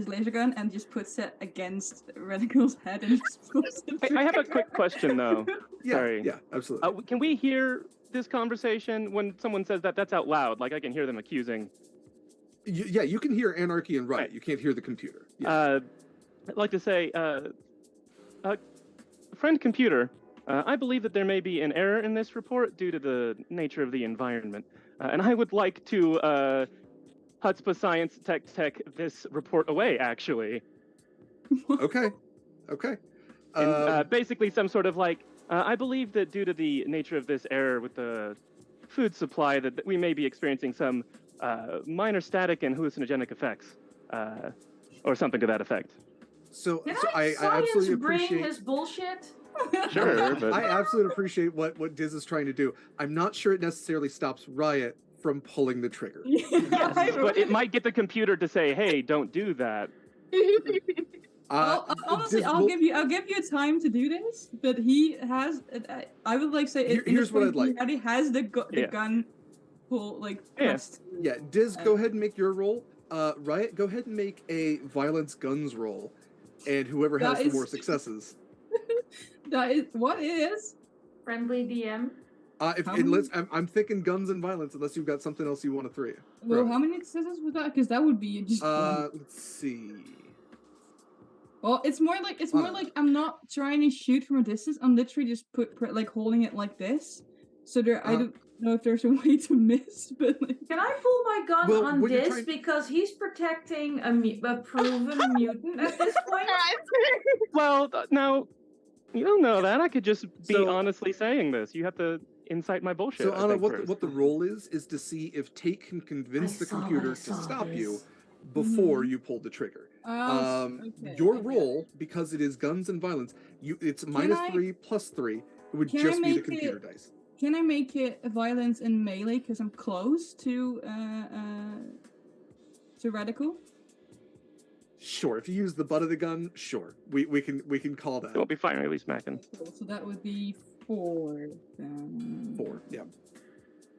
laser gun and just puts it against Radical's head and just pulls it. I have a quick question though. Yeah, Sorry. yeah, absolutely. Can we hear this conversation when someone says that? That's out loud. Like I can hear them accusing. Yeah, you can hear Anarchy and Riot. Right. You can't hear the computer. Yeah. I'd like to say, friend computer, I believe that there may be an error in this report due to the nature of the environment, and I would like to Hutzpah Science Tech this report away. Actually, Okay. and, basically some sort of like, I believe that due to the nature of this error with the food supply, that we may be experiencing some minor static and hallucinogenic effects, or something to that effect. So Can I absolutely bring appreciate. his bullshit? Sure, but I absolutely appreciate what Diz is trying to do. I'm not sure it necessarily stops Riot from pulling the trigger. but it might get the computer to say, "Hey, don't do that." Honestly, Diz, I'll give you time to do this, but he has. I would like say Here's what I'd like. He already has the gun pull pressed. Yeah, Diz, go ahead and make your roll. Riot, go ahead and make a violence guns roll, and whoever has That the is- more successes. That is what is. Friendly DM. I'm thinking guns and violence, unless you've got something else you want to throw. Well, how many successes was that? Because that would be just. Let's see. Well, it's more like I'm not trying to shoot from a distance. I'm literally just holding it like this. So I don't know if there's a way to miss, but like. Can I pull my gun Well, on when you're this trying- because he's protecting a proven mutant at this point? Well, no, you don't know that. I could just be So- honestly saying this. You have to incite my bullshit. So I Anna, think, what first. the role is to see if Tate can convince the computer to stop you this. before you pull the trigger. Okay, Your okay. roll, because it is guns and violence, it's -3 +3. It would Can I just be the make computer it- dice. Can I make it a violence in melee because I'm close to Radical? Sure, if you use the butt of the gun, sure, we can call that You won't be firing, at least smacking. Cool. So that would be 4. Then. 4. Yeah.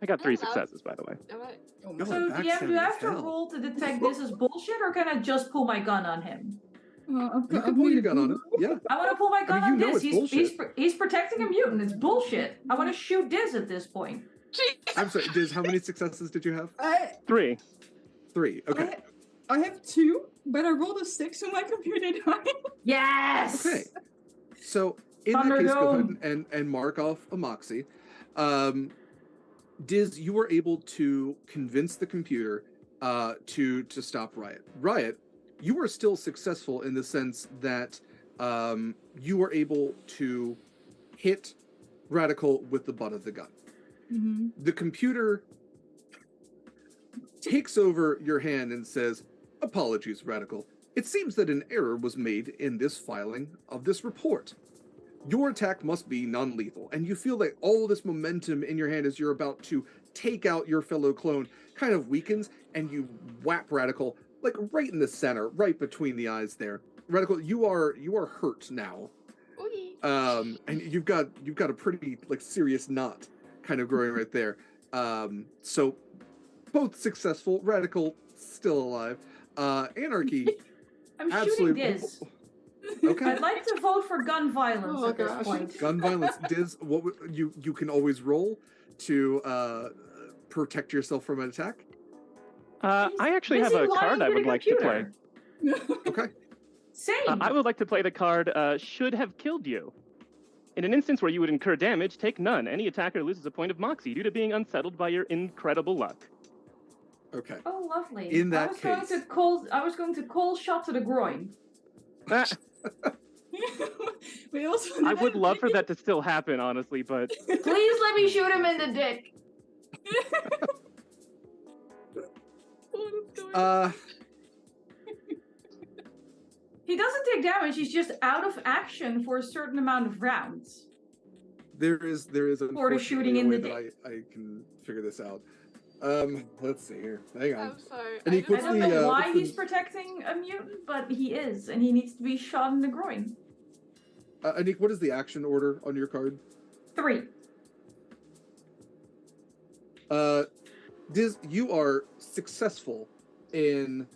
I got 3 Hello. successes, by the way. Oh my No, So back DM, do I have to sound fell. roll to detect this as bullshit, or can I just pull my gun on him? You can pull your gun on him. Yeah. I want to pull my gun you on know Diz. it's He's protecting a mutant. It's bullshit. I want to shoot Diz at this point. I'm sorry, Diz, how many successes did you have? 3. 3. Okay. I have 2, but I rolled a 6 on my computer die. Yes. Okay. So in that case, go Thunderdome. ahead and mark off a moxie. Diz, you were able to convince the computer to stop Riot. Riot, you were still successful in the sense that you were able to hit Radical with the butt of the gun. Mm-hmm. The computer takes over your hand and says, "Apologies, Radical. It seems that an error was made in this filing of this report. Your attack must be non-lethal, and you feel like all this momentum in your hand as you're about to take out your fellow clone kind of weakens, and you whap Radical like right in the center, right between the eyes there. Radical, you are hurt now. And you've got a pretty like serious knot kind of growing right there. So both successful. Radical still alive. Anarchy. I'm shooting Absolutely. Diz. Okay. I'd like to vote for gun violence Oh, at this gosh. point. Gun violence. Diz, you can always roll to protect yourself from an attack. I actually have Busy a card lying I to would the like to play. computer. Okay. Same. I would like to play the card should have killed you. In an instance where you would incur damage, take none. Any attacker loses a point of moxie due to being unsettled by your incredible luck. Okay. Oh, lovely. In that I was going to cold shot to the groin. Ah, We also I would love for that to still happen, honestly, but Please let me shoot him in the dick. He doesn't take damage. He's just out of action for a certain amount of rounds. There is unfortunately shooting a in way the that I can figure this out. Let's see here. Hang on. I'm sorry. Anniek, I what's don't the, know why what's the- he's protecting a mutant, but he is, and he needs to be shot in the groin. Anniek, what is the action order on your card? 3. Diz, you are successful in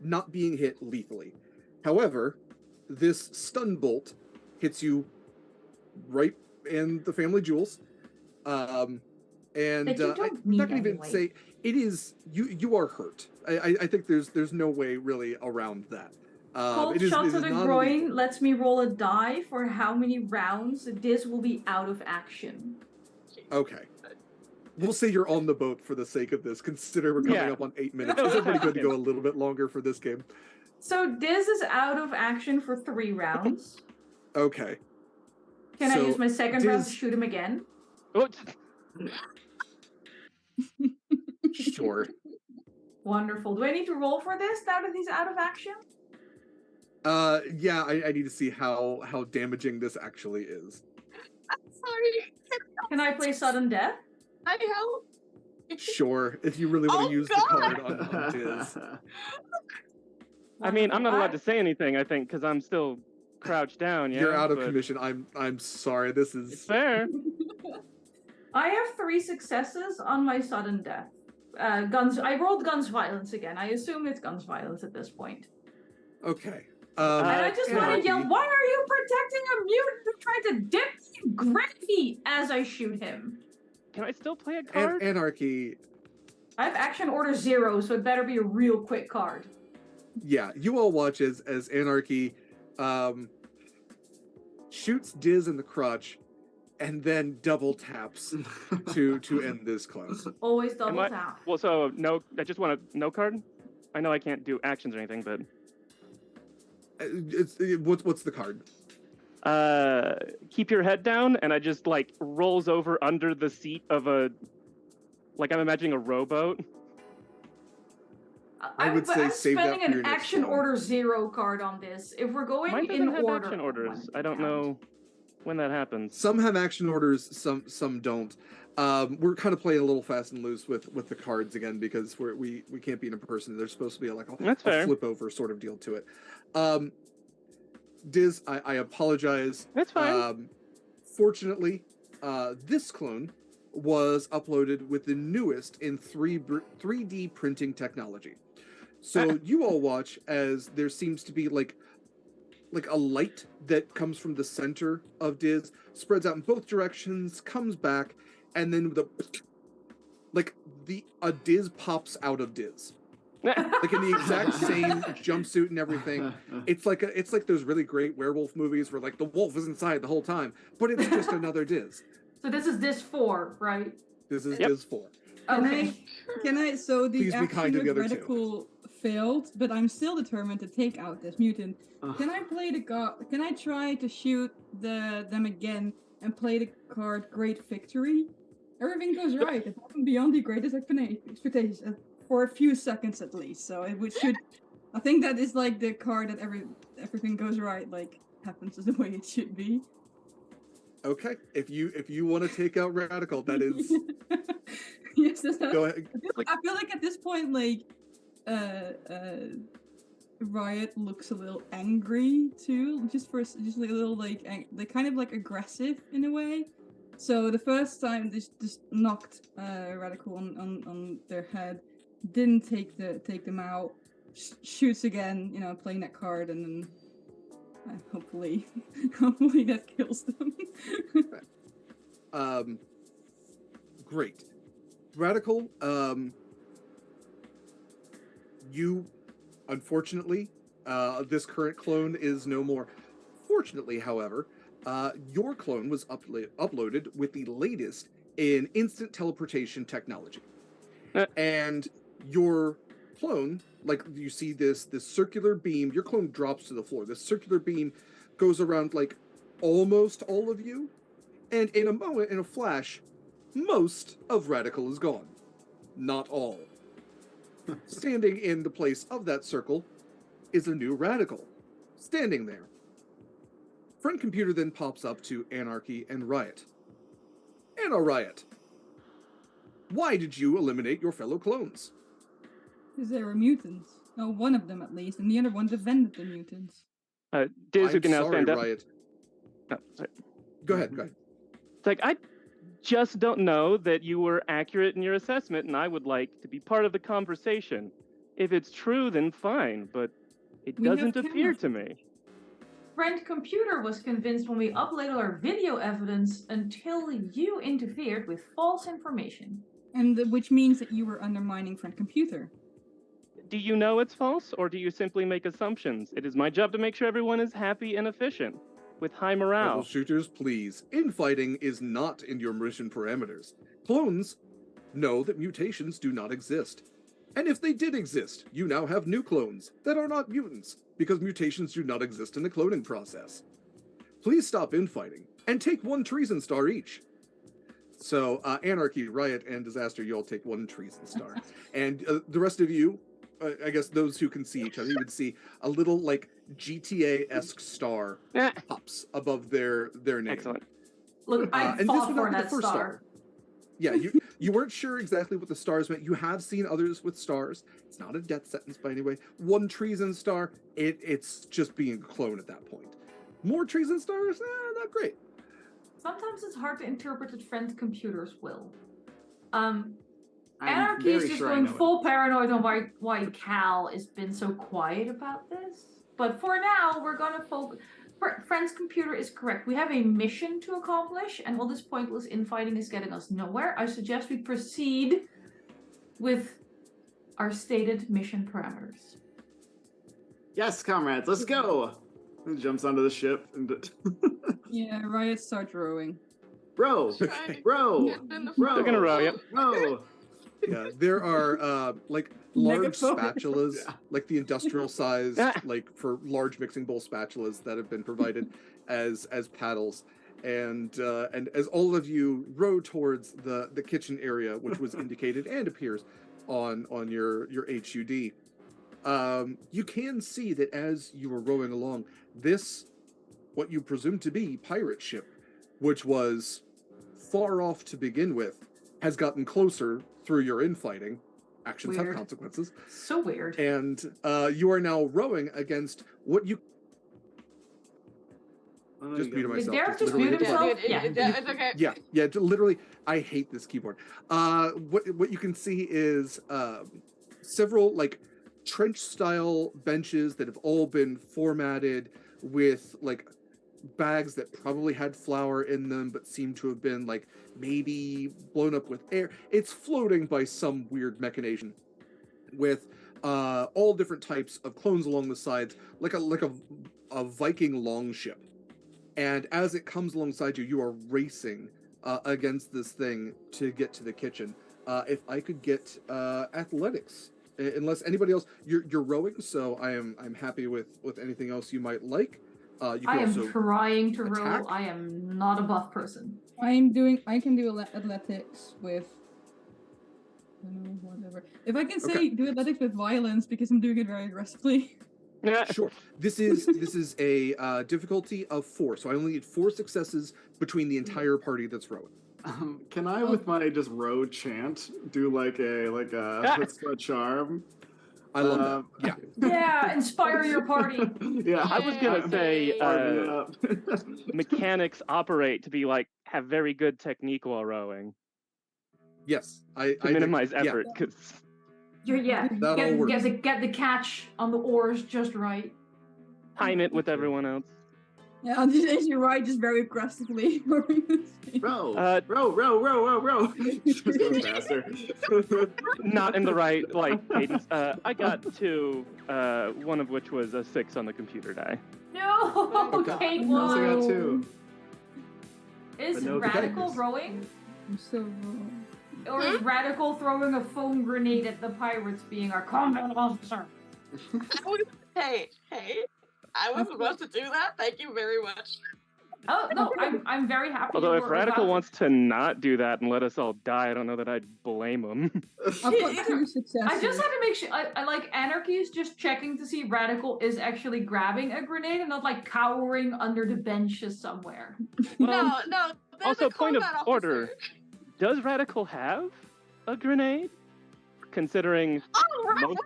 not being hit lethally. However, this stun bolt hits you right in the family jewels. And That you don't I'm need not gonna even anyway. say it is you are hurt. I think there's no way really around that. Cold it is- shot it to is the non-lethal. groin lets me roll a die for how many rounds Diz will be out of action. Okay. We'll say you're on the boat for the sake of this. Consider we're coming Yeah. up on 8 minutes. No, Is everybody good to happen. go a little bit longer for this game? So Diz is out of action for 3 rounds. Okay. Can I So, use my second round to Diz- shoot him again? oh, Sure. Wonderful. Do I need to roll for this now that he's out of action? Yeah, I need to see how damaging this actually is. I'm sorry. Can I play sudden death? I help. Sure, if you really want Oh, to use God! the card on Diz. I mean, I'm not Wonderful. allowed to say anything, I think, because I'm still crouched down, yeah? You're out of but commission. I'm sorry. This It's is fair. I have 3 successes on my sudden death. Guns. I rolled guns violence again. I assume it's guns violence at this point. okay. And I just want to Anarchy. yell, why are you protecting a mutant who tried to dip in gravy as I shoot him? Can I still play a card? Anarchy. I have action order 0, so it better be a real quick card. Yeah, you all watch as Anarchy shoots Diz in the crotch and then double taps to end this clone. Always double I- tap. Well, so no, I just want a no card. I know I can't do actions or anything, but What's the card? keep your head down, and I just like rolls over under the seat of a, like I'm imagining a rowboat. I would say I'm save that spending for your an next action round. order 0 card on this. If we're going Mine in doesn't have order, action orders. one I don't count. know when that happens. Some have action orders, some don't. We're kind of playing a little fast and loose with the cards again because we can't be in a person. There's supposed to be like That's a fair. flip over sort of deal to it. Diz, I apologize. That's fine. Fortunately, this clone was uploaded with the newest in 3D printing technology. So you all watch as there seems to be like a light that comes from the center of Diz, spreads out in both directions, comes back, and then a Diz pops out of Diz. Like in the exact same jumpsuit and everything. It's like those really great werewolf movies where like the wolf is inside the whole time, but it's just another Diz. So this is this 4, right? This is Yep. Diz 4. Okay. Can I? So the Please be action kind to the with other two. radical failed, but I'm still determined to take out this mutant. Can I play the card? Can I try to shoot them again and play the card Great Victory? Everything goes right. It happened beyond the greatest expectations for a few seconds at least. So it should. I think that is like the card that everything goes right, like happens the way it should be. Okay, if you want to take out Radical, that is Yes, go ahead. I feel like at this point, like, Riot looks a little angry too, just a little like they're kind of like aggressive in a way. So the first time they just knocked Radical on their head, didn't take them out, shoots again, playing that card, and then hopefully that kills them. Great. Radical, you, unfortunately, this current clone is no more. Fortunately, however, your clone was uploaded with the latest in instant teleportation technology. And your clone, like you see this circular beam, your clone drops to the floor. This circular beam goes around like almost all of you. And in a moment, in a flash, most of Radical is gone. Not all. Standing in the place of that circle is a new Radical. Standing there. Friend computer then pops up to Anarchy and Riot. Riot, why did you eliminate your fellow clones? Because they were mutants. No, one of them at least, and the other one defended the mutants. Diz, who I'm can now sorry, stand up. Riot. Oh, sorry. Go ahead. It's like, I just don't know that you were accurate in your assessment, and I would like to be part of the conversation. If it's true, then fine, but it doesn't appear to me. Friend computer was convinced when we uploaded our video evidence until you interfered with false information. And which means that you were undermining friend computer. Do you know it's false, or do you simply make assumptions? It is my job to make sure everyone is happy and efficient, with high morale. Troubleshooters, please. Infighting is not in your mission parameters. Clones know that mutations do not exist. And if they did exist, you now have new clones that are not mutants, because mutations do not exist in the cloning process. Please stop infighting, and take 1 treason star each. So, Anarchy, Riot, and Disaster, you all take 1 treason star. And the rest of you, I guess those who can see each other, you would see a little, like, GTA-esque star pops above their name. Excellent. Look, I fought for that star. Yeah, you weren't sure exactly what the stars meant. You have seen others with stars. It's not a death sentence by any way. 1 treason star, it's just being a clone at that point. More treason stars? Not great. Sometimes it's hard to interpret what friend computers will. I'm Anarchy is very just sure I going know it. full paranoid on why Cal has been so quiet about this. But for now, we're gonna focus. Friend's computer is correct. We have a mission to accomplish, and all this pointless infighting is getting us nowhere. I suggest we proceed with our stated mission parameters. Yes, comrades, let's go. And jumps onto the ship and Yeah, Riot starts rowing. row. Right. Row. Get in the They're gonna row you. Row. Yeah, there are like large spatulas, like the industrial size, like for large mixing bowl spatulas that have been provided as paddles, and as all of you row towards the kitchen area, which was indicated and appears on your HUD, you can see that as you were rowing along, this what you presume to be pirate ship, which was far off to begin with, has gotten closer through your infighting. Actions have consequences. So weird. And you are now rowing against what you... Just muted myself. Did Derek just mute himself? Yeah. It's okay. Yeah, literally, I hate this keyboard. What you can see is several, like, trench-style benches that have all been formatted with, like, bags that probably had flour in them but seem to have been, like, maybe blown up with air. It's floating by some weird machination with all different types of clones along the sides, like a Viking longship. And as it comes alongside you, you are racing against this thing to get to the kitchen. If I could get athletics, unless anybody else, you're rowing, so I'm happy with anything else you might like. You can I am also trying to attack. row. I am not a buff person. I can do athletics with whatever. If I can say Okay. do athletics with violence because I'm doing it very aggressively. Sure. This is a difficulty of 4, so I only need 4 successes between the entire party that's rowing. Can I, with my just row chant, do like a what's the charm? I love that. Yeah. Yeah, inspire your party. Yeah, I was gonna say Harden it up. mechanics operate to be like have very good technique while rowing Yes. to minimize effort because Yeah, That all works. get the catch on the oars just right. time it with everyone else. Yeah, and just you ride just very aggressively. Row, row. Just go faster. Not in the right cadence. I got 2, one of which was a 6 on the computer die. No, Okay. Tait I also won. got 2. Is But no Radical goodness. rowing? I'm so wrong. Or is Radical throwing a foam grenade at the pirates being our combat officer? Hey, I was supposed to do that. Thank you very much. Oh no, I'm very happy. Although you if were Radical about wants to not do that and let us all die, I don't know that I'd blame him. I've got 2 successes. I just had to make sure. I like Anarchy is just checking to see Radical is actually grabbing a grenade and not like cowering under the benches somewhere. No. Also, the point of combat order. officer. Does Radical have a grenade? Considering Oh, most-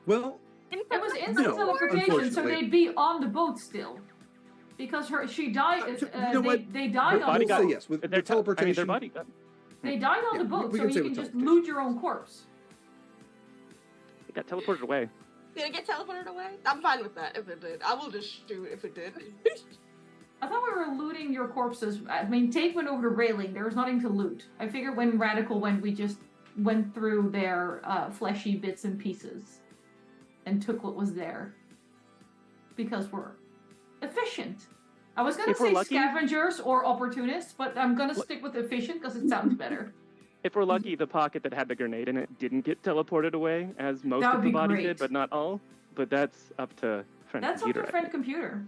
Well, It was instant No, teleportation, so unfortunately. they'd be on the boat still. Because she died. You know what? They died We'll on the say boat. yes with their their teleportation. their bodyguard. They died on Yeah, the boat, we so can say you with can just teleportation. loot your own corpse. They got teleported away. Did it get teleported away? I'm fine with that if it did. I will just shoot if it did. I thought we were looting your corpses. I mean, Tait went over the railing. There was nothing to loot. I figured when Radical went, we just went through their fleshy bits and pieces and took what was there. Because we're efficient. I was going to If we're say lucky- scavengers or opportunists, but I'm going to stick with efficient because it sounds better. If we're lucky, the pocket that had the grenade in it didn't get teleported away, as most That of would the be body great. did, but not all. But that's up to friend That's up computer. to I friend think. computer.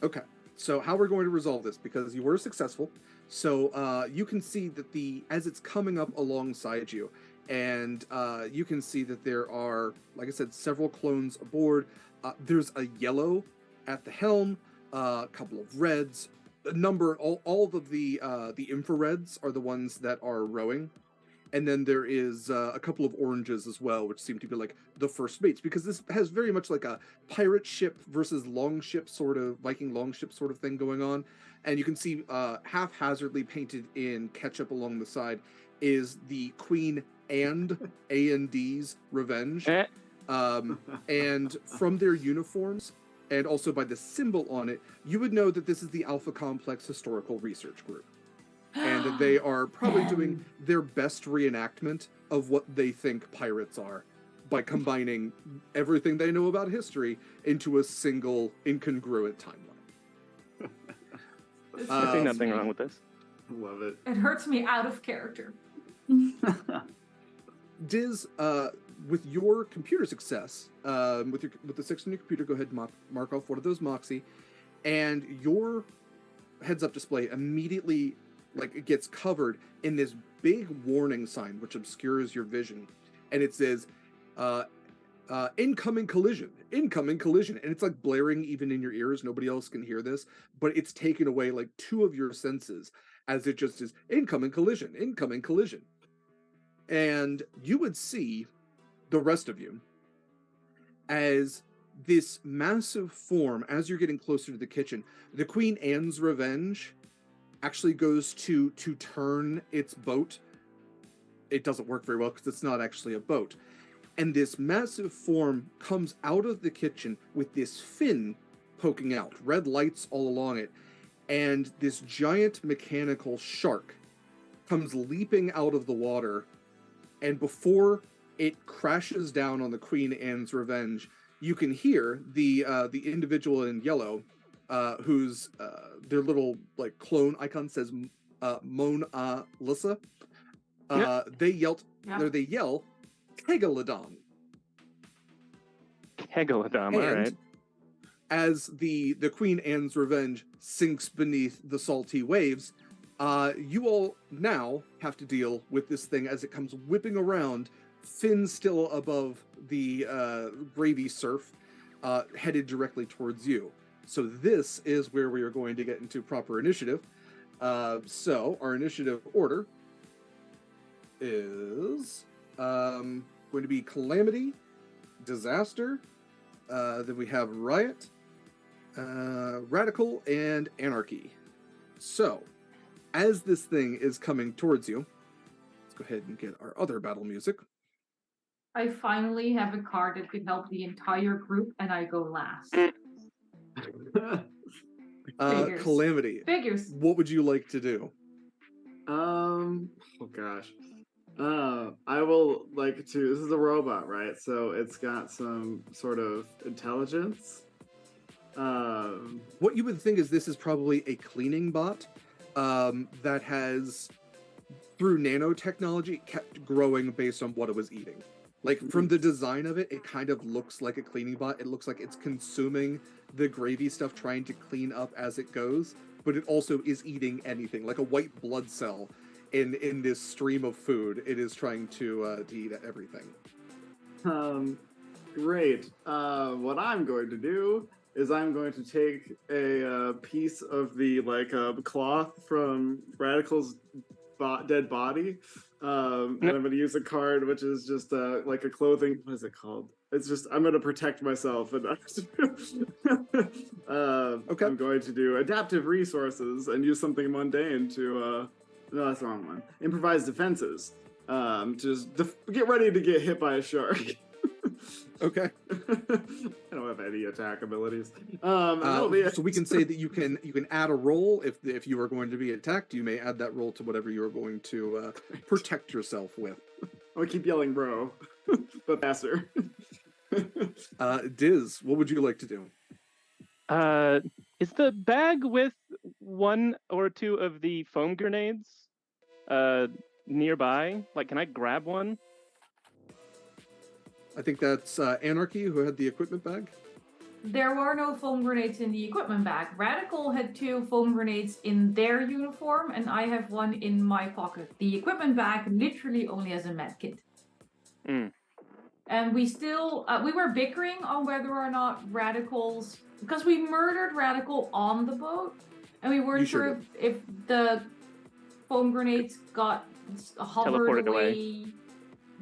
Okay, so how we're going to resolve this, because you were successful, so you can see that as it's coming up alongside you, and you can see that there are, like I said, several clones aboard. There's a yellow at the helm, a couple of reds, a number, all of the infrareds are the ones that are rowing. And then there is a couple of oranges as well, which seem to be like the first mates, because this has very much like a pirate ship versus longship sort of, Viking longship sort of thing going on. And you can see haphazardly painted in ketchup along the side is the Queen and A&D's Revenge. Eh, And from their uniforms, and also by the symbol on it, you would know that this is the Alpha Complex Historical Research Group. And that they are probably doing their best reenactment of what they think pirates are by combining everything they know about history into a single incongruent timeline. I see nothing wrong with this. Love it. It hurts me out of character. Diz, with your computer success, with the 6 on your computer, go ahead and mark off one of those Moxie, and your heads-up display immediately it gets covered in this big warning sign which obscures your vision, and it says incoming collision, and it's like blaring even in your ears. Nobody else can hear this, but it's taken away like 2 of your senses as it just is incoming collision. And you would see the rest of you as this massive form, as you're getting closer to the kitchen, the Queen Anne's Revenge actually goes to turn its boat. It doesn't work very well because it's not actually a boat. And this massive form comes out of the kitchen with this fin poking out, red lights all along it, and this giant mechanical shark comes leaping out of the water, and before it crashes down on the Queen Anne's Revenge, you can hear the individual in yellow, whose their little like clone icon says Mona Lissa. They yell Kegaladon. Kegaladon, all right. As the Queen Anne's Revenge sinks beneath the salty waves, you all now have to deal with this thing as it comes whipping around, fins still above the gravy surf, headed directly towards you. So this is where we are going to get into proper initiative. So our initiative order is going to be Calamity, Disaster, then we have Riot, Radical, and Anarchy. So, as this thing is coming towards you, let's go ahead and get our other battle music. I finally have a card that could help the entire group, and I go last. Figures. Calamity. Figures. What would you like to do? Oh gosh. I will like to. This is a robot, right? So it's got some sort of intelligence. What you would think is this is probably a cleaning bot that has, through nanotechnology, kept growing based on what it was eating. Like, from the design of it, it kind of looks like a cleaning bot. It looks like it's consuming the gravy stuff, trying to clean up as it goes, but it also is eating anything, like a white blood cell in this stream of food. It is trying to eat everything. Great. What I'm going to do is I'm going to take a piece of the cloth from Radical's dead body. And I'm going to use a card which is just like a clothing. What is it called? It's just I'm going to protect myself, and Okay. I'm going to do adaptive resources and use something mundane to. No, that's the wrong one. Improvise defenses. Just get ready to get hit by a shark. Okay. I don't have any attack abilities. So we can say that you can add a roll if you are going to be attacked. You may add that roll to whatever you are going to protect yourself with. I'm gonna keep yelling, bro, but faster. Diz, what would you like to do? Is the bag with one or two of the foam grenades nearby? Like, can I grab one? I think that's Anarchy who had the equipment bag. There were no foam grenades in the equipment bag. Radical had 2 foam grenades in their uniform, and I have one in my pocket. The equipment bag literally only has a med kit. And we still, we were bickering on whether or not Radicals, because we murdered Radical on the boat, and we weren't sure if the foam grenades got hovered Teleported away.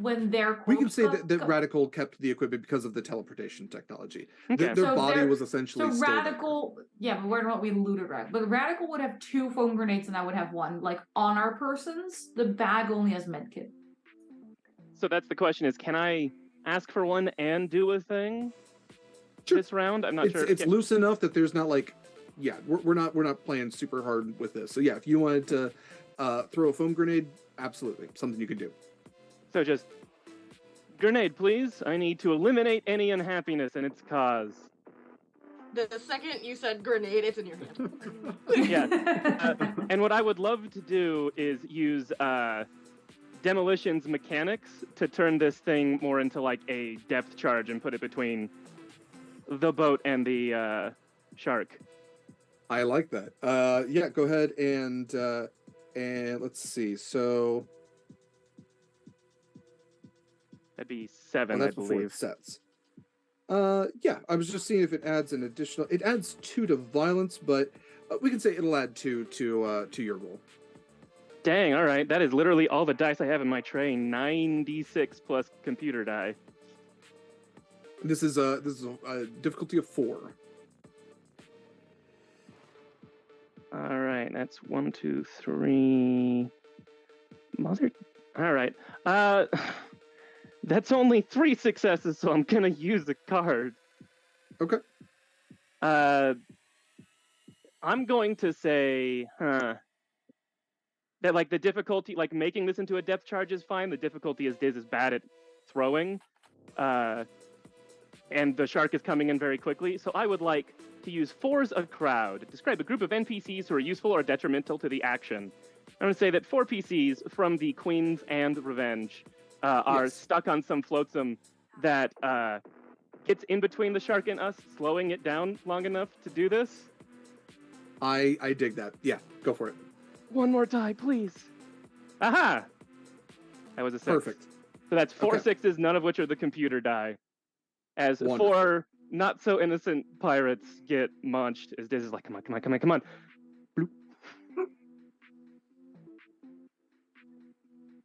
When their we can say got, that Radical kept the equipment because of the teleportation technology. Okay. Their body was essentially so still Radical. Yeah, but whether or not we looted right, but Radical would have 2 foam grenades, and I would have 1. Like on our persons, the bag only has medkit. So that's the question: is can I ask for one and do a thing this round? I'm not sure. It's loose enough that there's not like, we're not playing super hard with this. So yeah, if you wanted to throw a foam grenade, absolutely something you could do. So just grenade, please. I need to eliminate any unhappiness and its cause. The second you said grenade, it's in your hand. Yeah. And what I would love to do is use Demolition's mechanics to turn this thing more into like a depth charge and put it between the boat and the shark. I like that. Yeah, go ahead and let's see. So that'd be 7, that's I before it believe. sets. Yeah, I was just seeing if it adds an additional. It adds 2 to violence, but we can say it'll add 2 to your roll. Dang, all right. That is literally all the dice I have in my tray. 96 plus computer die. This is a difficulty of 4. All right, that's 1, 2, 3. Mother. All right. That's only 3 successes, so I'm gonna use a card. Okay. I'm going to say, that like the difficulty, like making this into a depth charge is fine. The difficulty is Diz is bad at throwing, and the shark is coming in very quickly. So I would like to use Four's a crowd. Describe a group of NPCs who are useful or detrimental to the action. I'm going to say that 4 PCs from the Queens and Revenge are stuck on some flotsam that gets in between the shark and us, slowing it down long enough to do this. I dig that. Yeah, go for it. One more die, please. Aha! That was a 6. Perfect. So that's 4 Okay. 6s, none of which are the computer die. As Wonderful. 4 not so innocent pirates get launched, as Diz is like, come on. Bloop.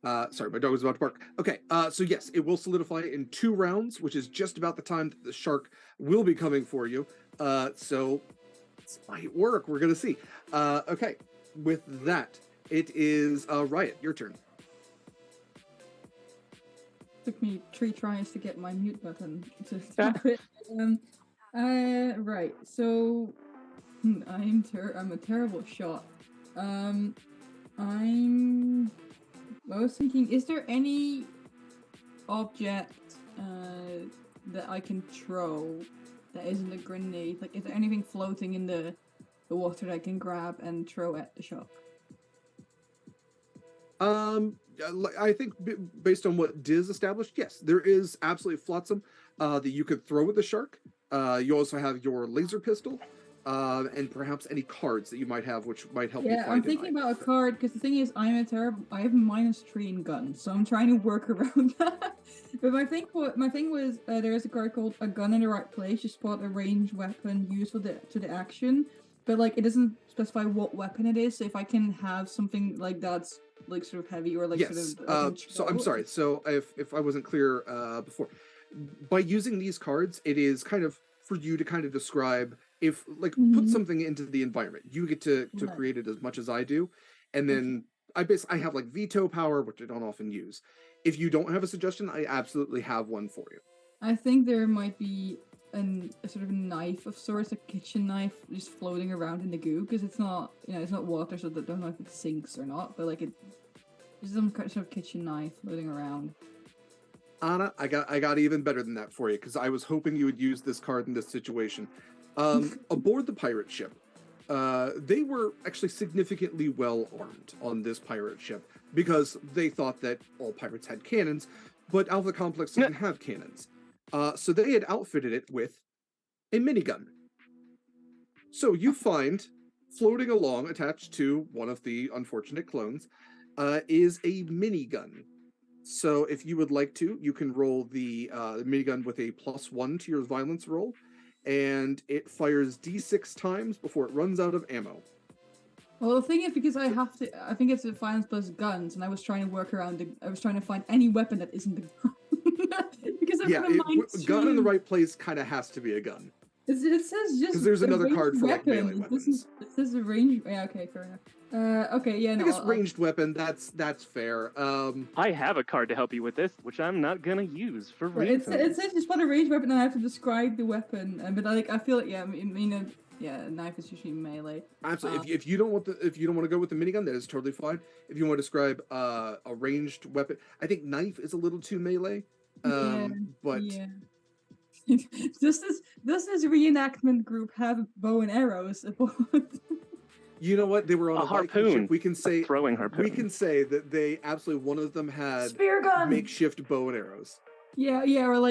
Sorry, my dog was about to bark. Okay, so yes, it will solidify in 2 rounds, which is just about the time that the shark will be coming for you. So this might work. We're gonna see. Okay, with that, it is Riot. Your turn. Took me 3 tries to get my mute button to stop it. Right. So I'm a terrible shot. I was thinking, is there any object that I can throw that isn't a grenade? Like, is there anything floating in the water that I can grab and throw at the shark? I think based on what Diz established, yes, there is absolutely flotsam that you could throw at the shark. You also have your laser pistol, and perhaps any cards that you might have, which might help you find I'm thinking about a card, because the thing is, I have -3 in guns, so I'm trying to work around that. But my thing was, there is a card called A Gun in the Right Place. You spot a ranged weapon useful to the action, but like it doesn't specify what weapon it is. So if I can have something like that's like sort of heavy or like yes. sort of. So I'm sorry. So if I wasn't clear before, by using these cards, it is kind of for you to kind of describe if like put something into the environment. You get to Right. create it as much as I do, and then I have like veto power, which I don't often use. If you don't have a suggestion, I absolutely have one for you. I think there might be a sort of knife of sorts, a kitchen knife, just floating around in the goo, because it's not, it's not water, so I don't know if it sinks or not, but like there's some sort of kitchen knife floating around. Anna, I got even better than that for you, because I was hoping you would use this card in this situation. Aboard the pirate ship, they were actually significantly well armed on this pirate ship, because they thought that all pirates had cannons, but Alpha Complex didn't have cannons. So they had outfitted it with a minigun. So you find, floating along, attached to one of the unfortunate clones, is a minigun. So if you would like to, you can roll the minigun with a +1 to your violence roll, and it fires D6 times before it runs out of ammo. Well, the thing is, because I think it's a violence plus guns, and I was trying to work around I was trying to find any weapon that isn't the gun. Because I've got a gun in the right place kind of has to be a gun. It says just because there's another card for like melee weapons. It says a range. Yeah, okay, fair enough. Okay, yeah, no. I guess ranged weapon. That's fair. I have a card to help you with this, which I'm not gonna use for reasons. It says just want a ranged weapon, and I have to describe the weapon. But like, I feel like a knife is usually melee. Absolutely. If you don't want to go with the minigun, that is totally fine. If you want to describe a ranged weapon, I think knife is a little too melee. But. Yeah. does this reenactment group have bow and arrows? You know what? They were on a harpoon. We can say throwing harpoon. We can say that they absolutely, one of them had spear gun, makeshift bow and arrows. Yeah, or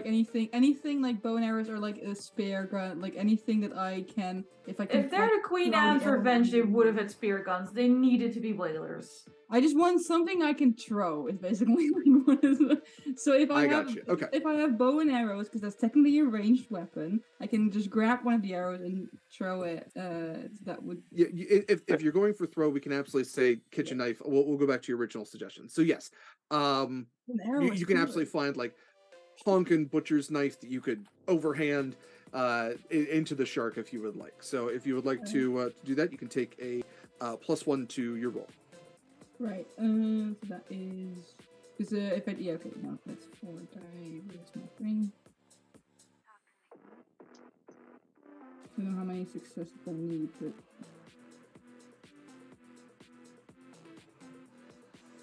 anything like bow and arrows, or like a spear gun, like anything that I can, if I can. If they're the Queen Anne's Revenge, they would have had spear guns. They needed to be whalers. I just want something I can throw. Is basically what it is. So if I have bow and arrows, because that's technically a ranged weapon, I can just grab one of the arrows and throw it. That would. Yeah, if you're going for throw, we can absolutely say kitchen knife. We'll go back to your original suggestion. So yes, you can absolutely find like honkin' butcher's knife that you could overhand into the shark if you would like. So if you would like to do that, you can take a +1 to your roll. Right. So that is because okay, no, that's 4 die. Where's my thing? I don't know how many successes I need, but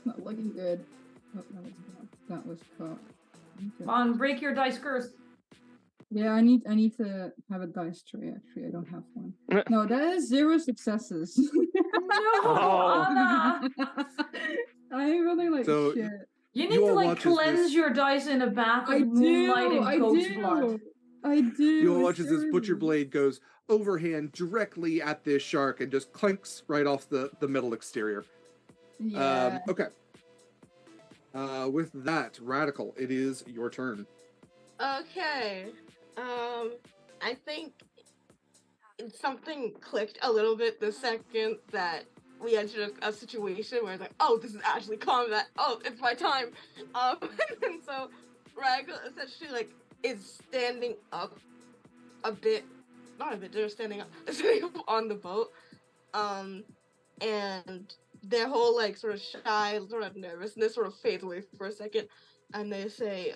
not looking good. Oh, that was caught. Come on, break your dice curse. Yeah, I need to have a dice tray. Actually, I don't have one. No, that is 0 successes. No, Anna. I'm running like shit. You need to like cleanse your dice in a bath of moonlight and goat's blood. I do. You'll watch as this butcher blade goes overhand directly at this shark and just clinks right off the metal exterior. Yeah. Okay. With that, Radical, it is your turn. Okay. I think something clicked a little bit the second that we entered a situation where it's like, oh, this is actually combat. Oh, it's my time. And so Ragnar essentially like is standing up a bit, not a bit. They're standing up on the boat. And their whole like sort of shy, sort of nervousness sort of fades away for a second, and they say,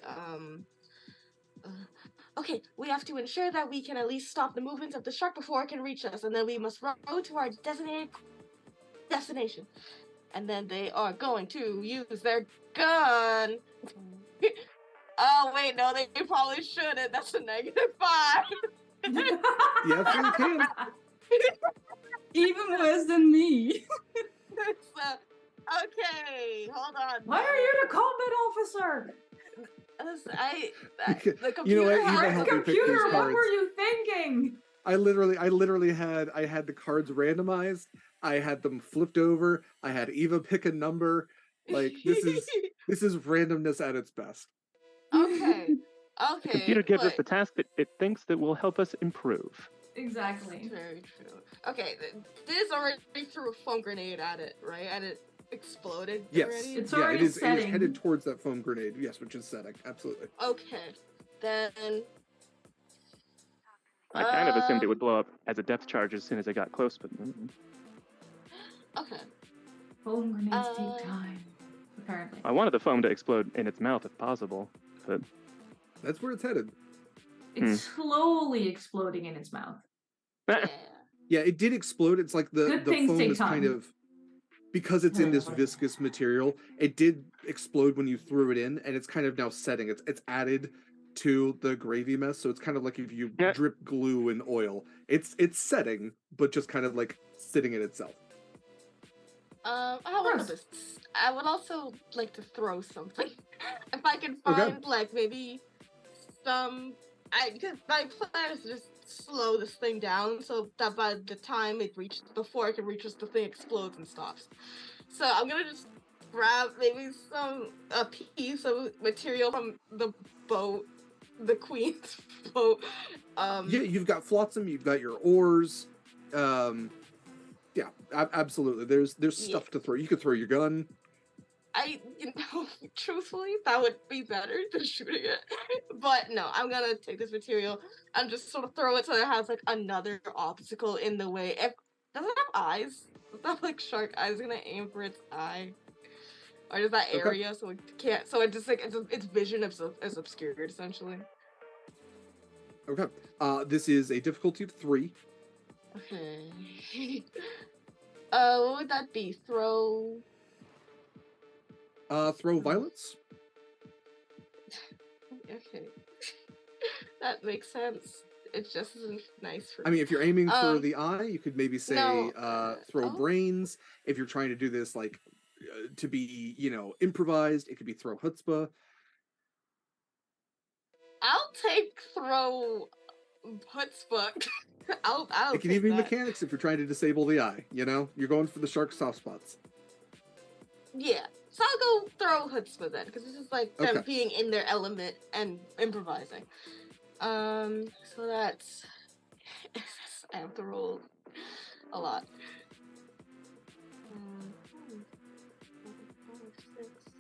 okay, we have to ensure that we can at least stop the movements of the shark before it can reach us, and then we must row to our designated destination. And then they are going to use their gun. Oh wait, no, they probably shouldn't. That's a -5. Yes, you can. Even worse than me. Okay, hold on. Why are you the combat officer? The computer. You know what? You has- can help me pick these Computer, what cards. were you thinking? I literally had the cards randomized. I had them flipped over. I had Eva pick a number. Like this is randomness at its best. Okay. The computer gives us but- the task that it thinks that will help us improve. Exactly. Very true. Okay, Diz already threw a foam grenade at it, right? And it exploded Yes. already? It's Yeah, already it is setting. headed towards that foam grenade. Yes, which is setting. Absolutely. Okay. Then... I kind of assumed it would blow up as a depth charge as soon as it got close, but Okay. Foam grenades Uh, take time. Apparently. I wanted the foam to explode in its mouth if possible. But That's where it's headed. It's slowly exploding in its mouth. Yeah. Yeah, it did explode. It's like Good the things foam take is kind time. of because it's in this viscous material. It did explode when you threw it in, and it's kind of now setting. It's added to the gravy mess, so it's kind of like if you Yeah. drip glue in oil. It's setting, but just kind of like sitting in itself. I would also like to throw something. If I can find like maybe some, because my plan is to just slow this thing down so that by the time before it can reach us, the thing explodes and stops. So I'm gonna just grab maybe a piece of material from the boat, the Queen's boat. Yeah, you've got flotsam, you've got your oars. Yeah, absolutely. There's stuff to throw. You could throw your gun. Truthfully, that would be better than shooting it. But no, I'm gonna take this material and just sort of throw it so it has like another obstacle in the way. If does it have eyes? Does that have like shark eyes? Is it gonna aim for its eye, or does that area so it can't? So it just like its vision is obscured essentially. Okay. This is a difficulty of 3. Okay. What would that be? Throw Violence. Okay. That makes sense. It just isn't nice for I mean, if you're aiming for Um, the eye, you could maybe say no, throw oh. brains. If you're trying to do this like to be, improvised, it could be throw chutzpah. I'll take throw chutzpah. I'll It can take even be that. mechanics if you're trying to disable the eye. You're going for the shark soft spots. Yeah. So I'll go throw chutzpah then, because this is like them Okay. being in their element and improvising. So that's I have to roll a lot. 6,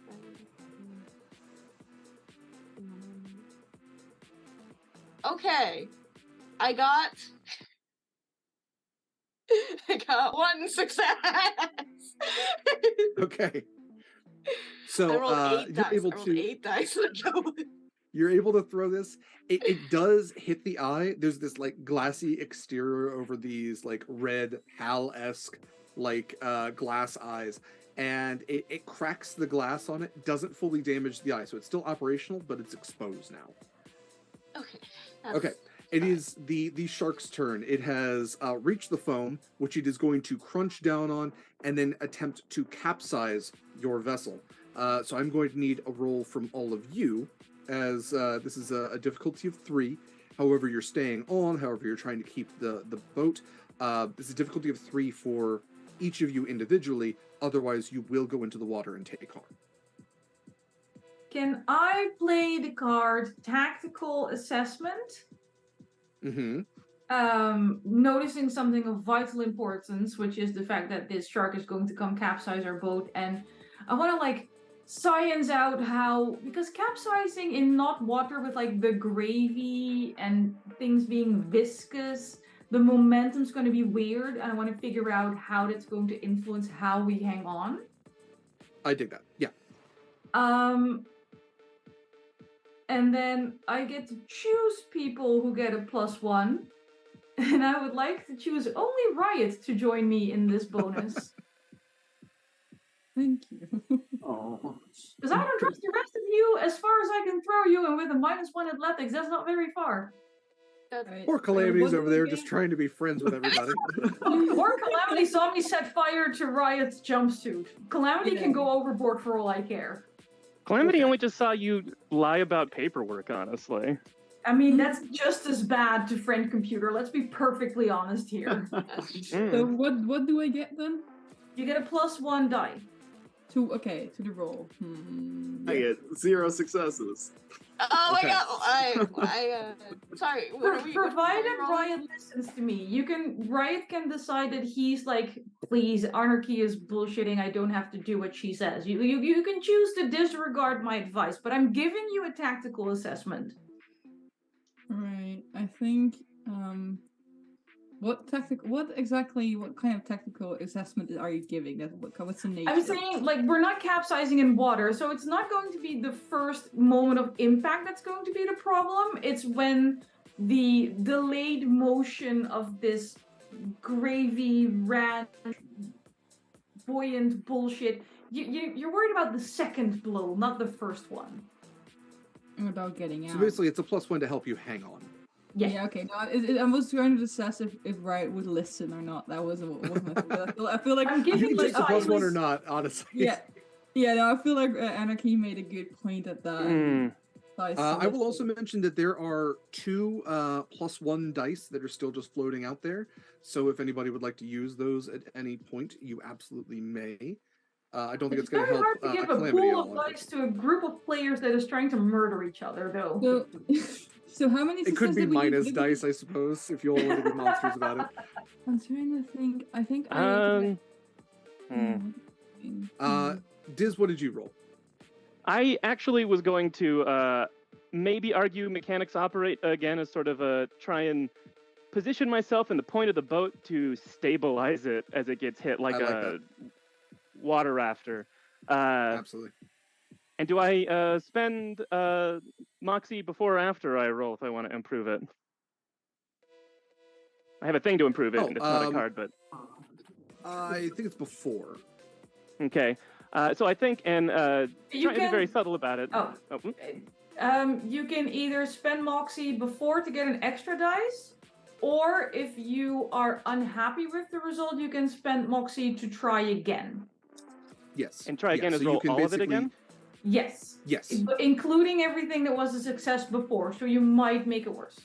7, 8. Okay. I got 1 success. Okay. I So rolled 8 you're dice. able I rolled to 8 dice. you're able to throw this. It does hit the eye. There's this like glassy exterior over these like red Hal-esque like glass eyes, and it cracks the glass on it. Doesn't fully damage the eye, so it's still operational, but it's exposed now. Okay. Okay. It is the shark's turn. It has reached the foam, which it is going to crunch down on and then attempt to capsize your vessel. So I'm going to need a roll from all of you, as this is a difficulty of 3. However, you're staying on. However, you're trying to keep the boat. This is a difficulty of 3 for each of you individually. Otherwise, you will go into the water and take harm. Can I play the card Tactical Assessment? Mm-hmm. noticing something of vital importance, which is the fact that this shark is going to come capsize our boat, and I want to like science out how, because capsizing in not water with like the gravy and things being viscous, the momentum's going to be weird, and I want to figure out how that's going to influence how we hang on. I dig that. Yeah. And then I get to choose people who get a +1. And I would like to choose only Riot to join me in this bonus. Thank you. Oh. Because I don't trust the rest of you as far as I can throw you, and with a -1 athletics, that's not very far. Right. Poor Calamity's What over do there we just get? trying to be friends with everybody. Or Calamity saw me set fire to Riot's jumpsuit. Calamity can go overboard for all I care. Calamity Okay. only just saw you lie about paperwork, honestly. I mean, that's just as bad to friend computer. Let's be perfectly honest here. So what do I get then? You get a +1 die. To the roll. I get 0 successes. Oh Okay. my god! Sorry. what are we Provided rolling? Riot listens to me, Riot can decide that he's like, please, Anarchy is bullshitting. I don't have to do what she says. You can choose to disregard my advice, but I'm giving you a tactical assessment. Right. I think what kind of tactical assessment are you giving? What's the nature? I'm saying, like, we're not capsizing in water, so it's not going to be the first moment of impact that's going to be the problem. It's when the delayed motion of this gravy, rat, buoyant bullshit. You're worried about the second blow, not the first one. About getting out. So basically, it's a +1 to help you hang on. Yeah. Okay. No, I was trying to assess if Riot would listen or not. That wasn't my. I feel like I'm You giving can like choose a +1 or not, honestly. Yeah. Yeah. No, I feel like Anarchy made a good point at that. I will also mention that there are 2 +1 dice that are still just floating out there. So if anybody would like to use those at any point, you absolutely may. I don't think it's going to very help hard to give a Calamity at pool all. of dice to a group of players that is trying to murder each other, though. So how many? It could be successes did we minus get? dice, I suppose, if you all want to be monsters about it. I'm trying to think. I think Diz, what did you roll? I actually was going to maybe argue mechanics operate again as sort of a try and position myself in the point of the boat to stabilize it as it gets hit, like I like a water rafter. Absolutely. And do I spend Moxie before or after I roll if I want to improve it? I have a thing to improve it, and it's not a card, but... I think it's before. Okay. So I think, and trying to be very can- subtle about it. Oh. You can either spend Moxie before to get an extra dice, or if you are unhappy with the result, you can spend Moxie to try again. Yes. And try again so as you roll can all of it basically- again? Yes. Yes. Including everything that was a success before, so you might make it worse.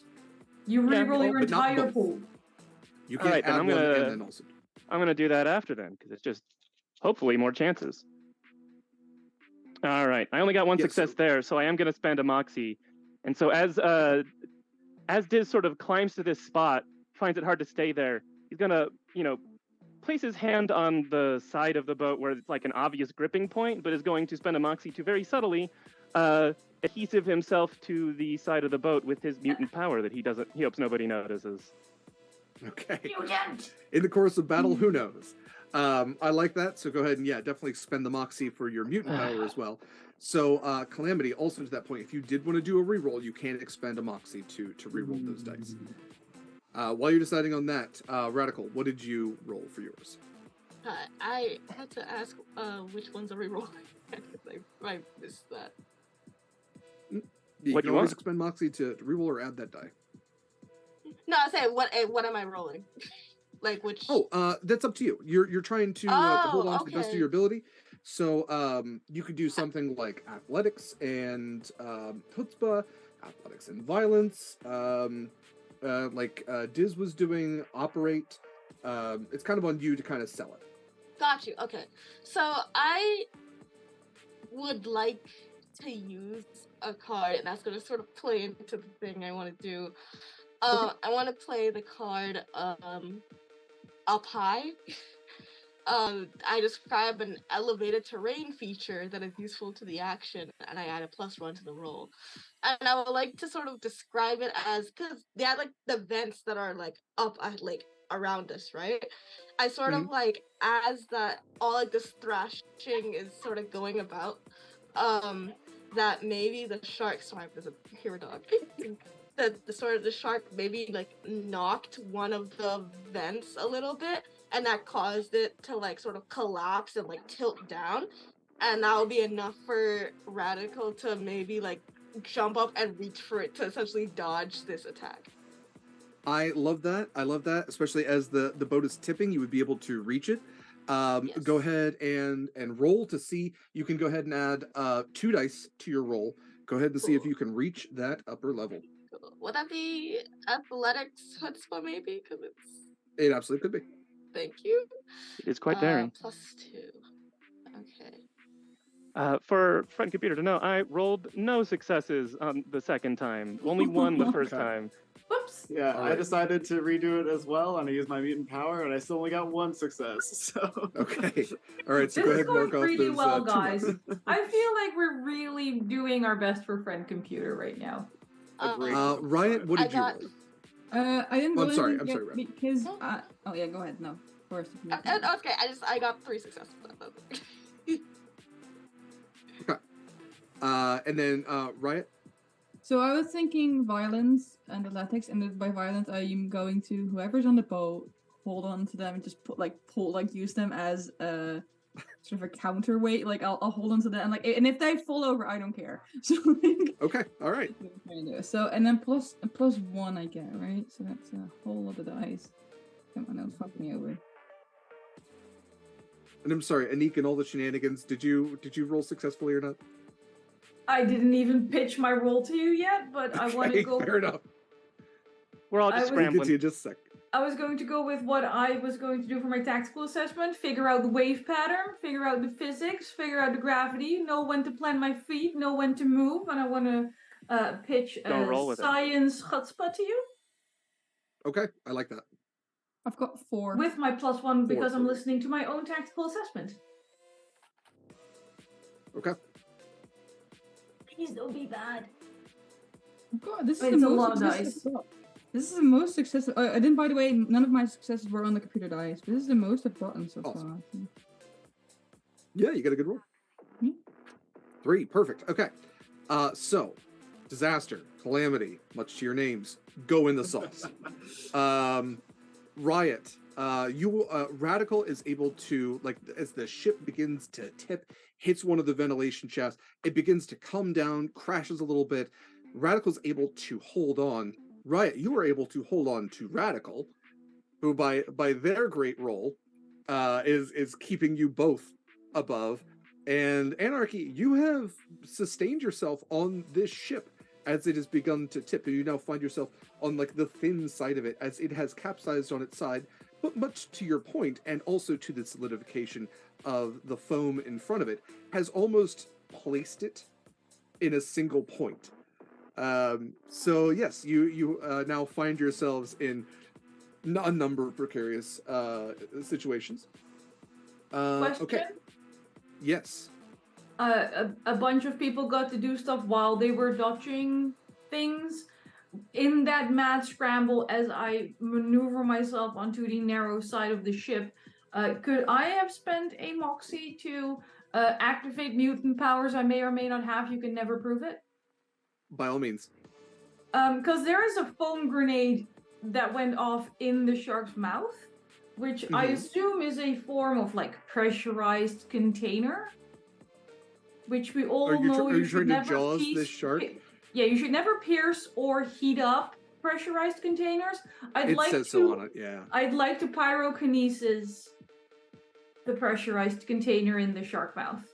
You reroll your but not entire both. pool. You can Alright, then add I'm one gonna- and then also. I'm going to do that after then, because it's just, hopefully, more chances. All right. I only got one Yeah, success so- there, so I am going to spend a Moxie. And so as Diz sort of climbs to this spot, finds it hard to stay there, he's going to, place his hand on the side of the boat where it's like an obvious gripping point, but is going to spend a Moxie to very subtly adhesive himself to the side of the boat with his mutant power that he hopes nobody notices. Okay. Mutant! In the course of battle, who knows? I like that, so go ahead and definitely expend the Moxie for your mutant power as well. So Calamity, also to that point, if you did want to do a reroll, you can expend a Moxie to reroll those dice. While you're deciding on that, Radical, what did you roll for yours? I had to ask which ones are rerolling. I missed that. You What can you always want? expend Moxie to reroll or add that die. No, I said what am I rolling? Like which? Oh, that's up to you. You're trying to hold on to the best of okay. your ability. So you could do something like athletics and chutzpah, athletics and violence. Like Diz was doing, operate. It's kind of on you to kind of sell it. Got you. Okay. So I would like to use a card, and that's going to sort of play into the thing I want to do. I want to play the card Up High. I describe an elevated terrain feature that is useful to the action, and I add a +1 to the roll. And I would like to sort of describe it as, because they had like the vents that are like up like around us, right? I sort of like, as that all like this thrashing is sort of going about, that maybe the shark, sorry, there's a hero dog. The shark maybe like knocked one of the vents a little bit, and that caused it to like sort of collapse and like tilt down, and that will be enough for Radical to maybe like jump up and reach for it to essentially dodge this attack. I love that. I love that, especially as the boat is tipping, you would be able to reach it. Yes. Go ahead and roll to see. You can go ahead and add 2 dice to your roll. Go ahead and see if you can reach that upper level. Would that be athletics chutzpah maybe? Because It absolutely could be. Thank you. It's quite daring. +2. Okay. For friend computer to know, I rolled no successes on the second time. Only one the first Okay. time. Whoops. Yeah, All I right. decided to redo it as well, and I used my mutant power, and I still only got 1 success. So Okay. All right. So This go is ahead and going mark off pretty those well, 2 guys. marks. I feel like we're really doing our best for friend computer right now. Agreed. Ryan, what I did you got- roll? I didn't Oh, roll I'm sorry, anything I'm sorry, yet because oh yeah, go ahead. No, first. if you- Okay, I got 3 successes. And then Riot. So I was thinking violence and athletics, and by violence I'm going to whoever's on the boat, hold on to them and just use them as a sort of a counterweight. Like I'll hold on to them, and if they fall over, I don't care. So like, Okay. All right. that's what I'm trying to do. So and then +1 I get, right? So that's a whole lot of dice. Come on, don't fuck me over. And I'm sorry, Anniek, and all the shenanigans. Did you roll successfully or not? I didn't even pitch my roll to you yet, but I want to Okay, go. fair enough. We're all I just was- We'll get to scrambling. you in just a sec. I was going to go with what I was going to do for my tactical assessment, figure out the wave pattern, figure out the physics, figure out the gravity, know when to plant my feet, know when to move, and I want to pitch Go roll with it. science chutzpah to you Okay, I like that. I've got 4. with my +1 because for I'm you. listening to my own tactical assessment. Okay. Please don't be bad. God, this is It's the a most lot of successes dice. I've got. This is the most successful. I didn't, by the way. None of my successes were on the computer dice. But this is the most I've gotten so Awesome. far. Yeah, you got a good roll. Yeah. 3, perfect. Okay. So, disaster, calamity, much to your names, go in the sauce. Riot, Radical is able to, like, as the ship begins to tip, hits one of the ventilation shafts, it begins to come down, crashes a little bit. Radical's able to hold on. Riot, you were able to hold on to Radical, who by their great roll is keeping you both above. And Anarchy, you have sustained yourself on this ship as it has begun to tip, and you now find yourself on like the thin side of it as it has capsized on its side, but much to your point, and also to the solidification of the foam in front of it, has almost placed it in a single point. So yes, you now find yourselves in a number of precarious situations. Question? Okay. Yes. A bunch of people got to do stuff while they were dodging things. In that mad scramble, as I maneuver myself onto the narrow side of the ship, could I have spent a moxie to activate mutant powers I may or may not have? You can never prove it. By all means. Because there is a foam grenade that went off in the shark's mouth, which I assume is a form of like pressurized container. Which we all know Are you trying to never jaws pierce- this shark? Yeah, you should never pierce or heat up pressurized containers. It says so on it, yeah. I'd like to pyrokinesis the pressurized container in the shark mouth.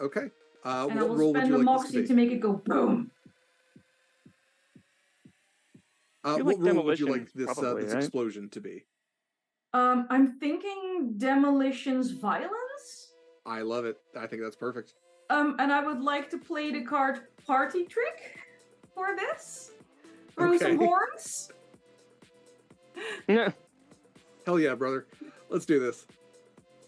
Okay. And I What will roll would spend you the like this moxie to to be? make it go boom. feel What like roll would you like demolitions, this probably, this right? explosion to be? I'm thinking demolition's violence. I love it. I think that's perfect. And I would like to play the card party trick for this. Throw some Okay. horns. Hell yeah, brother. Let's do this.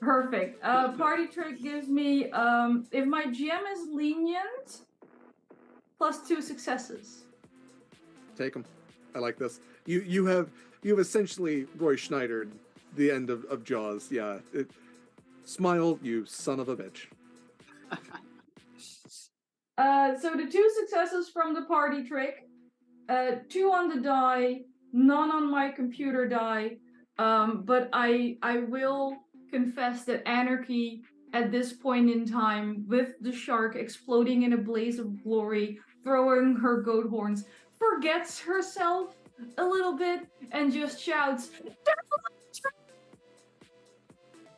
Perfect. Party trick gives me, if my GM is lenient, +2 successes. Take them. I like this. You have essentially Roy Schneidered the end of Jaws. Yeah. Smile, you son of a bitch. So the 2 successes from the party trick, 2 on the die, none on my computer die. But I will confess that Anarchy at this point in time, with the shark exploding in a blaze of glory, throwing her goat horns, forgets herself a little bit and just shouts,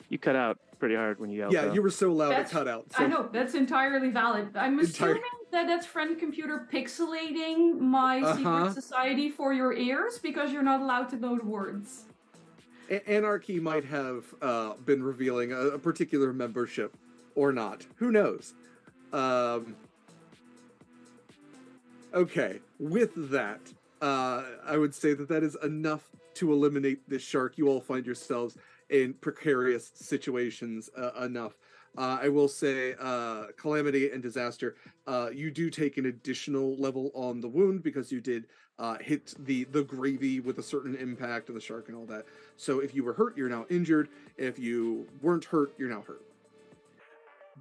You cut out pretty hard when you yelled. Yeah, though. you were so loud it That's- cut out. So. I know, that's entirely valid. I'm assuming that that's friend computer pixelating my secret society for your ears because you're not allowed to know the words. Anarchy might have been revealing a particular membership or not. Who knows? Okay, with that, I would say that is enough to eliminate this shark. You all find yourselves in precarious situations enough. I will say, Calamity and Disaster, you do take an additional level on the wound because you did hit the gravy with a certain impact of the shark and all that. So if you were hurt, you're now injured. If you weren't hurt, you're now hurt.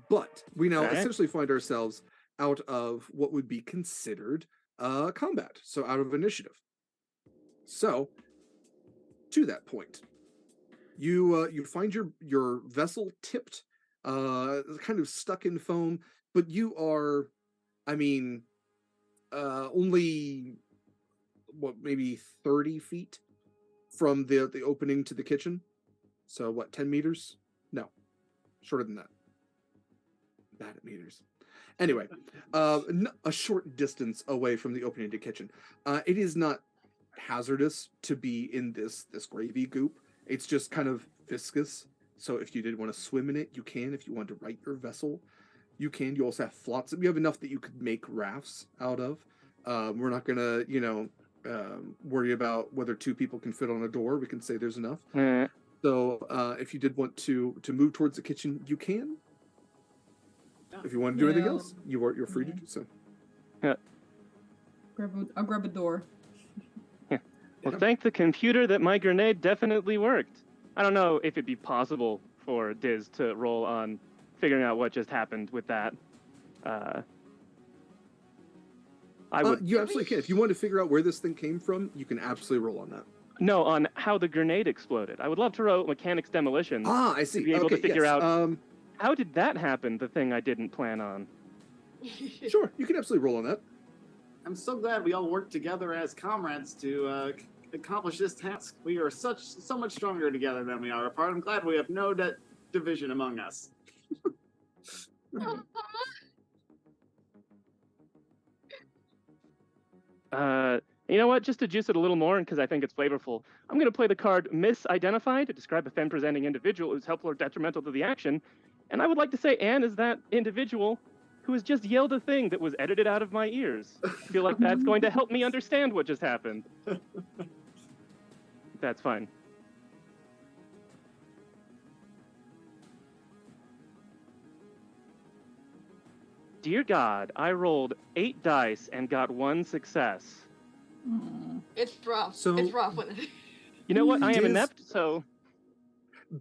But we now essentially find ourselves out of what would be considered combat, so out of initiative. So, to that point, you find your vessel tipped, kind of stuck in foam, but you are, only maybe 30 feet from the opening to the kitchen. So what, 10 meters? No, shorter than that. Bad at meters. Anyway, a short distance away from the opening to the kitchen. It is not hazardous to be in this gravy goop. It's just kind of viscous. So if you did want to swim in it, you can. If you want to right your vessel, you can. You also have flotsam. You have enough that you could make rafts out of. We're not gonna, worry about whether 2 people can fit on a door. We can say there's enough. So if you did want to move towards the kitchen, you can. If you want to do anything else, you're free to do so. Yeah. I'll grab a door. Well, thank the computer that my grenade definitely worked. I don't know if it'd be possible for Diz to roll on figuring out what just happened with that. I would. You absolutely can. If you want to figure out where this thing came from, you can absolutely roll on that. No, on how the grenade exploded. I would love to roll mechanics demolition. I see. To be able to figure yes. out how did that happen, the thing I didn't plan on. Sure, you can absolutely roll on that. I'm so glad we all worked together as comrades to accomplish this task. We are so much stronger together than we are apart. I'm glad we have no division among us. You know what? Just to juice it a little more, and because I think it's flavorful, I'm going to play the card Misidentified to describe a femme-presenting individual who's helpful or detrimental to the action. And I would like to say Anne is that individual who has just yelled a thing that was edited out of my ears. I feel like that's going to help me understand what just happened. That's fine. Dear God, I rolled 8 dice and got 1 success. It's rough. So- it's rough when You know what? I am Diz- inept, so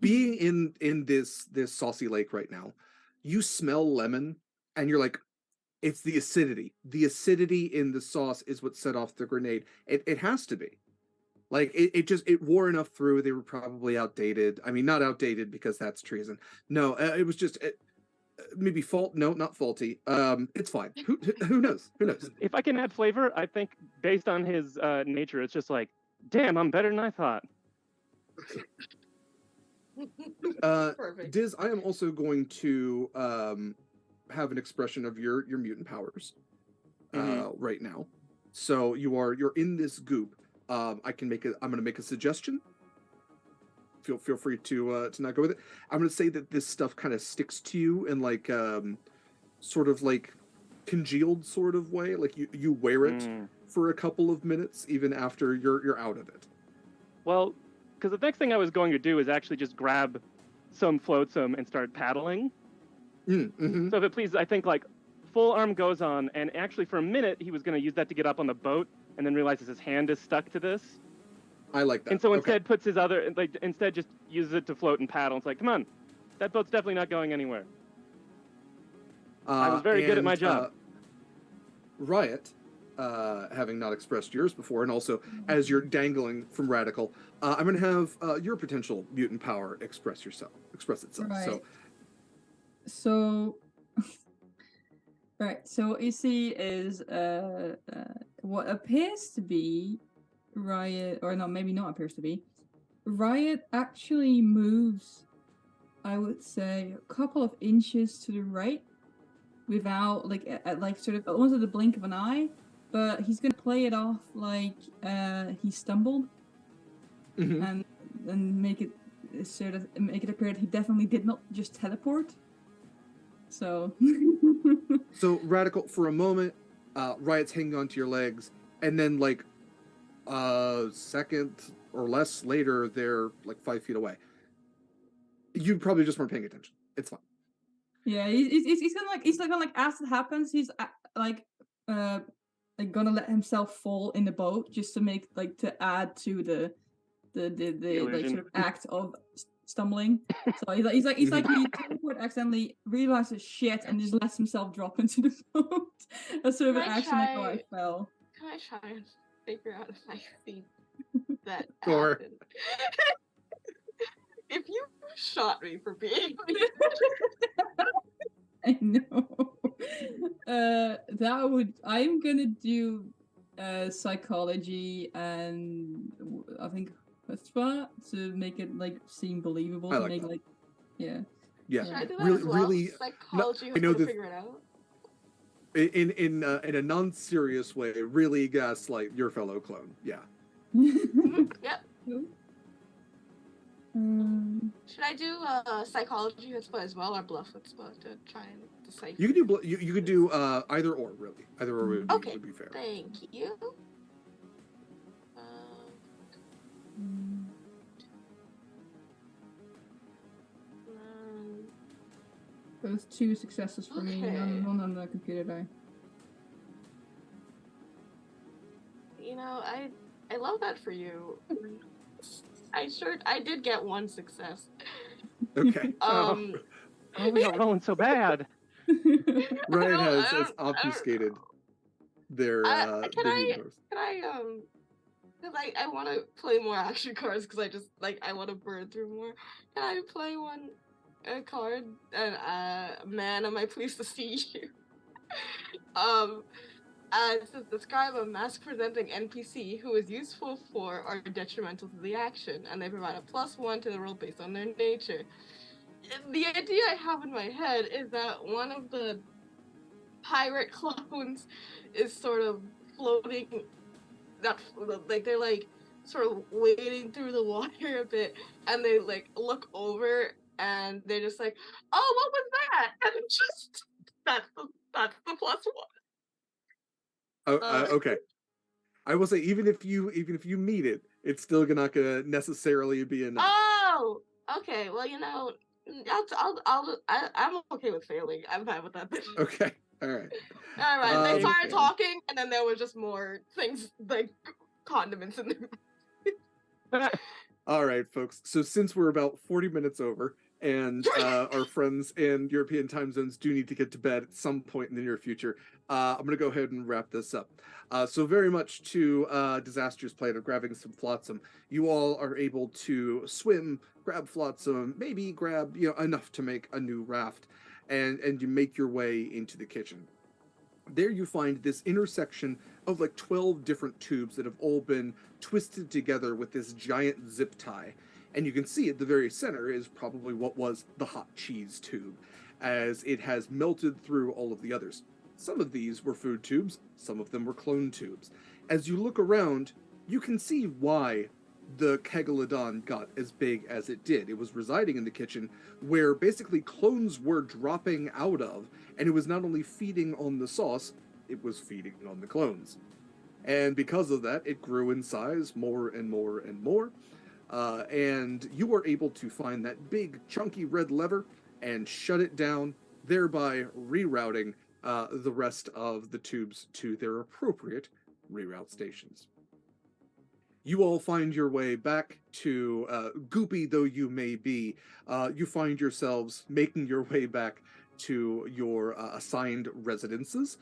Being in this saucy lake right now, you smell lemon, and you're like, it's the acidity. The acidity in the sauce is what set off the grenade. It has to be. Like, it wore enough through. They were probably outdated. I mean, not outdated because that's treason. No, it was just maybe fault. No, not faulty. It's fine. Who knows? Who knows? if I can add flavor, I think based on his nature, it's just like, damn, I'm better than I thought. Perfect. Diz, I am also going to have an expression of your mutant powers right now. So you're in this goop. I'm going to make a suggestion. Feel free to not go with it. I'm going to say that this stuff kind of sticks to you in like sort of like congealed sort of way. Like you wear it for a couple of minutes even after you're out of it. Well, because the next thing I was going to do is actually just grab some flotsam and start paddling. Mm-hmm. So if it pleases, I think like full arm goes on, and actually for a minute he was going to use that to get up on the boat, and then realizes his hand is stuck to this. I like that. And so Okay. instead puts his other, like instead just uses it to float and paddle. It's like, come on, that boat's definitely not going anywhere. I was very good at my job. Riot, having not expressed yours before, and also as you're dangling from Radical, I'm going to have your potential mutant power express itself. Right. So, right. So what you see is what appears to be Riot, or no, maybe not appears to be. Riot actually moves, I would say, a couple of inches to the right, without like sort of almost at the blink of an eye. But he's gonna play it off like he stumbled, Mm-hmm. and make it appear that he definitely did not just teleport. So. So Radical, for a moment, Riot's hanging onto your legs, and then like a second or less later, they're like 5 feet away. You probably just weren't paying attention. It's fine. Yeah, he's gonna as it happens, he's gonna let himself fall in the boat just to make to add to the like sort of act of stumbling. So he's like he teleport accidentally, realizes shit, and just lets himself drop into the boat. That's sort of an action like, oh, I fell. Can I try and figure out if I see that Gore. happen? If you shot me for being I know. I'm gonna do psychology and I think chutzpah to make it like seem believable. I like make that. like, yeah. Yeah. Should I do that Really, as well? really. Psychology I know to that figure it out. in a non-serious way, really gaslight your fellow clone. Yeah. Yep. Should I do psychology chutzpah as well, or bluff chutzpah to try and decipher? You could do you could do either or, really. Either or would be fair. Thank you. Those 2 successes for me, none on the computer die. You know, I love that for you. I did get 1 success. Okay. Oh, we're not rolling so bad. Ryan has obfuscated their Can universe. because I want to play more action cards because I just I want to burn through more. Can I play a card and man, am I pleased to see you? It says describe a mask-presenting NPC who is useful for or detrimental to the action, and they provide a +1 to the roll based on their nature. The idea I have in my head is that one of the pirate clones is sort of floating, they're sort of wading through the water a bit, and they look over and they're just like, oh, what was that? And just that's the +1. Okay. I will say even if you meet it, it's still not gonna necessarily be enough. Oh, okay. Well, I'm okay with failing. I'm fine with that. Okay. All right. All right. They started talking, and then there was just more things like condiments in there. All right, folks. So since we're about 40 minutes over, and our friends in European time zones do need to get to bed at some point in the near future, I'm going to go ahead and wrap this up. So very much to Disaster's plan of grabbing some flotsam, you all are able to swim, grab flotsam, maybe grab enough to make a new raft, and you make your way into the kitchen. There you find this intersection of 12 different tubes that have all been twisted together with this giant zip tie. And you can see at the very center is probably what was the hot cheese tube, as it has melted through all of the others. Some of these were food tubes, some of them were clone tubes. As you look around, you can see why the Kegalodon got as big as it did. It was residing in the kitchen, where basically clones were dropping out of, and it was not only feeding on the sauce, it was feeding on the clones. And because of that, it grew in size more and more and more. and you are able to find that big chunky red lever and shut it down, thereby rerouting the rest of the tubes to their appropriate reroute stations. You all find your way back to, goopy though you may be, you find yourselves making your way back to your assigned residences.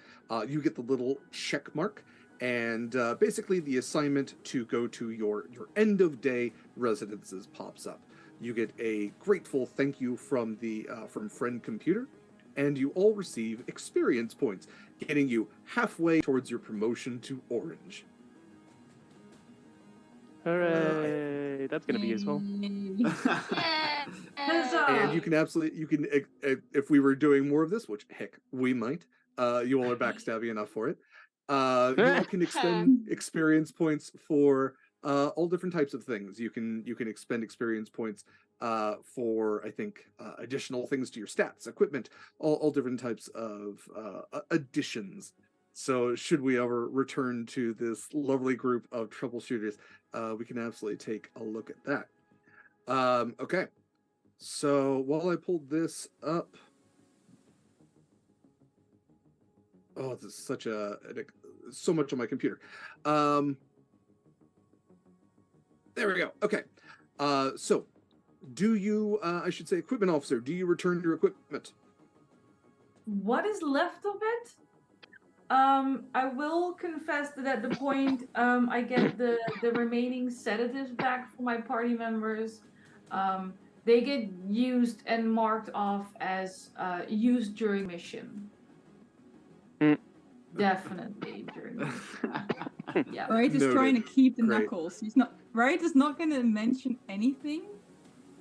You get the little check mark, and basically the assignment to go to your end of day residences pops up. You get a grateful thank you from the from Friend Computer, and you all receive experience points, getting you halfway towards your promotion to Orange. Hooray! That's gonna be useful. And you can if we were doing more of this, which heck we might, you all are backstabby enough for it. You all can expend experience points for all different types of things. You can expend experience points for, I think, additional things to your stats, equipment, all different types of additions. So should we ever return to this lovely group of troubleshooters, we can absolutely take a look at that. Okay. So while I pulled this up, oh, this is so much on my computer. There we go. Okay. So do you, I should say, equipment officer, do you return your equipment? What is left of it? I will confess that at the point I get the remaining sedatives back for my party members, they get used and marked off as used during mission. Definitely during mission. Yeah. Right is trying to keep the Great. knuckles. He's not. Right is not going to mention anything.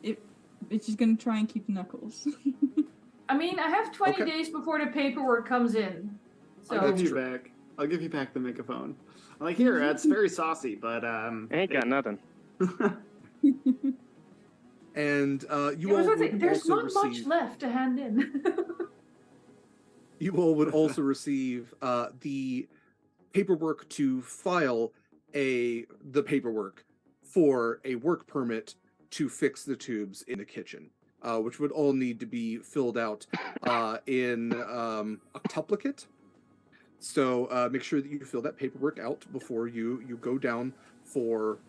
It's just going to try and keep the knuckles. I mean, I have 20 Okay. days before the paperwork comes in. So I'll give you back the megaphone. I'm like, here, it's very saucy, but Ain't got nothing. And you Yeah, all but would there's also not much receive. left to hand in. You all would also receive the paperwork to file the paperwork for a work permit to fix the tubes in the kitchen, which would all need to be filled out in octuplicate. So make sure that you fill that paperwork out before you go down for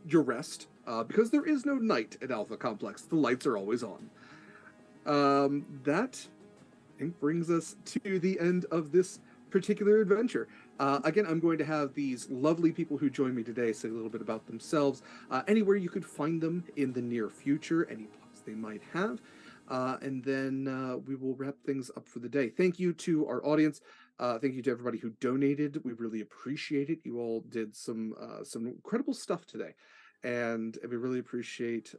your rest, because there is no night at Alpha Complex. The lights are always on. That, I think, brings us to the end of this particular adventure. Again, I'm going to have these lovely people who join me today say a little bit about themselves, anywhere you could find them in the near future, any blogs they might have, and then we will wrap things up for the day. Thank you to our audience. Thank you to everybody who donated. We really appreciate it. You all did some incredible stuff today, and we really appreciate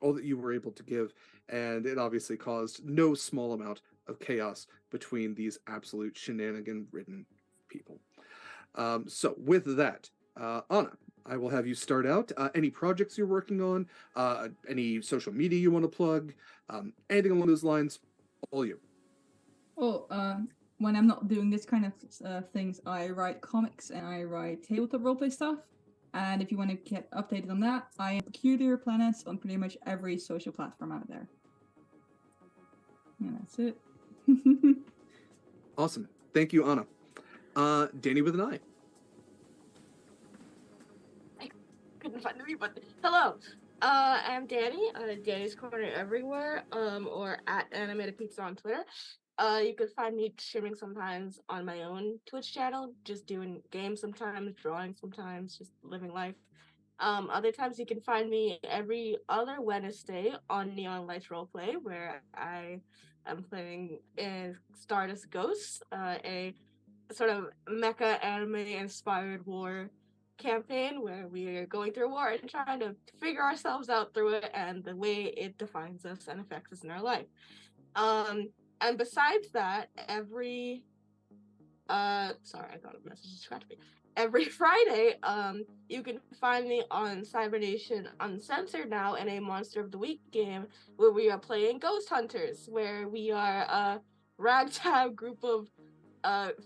all that you were able to give. And it obviously caused no small amount of chaos between these absolute shenanigan-ridden people. So with that, Anna, I will have you start out. Any projects you're working on, any social media you want to plug, anything along those lines, all you. Well, when I'm not doing this kind of things, I write comics and I write tabletop roleplay stuff. And if you want to get updated on that, I am Peculiar Planets on pretty much every social platform out there. And that's it. Awesome. Thank you, Anna. Dani with an I. Couldn't find me, but hello. I'm Dani. Dani's Corner everywhere. Or at Animated Pizza on Twitter. You can find me streaming sometimes on my own Twitch channel, just doing games sometimes, drawing sometimes, just living life. Other times you can find me every other Wednesday on Neon Lights Roleplay, where I am playing in Stardust Ghosts, a sort of mecha anime inspired war campaign where we are going through war and trying to figure ourselves out through it and the way it defines us and affects us in our life. And besides that, every sorry, I got a message distracted me. Every Friday, you can find me on Cybernation Uncensored now in a Monster of the Week game where we are playing Ghost Hunters, where we are a ragtag group of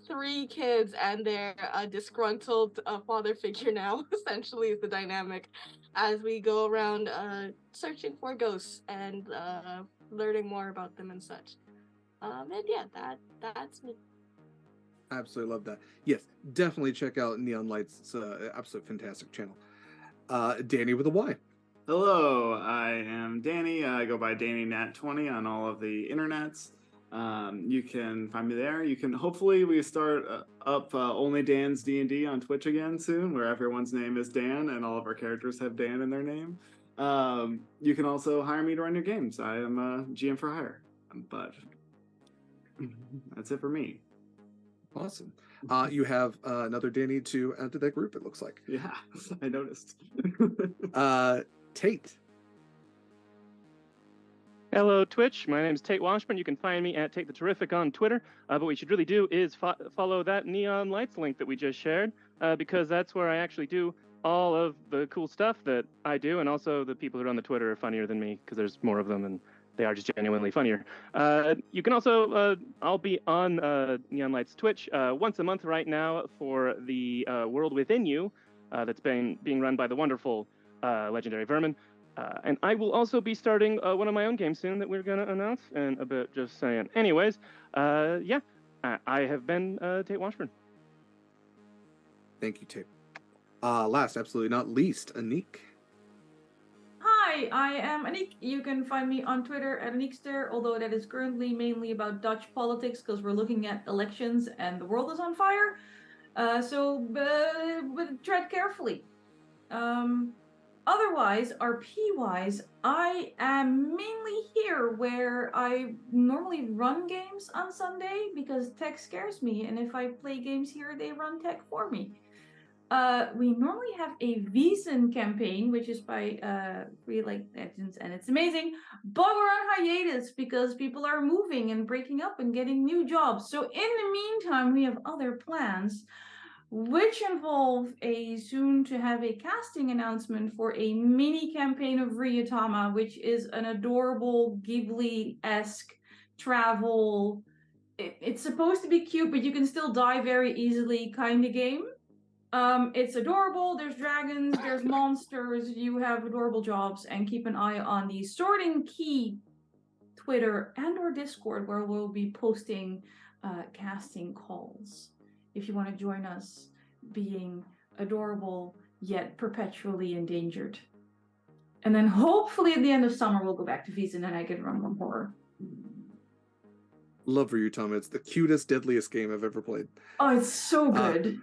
3 kids and their disgruntled father figure now, essentially, is the dynamic as we go around searching for ghosts and learning more about them and such. And yeah, that's me. Absolutely love that. Yes, definitely check out Neon Lights. It's an absolute fantastic channel. Danny with a Y. Hello, I am Danny. I go by DannyNat20 on all of the internets. You can find me there. You can hopefully we start up Only Dan's D&D on Twitch again soon, where everyone's name is Dan and all of our characters have Dan in their name. You can also hire me to run your games. I am a GM for hire. But that's it for me. Awesome. You have another Danny to add to that group, it looks like. Yeah, I noticed. Tait. Hello, Twitch. My name is Tait Washburn. You can find me at Tait the Terrific on Twitter. But what you should really do is follow that Neon Lights link that we just shared, because that's where I actually do all of the cool stuff that I do, and also the people who run the Twitter are funnier than me because there's more of them and they are just genuinely funnier. You can also, I'll be on Neon Lights Twitch once a month right now for the World Within You that's being run by the wonderful Legendary Vermin. And I will also be starting one of my own games soon that we're going to announce in a bit, just saying. Anyways, yeah, I have been Tait Washburn. Thank you, Tait. Last, absolutely not least, Anniek. Hi, I am Anniek. You can find me on Twitter at Anniekster, although that is currently mainly about Dutch politics because we're looking at elections and the world is on fire. So tread carefully. Otherwise, RP-wise, I am mainly here where I normally run games on Sunday because tech scares me, and if I play games here, they run tech for me. We normally have a Wiesen campaign, which is by Free Like Legends, and it's amazing. But we're on hiatus because people are moving and breaking up and getting new jobs. So in the meantime, we have other plans, which involve a soon to have a casting announcement for a mini campaign of Ryutama, which is an adorable Ghibli-esque travel. It's supposed to be cute, but you can still die very easily kind of game. It's adorable. There's dragons, there's monsters. You have adorable jobs, and keep an eye on the Sword and Key Twitter and/or Discord, where we'll be posting casting calls. If you want to join us, being adorable yet perpetually endangered, and then hopefully at the end of summer we'll go back to Wiesen and I can run more horror. Love Ryutama. It's the cutest, deadliest game I've ever played. Oh, it's so good.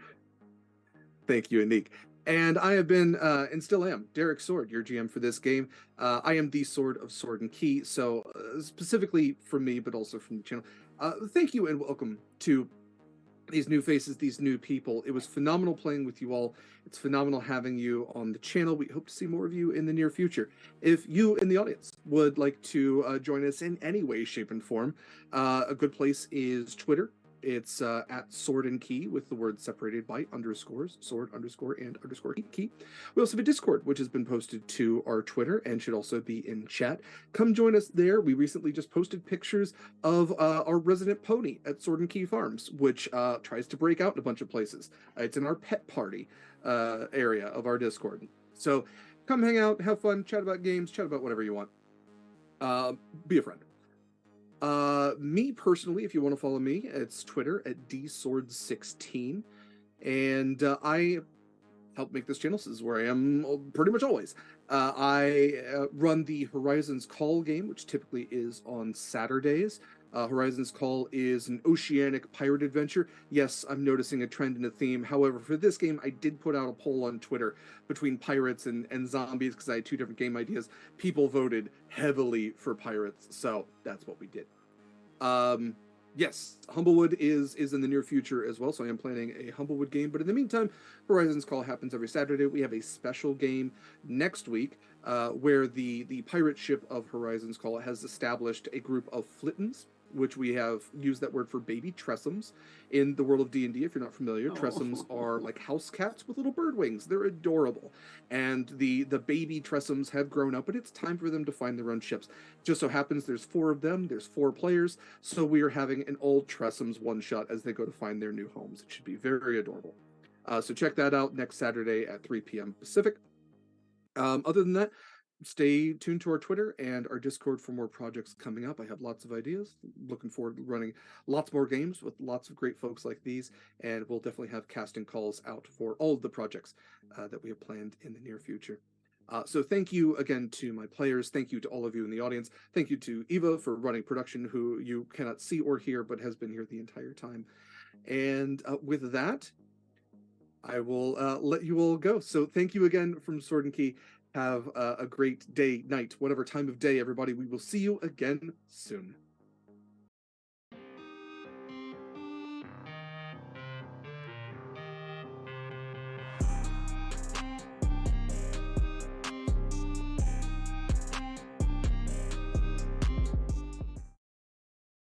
Thank you, Anniek. And I have been, and still am, Derek Sword, your GM for this game. I am the Sword of Sword and Key, so specifically from me, but also from the channel. Thank you and welcome to these new faces, these new people. It was phenomenal playing with you all. It's phenomenal having you on the channel. We hope to see more of you in the near future. If you in the audience would like to join us in any way, shape, and form, a good place is Twitter. It's at Sword and Key with the word separated by underscores, sword underscore and underscore key. We also have a Discord, which has been posted to our Twitter and should also be in chat. Come join us there. We recently just posted pictures of our resident pony at Sword and Key Farms, which tries to break out in a bunch of places. It's in our pet party area of our Discord. So come hang out, have fun, chat about games, chat about whatever you want. Be a friend. Me personally, if you want to follow me, it's Twitter at dsword16, and I help make this channel. This is where I am pretty much always. I run the Horizons Call game, which typically is on Saturdays. Horizons Call is an oceanic pirate adventure. Yes, I'm noticing a trend and a theme. However, for this game, I did put out a poll on Twitter between pirates and zombies because I had two different game ideas. People voted heavily for pirates, so that's what we did. Yes, Humblewood is in the near future as well, so I am planning a Humblewood game. But in the meantime, Horizons Call happens every Saturday. We have a special game next week where the pirate ship of Horizons Call has established a group of Flittons which we have used that word for baby tressums. In the world of D&D, if you're not familiar, tressums are like house cats with little bird wings. They're adorable. And the baby tressums have grown up, and it's time for them to find their own ships. Just so happens there's 4 of them, there's 4 players, so we are having an old tressums one-shot as they go to find their new homes. It should be very adorable. So check that out next Saturday at 3 p.m. Pacific. Other than that, stay tuned to our Twitter and our Discord for more projects coming up. I have lots of ideas. Looking forward to running lots more games with lots of great folks like these, and we'll definitely have casting calls out for all of the projects that we have planned in the near future. So thank you again to my players. Thank you to all of you in the audience. Thank you to Eva for running production, who you cannot see or hear, but has been here the entire time. And with that, I will let you all go. So thank you again from Sword and Key. Have a great day, night, whatever time of day, everybody. We will see you again soon.